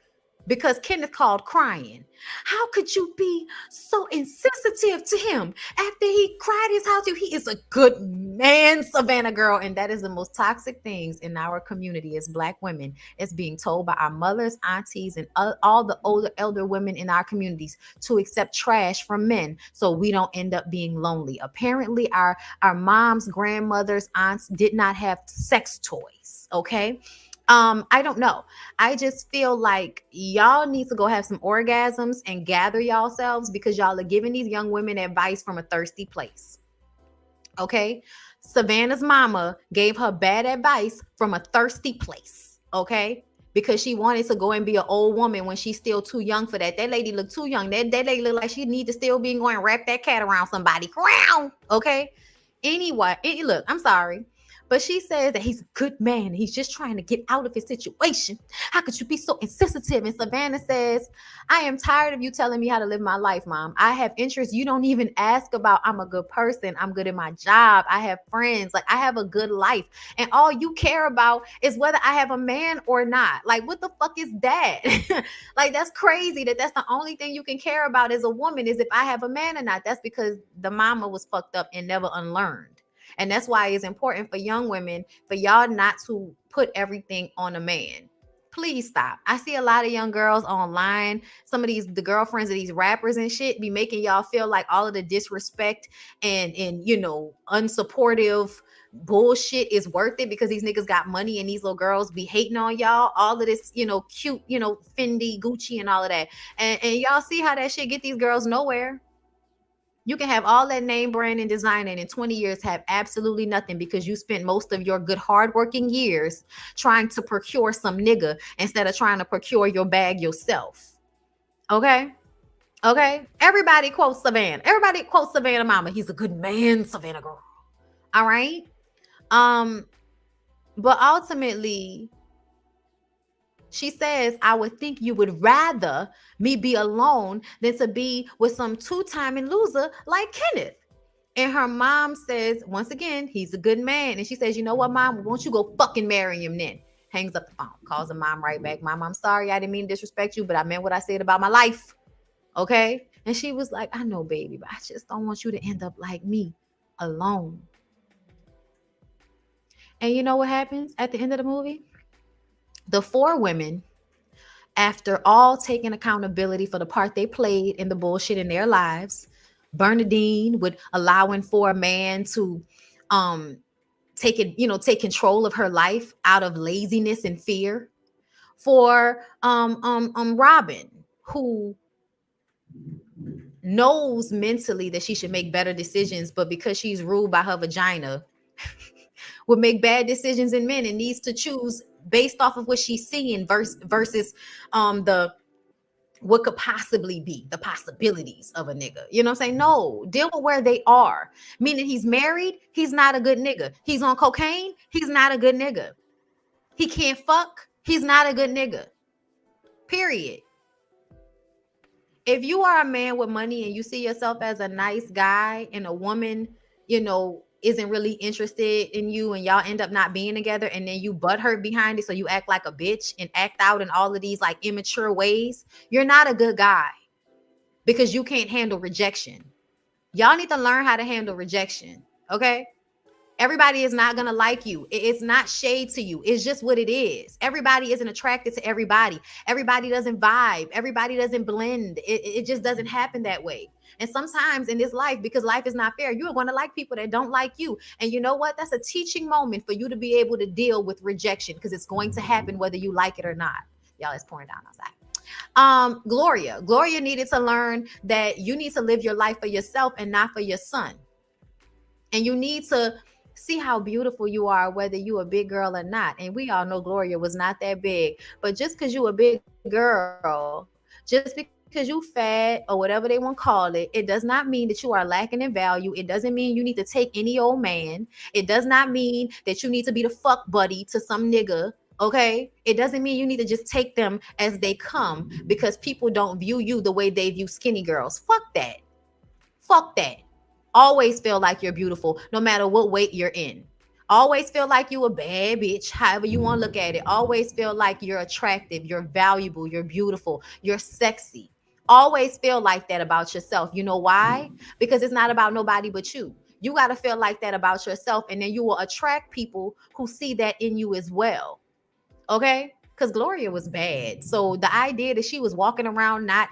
because Kenneth called crying. How could you be so insensitive to him after he cried his heart out? He is a good man, Savannah girl. And that is the most toxic things in our community as Black women. It's being told by our mothers, aunties, and all the older elder women in our communities to accept trash from men so we don't end up being lonely. Apparently, our moms, grandmothers, aunts did not have sex toys, okay? I don't know. I just feel like y'all need to go have some orgasms and gather yourselves because y'all are giving these young women advice from a thirsty place. Okay? Savannah's mama gave her bad advice from a thirsty place. Okay? Because she wanted to go and be an old woman when she's still too young for that. That lady looked too young. That lady looked like she need to still be going and wrap that cat around somebody. Crown. Okay? Anyway, look, I'm sorry. But she says that he's a good man. He's just trying to get out of his situation. How could you be so insensitive? And Savannah says, I am tired of you telling me how to live my life, Mom. I have interests you don't even ask about. I'm a good person. I'm good at my job. I have friends. Like, I have a good life. And all you care about is whether I have a man or not. Like, what the fuck is that? Like, that's crazy that that's the only thing you can care about as a woman is if I have a man or not. That's because the mama was fucked up and never unlearned. And that's why it's important for young women, for y'all not to put everything on a man. Please stop. I see a lot of young girls online. Some of the girlfriends of these rappers and shit be making y'all feel like all of the disrespect and unsupportive bullshit is worth it because these niggas got money and these little girls be hating on y'all. All of this, cute, Fendi, Gucci, and all of that. And y'all see how that shit get these girls nowhere. You can have all that name brand and design and in 20 years have absolutely nothing because you spent most of your good hardworking years trying to procure some nigga instead of trying to procure your bag yourself. Okay? Okay? Everybody quotes Savannah. Everybody quotes Savannah mama. He's a good man, Savannah girl. All right? But ultimately, she says, I would think you would rather me be alone than to be with some two-timing loser like Kenneth. And her mom says, once again, he's a good man. And she says, you know what, mom? Won't you go fucking marry him then? Hangs up the phone, calls her mom right back. Mom, I'm sorry. I didn't mean to disrespect you, but I meant what I said about my life. Okay? And she was like, I know, baby, but I just don't want you to end up like me, alone. And you know what happens at the end of the movie? The four women, after all taking accountability for the part they played in the bullshit in their lives, Bernadine with allowing for a man to take control of her life out of laziness and fear. For Robin, who knows mentally that she should make better decisions, but because she's ruled by her vagina, would make bad decisions in men and needs to choose based off of what she's seeing versus the what could possibly be the possibilities of a nigga. You know what I'm saying? No, deal with where they are. Meaning he's married, he's not a good nigga. He's on cocaine, he's not a good nigga. He can't fuck, he's not a good nigga. Period. If you are a man with money and you see yourself as a nice guy and a woman, isn't really interested in you and y'all end up not being together and then you butthurt behind it, so you act like a bitch and act out in all of these like immature ways, you're not a good guy because you can't handle rejection. Y'all need to learn how to handle rejection, okay? Everybody is not going to like you. It's not shade to you. It's just what it is. Everybody isn't attracted to everybody. Everybody doesn't vibe. Everybody doesn't blend. It just doesn't happen that way. And sometimes in this life, because life is not fair, you're going to like people that don't like you. And you know what? That's a teaching moment for you to be able to deal with rejection because it's going to happen whether you like it or not. Y'all, it's pouring down outside. Gloria needed to learn that you need to live your life for yourself and not for your son. And you need to see how beautiful you are, whether you a big girl or not. And we all know Gloria was not that big. But just because you a big girl, just because you fat or whatever they want to call it, it does not mean that you are lacking in value. It doesn't mean you need to take any old man. It does not mean that you need to be the fuck buddy to some nigga. Okay? It doesn't mean you need to just take them as they come because people don't view you the way they view skinny girls. Fuck that. Fuck that. Always feel like you're beautiful, no matter what weight you're in. Always feel like you a bad bitch, however you want to look at it. Always feel like you're attractive, you're valuable, you're beautiful, you're sexy. Always feel like that about yourself. You know why? Because it's not about nobody but you. You got to feel like that about yourself, and then you will attract people who see that in you as well. Okay? Because Gloria was bad. So the idea that she was walking around not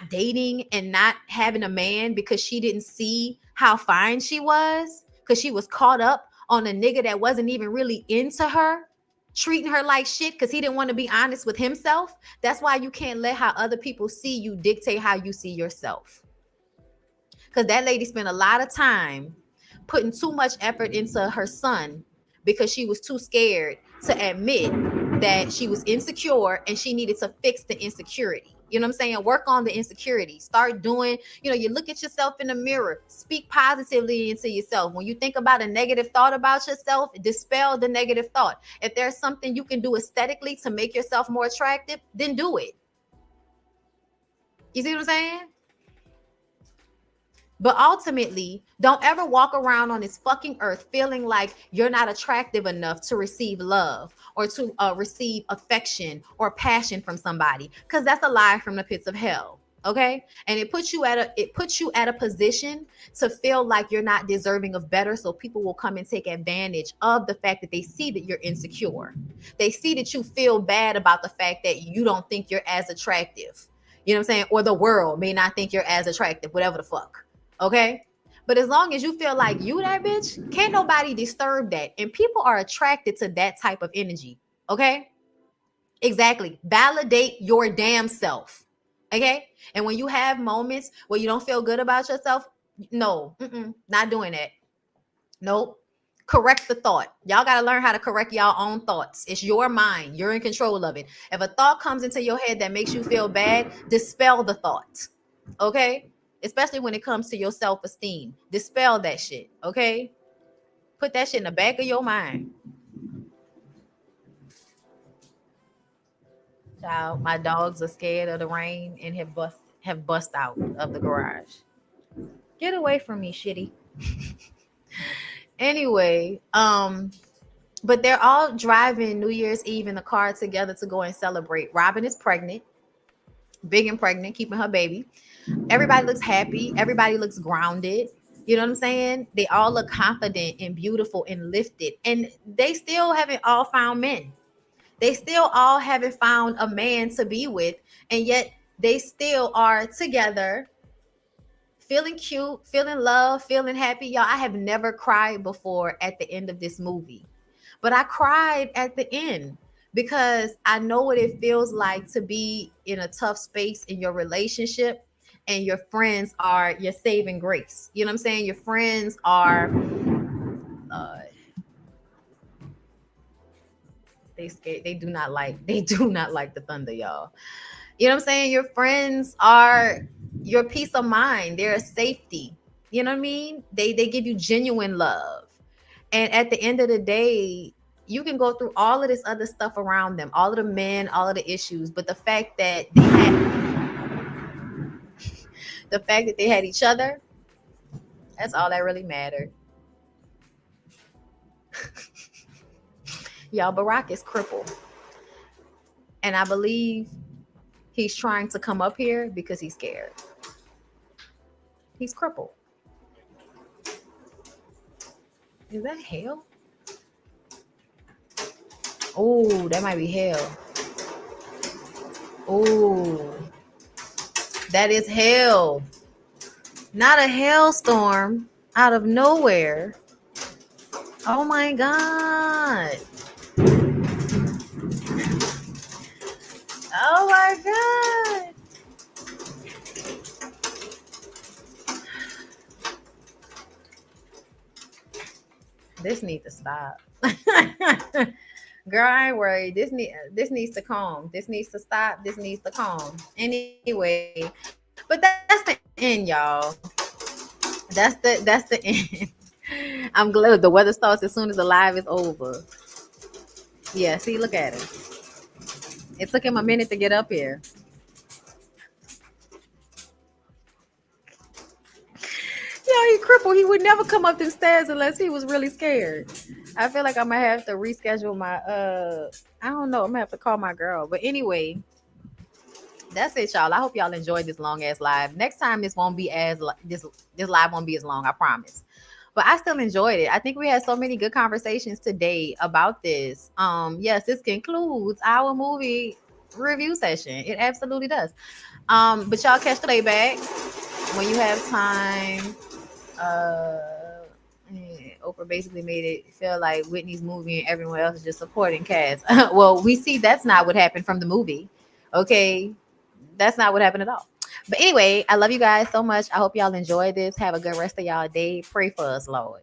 dating and not having a man because she didn't see how fine she was, because she was caught up on a nigga that wasn't even really into her, treating her like shit because he didn't want to be honest with himself. That's why you can't let how other people see you dictate how you see yourself. Because that lady spent a lot of time putting too much effort into her son because she was too scared to admit that she was insecure and she needed to fix the insecurity. You know what I'm saying? Work on the insecurity. Start doing, you look at yourself in the mirror, speak positively into yourself. When you think about a negative thought about yourself, dispel the negative thought. If there's something you can do aesthetically to make yourself more attractive, then do it. You see what I'm saying? But ultimately, don't ever walk around on this fucking earth feeling like you're not attractive enough to receive love or to receive affection or passion from somebody, because that's a lie from the pits of hell. Okay, and it puts you at a position to feel like you're not deserving of better, so people will come and take advantage of the fact that they see that you're insecure. They see that you feel bad about the fact that you don't think you're as attractive, you know what I'm saying, or the world may not think you're as attractive, whatever the fuck. Okay, but as long as you feel like you that bitch, can't nobody disturb that, and people are attracted to that type of energy. Okay, exactly, validate your damn self. Okay, and when you have moments where you don't feel good about yourself, no, not doing that. Nope. Correct the thought. Y'all got to learn how to correct y'all own thoughts. It's your mind. You're in control of it. If a thought comes into your head that makes you feel bad, dispel the thought. Okay? Especially when it comes to your self-esteem. Dispel that shit. Okay? Put that shit in the back of your mind. Child, my dogs are scared of the rain and have bust out of the garage. Get away from me, shitty. Anyway, but they're all driving New Year's Eve in the car together to go and celebrate. Robin is pregnant, big and pregnant, keeping her baby. Everybody looks happy. Everybody looks grounded. You know what I'm saying? They all look confident and beautiful and lifted. And they still haven't all found men. They still all haven't found a man to be with. And yet they still are together, feeling cute, feeling love, feeling happy. Y'all, I have never cried before at the end of this movie. But I cried at the end because I know what it feels like to be in a tough space in your relationship and your friends are your saving grace. You know what I'm saying? Your friends are uh they scared, they do not like the thunder, y'all. You know what I'm saying? Your friends are your peace of mind. They're a safety. You know what I mean? They give you genuine love. And at the end of the day, you can go through all of this other stuff around them, all of the men, all of the issues, but the fact that they had each other, that's all that really mattered. Y'all, Barack is crippled. And I believe he's trying to come up here because he's scared. He's crippled. Is that hell? Oh, that might be hell. Oh, that is hell. Not a hailstorm out of nowhere. Oh my God. Oh my God. This needs to stop. Girl, I ain't worried. This needs to calm. This needs to stop. This needs to calm. Anyway, but that's the end, y'all. That's the end. I'm glad the weather starts as soon as the live is over. Yeah, see, look at him. It took him a minute to get up here. Yeah, he crippled. He would never come up the stairs unless he was really scared. I feel like I'm gonna have to reschedule my I don't know, I'm gonna have to call my girl. But anyway, that's it, y'all. I hope y'all enjoyed this long ass live. Next time this won't be as this live won't be as long, I promise. But I still enjoyed it. I think we had so many good conversations today about this. Yes, this concludes our movie review session. It absolutely does. But y'all catch the playback when you have time. uh Oprah basically made it feel like Whitney's movie and everyone else is just supporting cast. Well, we see that's not what happened from the movie. Okay, that's not what happened at all. But anyway, I love you guys so much. I hope y'all enjoy this. Have a good rest of y'all day. Pray for us, Lord.